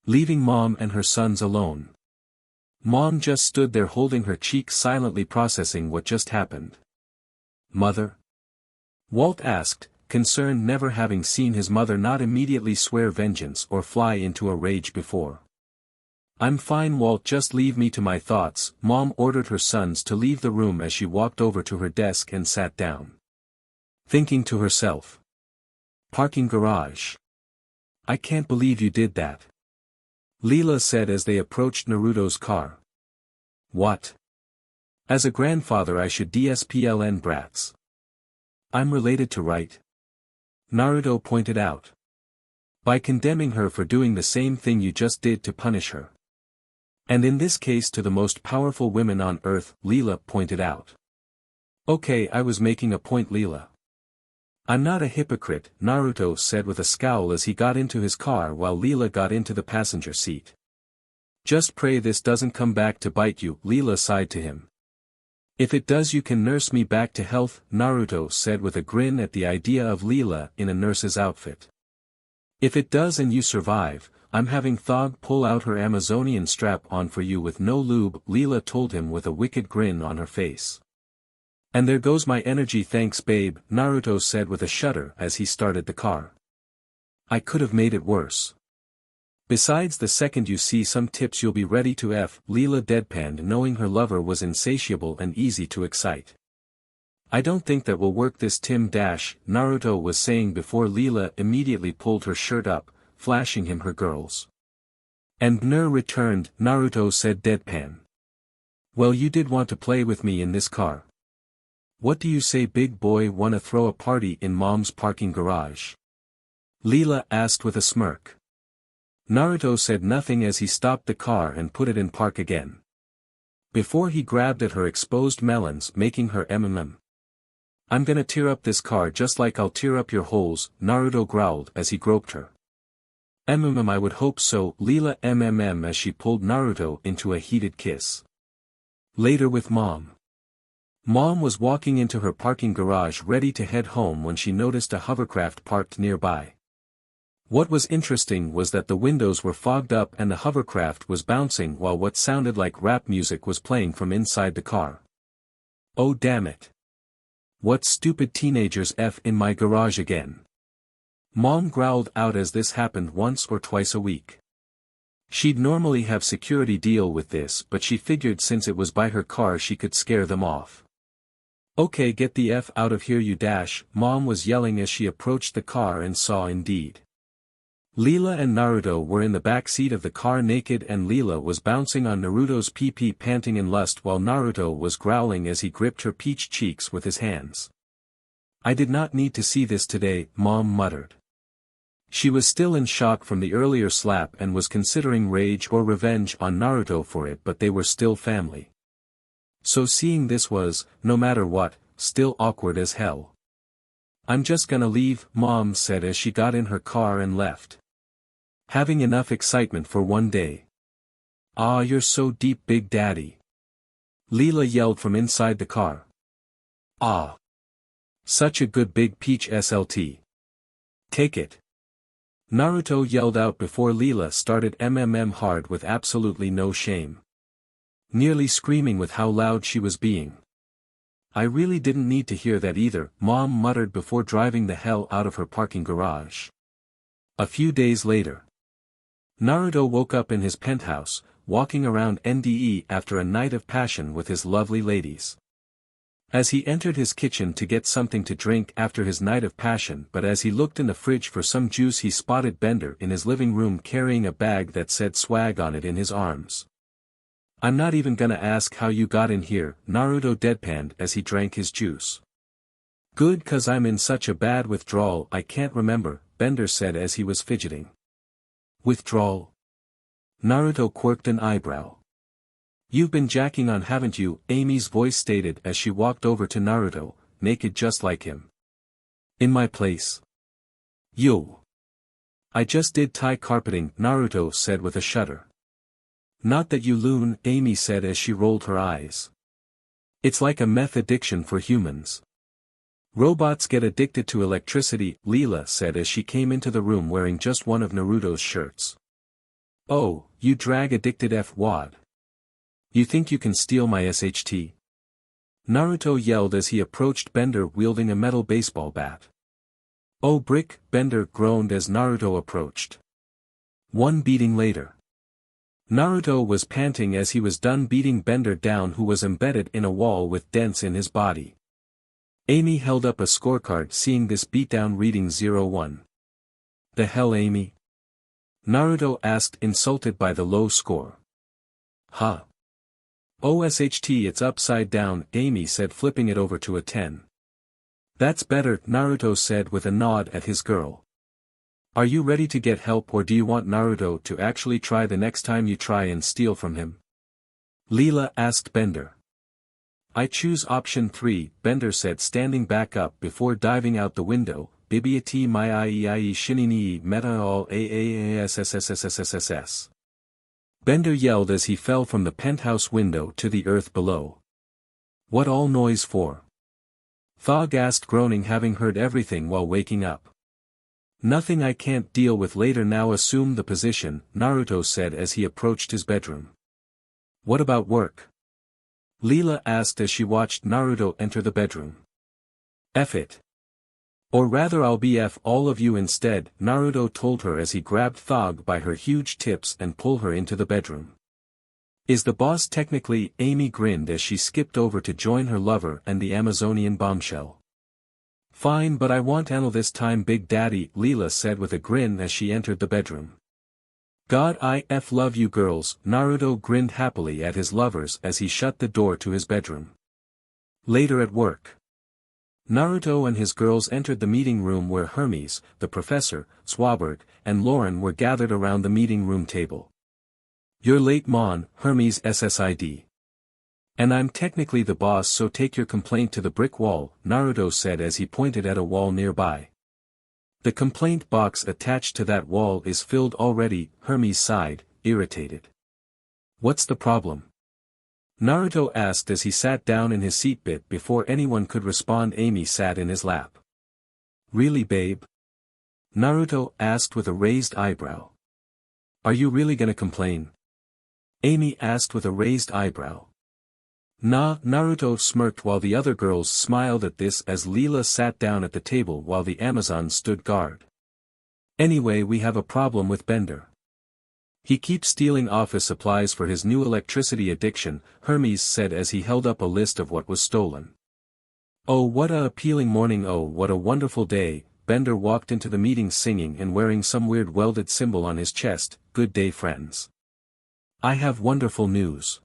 Leaving Mom and her sons alone. Mom just stood there holding her cheek silently processing what just happened. Mother? Walt asked, concerned never having seen his mother not immediately swear vengeance or fly into a rage before. I'm fine Walt just leave me to my thoughts, Mom ordered her sons to leave the room as she walked over to her desk and sat down. Thinking to herself. Parking garage. I can't believe you did that. Leela said as they approached Naruto's car. What? As a grandfather I should DSPLN brats. I'm related to right? Naruto pointed out. By condemning her for doing the same thing you just did to punish her. And in this case to the most powerful women on earth, Leela pointed out. Okay I was making a point Leela. I'm not a hypocrite, Naruto said with a scowl as he got into his car while Leela got into the passenger seat. Just pray this doesn't come back to bite you, Leela sighed to him. If it does you can nurse me back to health, Naruto said with a grin at the idea of Leela in a nurse's outfit. If it does and you survive, I'm having Thog pull out her Amazonian strap on for you with no lube, Leela told him with a wicked grin on her face. And there goes my energy thanks babe, Naruto said with a shudder as he started the car. I could have made it worse. Besides the second you see some tips you'll be ready to Leela deadpanned knowing her lover was insatiable and easy to excite. I don't think that will work this Tim dash, Naruto was saying before Leela immediately pulled her shirt up, flashing him her girls. And Nur returned, Naruto said deadpan. Well you did want to play with me in this car. What do you say big boy wanna throw a party in Mom's parking garage? Leela asked with a smirk. Naruto said nothing as he stopped the car and put it in park again. Before he grabbed at her exposed melons making her I'm gonna tear up this car just like I'll tear up your holes, Naruto growled as he groped her. I would hope so, Leela as she pulled Naruto into a heated kiss. Later with Mom. Mom was walking into her parking garage ready to head home when she noticed a hovercraft parked nearby. What was interesting was that the windows were fogged up and the hovercraft was bouncing while what sounded like rap music was playing from inside the car. Oh damn it. What stupid teenagers in my garage again. Mom growled out as this happened once or twice a week. She'd normally have security deal with this but she figured since it was by her car she could scare them off. Okay get the out of here you dash, Mom was yelling as she approached the car and saw indeed. Leela and Naruto were in the back seat of the car naked and Leela was bouncing on Naruto's pee panting in lust while Naruto was growling as he gripped her peach cheeks with his hands. I did not need to see this today, Mom muttered. She was still in shock from the earlier slap and was considering rage or revenge on Naruto for it but they were still family. So seeing this was, no matter what, still awkward as hell. I'm just gonna leave, Mom said as she got in her car and left. Having enough excitement for one day. Ah you're so deep big daddy. Leela yelled from inside the car. Ah. Such a good big peach SLT. Take it. Naruto yelled out before Leela started hard with absolutely no shame. Nearly screaming with how loud she was being. I really didn't need to hear that either, Mom muttered before driving the hell out of her parking garage. A few days later. Naruto woke up in his penthouse, walking around NDE after a night of passion with his lovely ladies. As he entered his kitchen to get something to drink after his night of passion, but as he looked in the fridge for some juice he spotted Bender in his living room carrying a bag that said swag on it in his arms. "I'm not even gonna ask how you got in here," Naruto deadpanned as he drank his juice. "Good, 'cause I'm in such a bad withdrawal I can't remember," Bender said as he was fidgeting. "Withdrawal?" Naruto quirked an eyebrow. "You've been jacking on, haven't you?" Amy's voice stated as she walked over to Naruto, naked just like him. "In my place?" "Yo. I just did Thai carpeting," Naruto said with a shudder. "Not that you loon," Amy said as she rolled her eyes. "It's like a meth addiction for humans." "Robots get addicted to electricity," Leela said as she came into the room wearing just one of Naruto's shirts. "Oh, you drag-addicted F-wad. You think you can steal my SHT?" Naruto yelled as he approached Bender wielding a metal baseball bat. "Oh brick," Bender groaned as Naruto approached. One beating later. Naruto was panting as he was done beating Bender down, who was embedded in a wall with dents in his body. Amy held up a scorecard seeing this beatdown reading 0-1. "The hell, Amy?" Naruto asked, insulted by the low score. "Huh? OSHT, it's upside down," Amy said, flipping it over to a 10. "That's better," Naruto said with a nod at his girl. "Are you ready to get help, or do you want Naruto to actually try the next time you try and steal from him?" Leela asked Bender. "I choose option 3, Bender said, standing back up before diving out the window. "Bibiati my iei shinini meta all aassssssss." Bender yelled as he fell from the penthouse window to the earth below. "What all noise for?" Thog asked, groaning, having heard everything while waking up. "Nothing I can't deal with later. Now assume the position," Naruto said as he approached his bedroom. "What about work?" Leela asked as she watched Naruto enter the bedroom. "F it. Or rather I'll be F all of you instead," Naruto told her as he grabbed Thog by her huge tips and pulled her into the bedroom. "Is the boss technically?" Amy grinned as she skipped over to join her lover and the Amazonian bombshell. "Fine, but I want Anil this time, Big Daddy," Leela said with a grin as she entered the bedroom. "God, I F love you girls," Naruto grinned happily at his lovers as he shut the door to his bedroom. Later at work. Naruto and his girls entered the meeting room where Hermes, the professor, Swabberg, and Lauren were gathered around the meeting room table. "You're late, Mon," Hermes SSID. "And I'm technically the boss, so take your complaint to the brick wall," Naruto said as he pointed at a wall nearby. "The complaint box attached to that wall is filled already," Hermes sighed, irritated. "What's the problem?" Naruto asked as he sat down in his seat. Before anyone could respond, Amy sat in his lap. "Really, babe?" Naruto asked with a raised eyebrow. "Are you really gonna complain?" Amy asked with a raised eyebrow. "Nah," Naruto smirked while the other girls smiled at this as Leela sat down at the table while the Amazon stood guard. "Anyway, we have a problem with Bender. He keeps stealing office supplies for his new electricity addiction," Hermes said as he held up a list of what was stolen. "Oh, what a appealing morning, oh what a wonderful day," Bender walked into the meeting singing and wearing some weird welded symbol on his chest. "Good day, friends. I have wonderful news.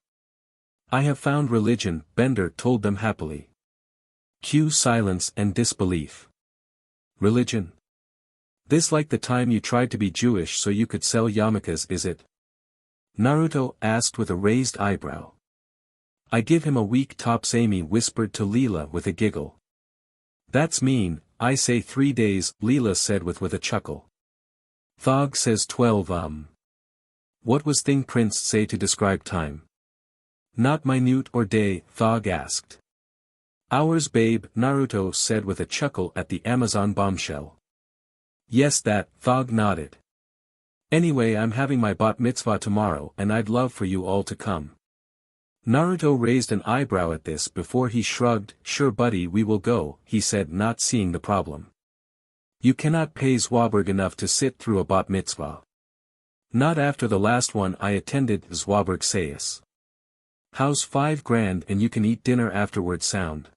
I have found religion," Bender told them happily. Cue silence and disbelief. "Religion? This like the time you tried to be Jewish so you could sell yarmulkes, is it?" Naruto asked with a raised eyebrow. "I give him a week tops," Amy whispered to Leela with a giggle. "That's mean, I say 3 days," Leela said with a chuckle. "Thog says 12 What was Thing Prince say to describe time?" "Not minute or day," Thog asked. "Hours, babe," Naruto said with a chuckle at the Amazon bombshell. "Yes, that," Thog nodded. "Anyway, I'm having my bat mitzvah tomorrow and I'd love for you all to come." Naruto raised an eyebrow at this before he shrugged. "Sure buddy, we will go," he said, not seeing the problem. "You cannot pay Swabberg enough to sit through a bat mitzvah. Not after the last one I attended," Swabberg says. "How's $5 grand and you can eat dinner afterward sound?"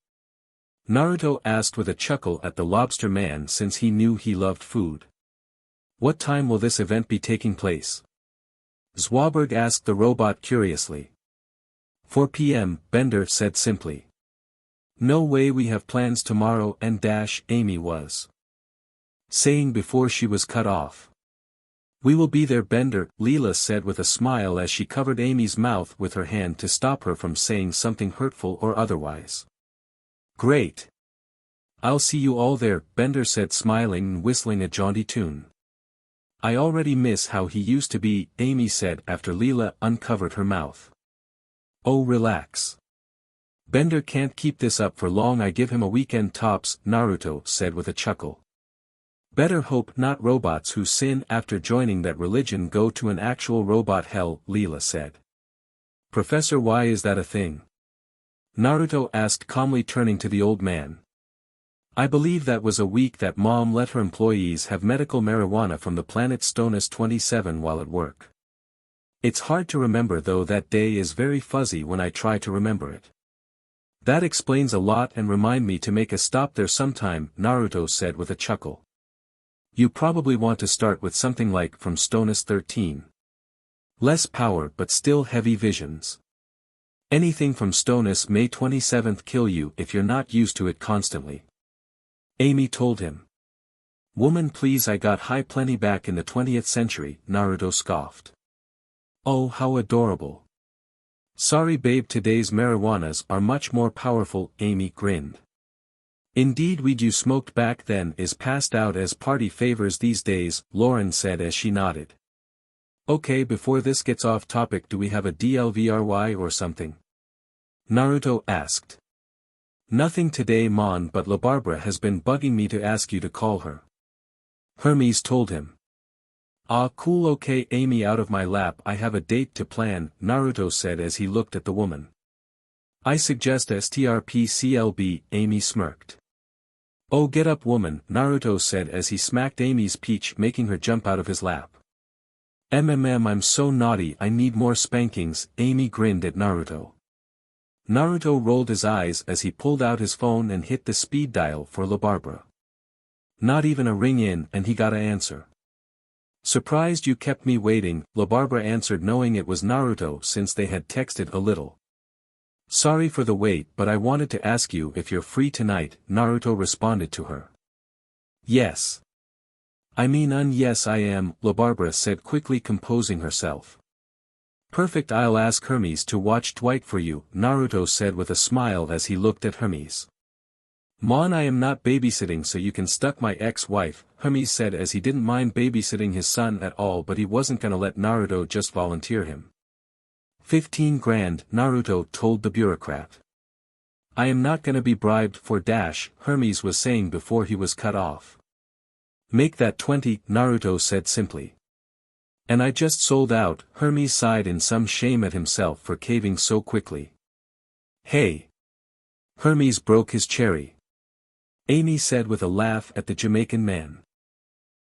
Naruto asked with a chuckle at the lobster man since he knew he loved food. What time will this event be taking place? Zwabberg asked the robot curiously. 4 p.m., Bender said simply. No way, we have plans tomorrow and Amy was saying before she was cut off. We will be there, Bender, Leela said with a smile as she covered Amy's mouth with her hand to stop her from saying something hurtful or otherwise. Great. I'll see you all there, Bender said, smiling and whistling a jaunty tune. I already miss how he used to be, Amy said after Leela uncovered her mouth. Oh, relax. Bender can't keep this up for long, I give him a weekend tops, Naruto said with a chuckle. Better hope not robots who sin after joining that religion go to an actual robot hell, Leela said. Professor, why is that a thing? Naruto asked calmly, turning to the old man. I believe that was a week that Mom let her employees have medical marijuana from the planet Stonus 27 while at work. It's hard to remember though, that day is very fuzzy when I try to remember it. That explains a lot, and remind me to make a stop there sometime, Naruto said with a chuckle. You probably want to start with something like From Stonus 13. Less power but still heavy visions. Anything from Stonus May 27th kill you if you're not used to it constantly. Amy told him. Woman please, I got high plenty back in the 20th century, Naruto scoffed. Oh, how adorable. Sorry babe, today's marijuanas are much more powerful, Amy grinned. Indeed, weed you smoked back then is passed out as party favors these days, Lauren said as she nodded. Okay, before this gets off topic, do we have a DLVRY or something? Naruto asked. Nothing today, Mon, but Labarbara has been bugging me to ask you to call her. Hermes told him. Ah cool, okay Amy, out of my lap, I have a date to plan, Naruto said as he looked at the woman. I suggest STRPCLB, Amy smirked. Oh get up woman, Naruto said as he smacked Amy's peach, making her jump out of his lap. I'm so naughty, I need more spankings, Amy grinned at Naruto. Naruto rolled his eyes as he pulled out his phone and hit the speed dial for Labarbara. Not even a ring in, and he got an answer. Surprised you kept me waiting, Labarbara answered, knowing it was Naruto since they had texted a little. Sorry for the wait, but I wanted to ask you if you're free tonight, Naruto responded to her. Yes. Yes I am, Labarbara said quickly, composing herself. Perfect, I'll ask Hermes to watch Dwight for you, Naruto said with a smile as he looked at Hermes. Mon, I am not babysitting, so you can stuck my ex-wife, Hermes said as he didn't mind babysitting his son at all, but he wasn't gonna let Naruto just volunteer him. 15 grand, Naruto told the bureaucrat. I am not gonna be bribed for Hermes was saying before he was cut off. Make that 20, Naruto said simply. And I just sold out, Hermes sighed in some shame at himself for caving so quickly. Hey! Hermes broke his cherry. Amy said with a laugh at the Jamaican man.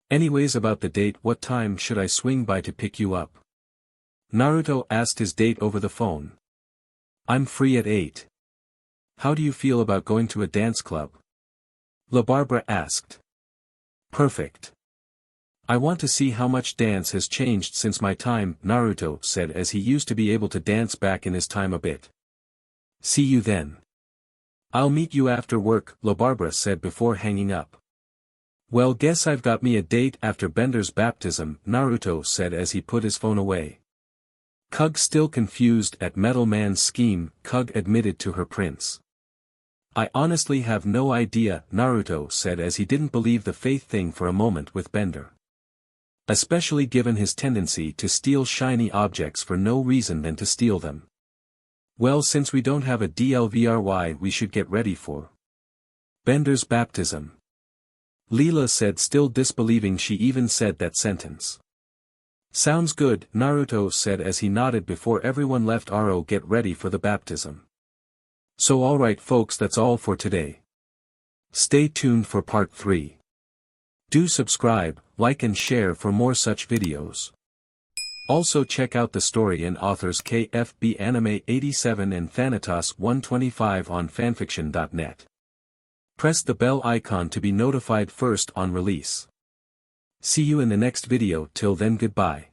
Anyways, about the date, what time should I swing by to pick you up? Naruto asked his date over the phone. I'm free at 8. How do you feel about going to a dance club? Labarbara asked. Perfect. I want to see how much dance has changed since my time, Naruto said as he used to be able to dance back in his time a bit. See you then. I'll meet you after work, Labarbara said before hanging up. Well, guess I've got me a date after Bender's baptism, Naruto said as he put his phone away. Kug still confused at Metal Man's scheme, Kug admitted to her prince. I honestly have no idea, Naruto said as he didn't believe the faith thing for a moment with Bender. Especially given his tendency to steal shiny objects for no reason than to steal them. Well, since we don't have a DLVRY, we should get ready for Bender's baptism. Leela said, still disbelieving she even said that sentence. Sounds good, Naruto said as he nodded before everyone left Aro get ready for the baptism. So alright folks, that's all for today. Stay tuned for part 3. Do subscribe, like and share for more such videos. Also check out the story and authors KFB Anime 87 and Thanatos 125 on fanfiction.net. Press the bell icon to be notified first on release. See you in the next video. Till then, goodbye.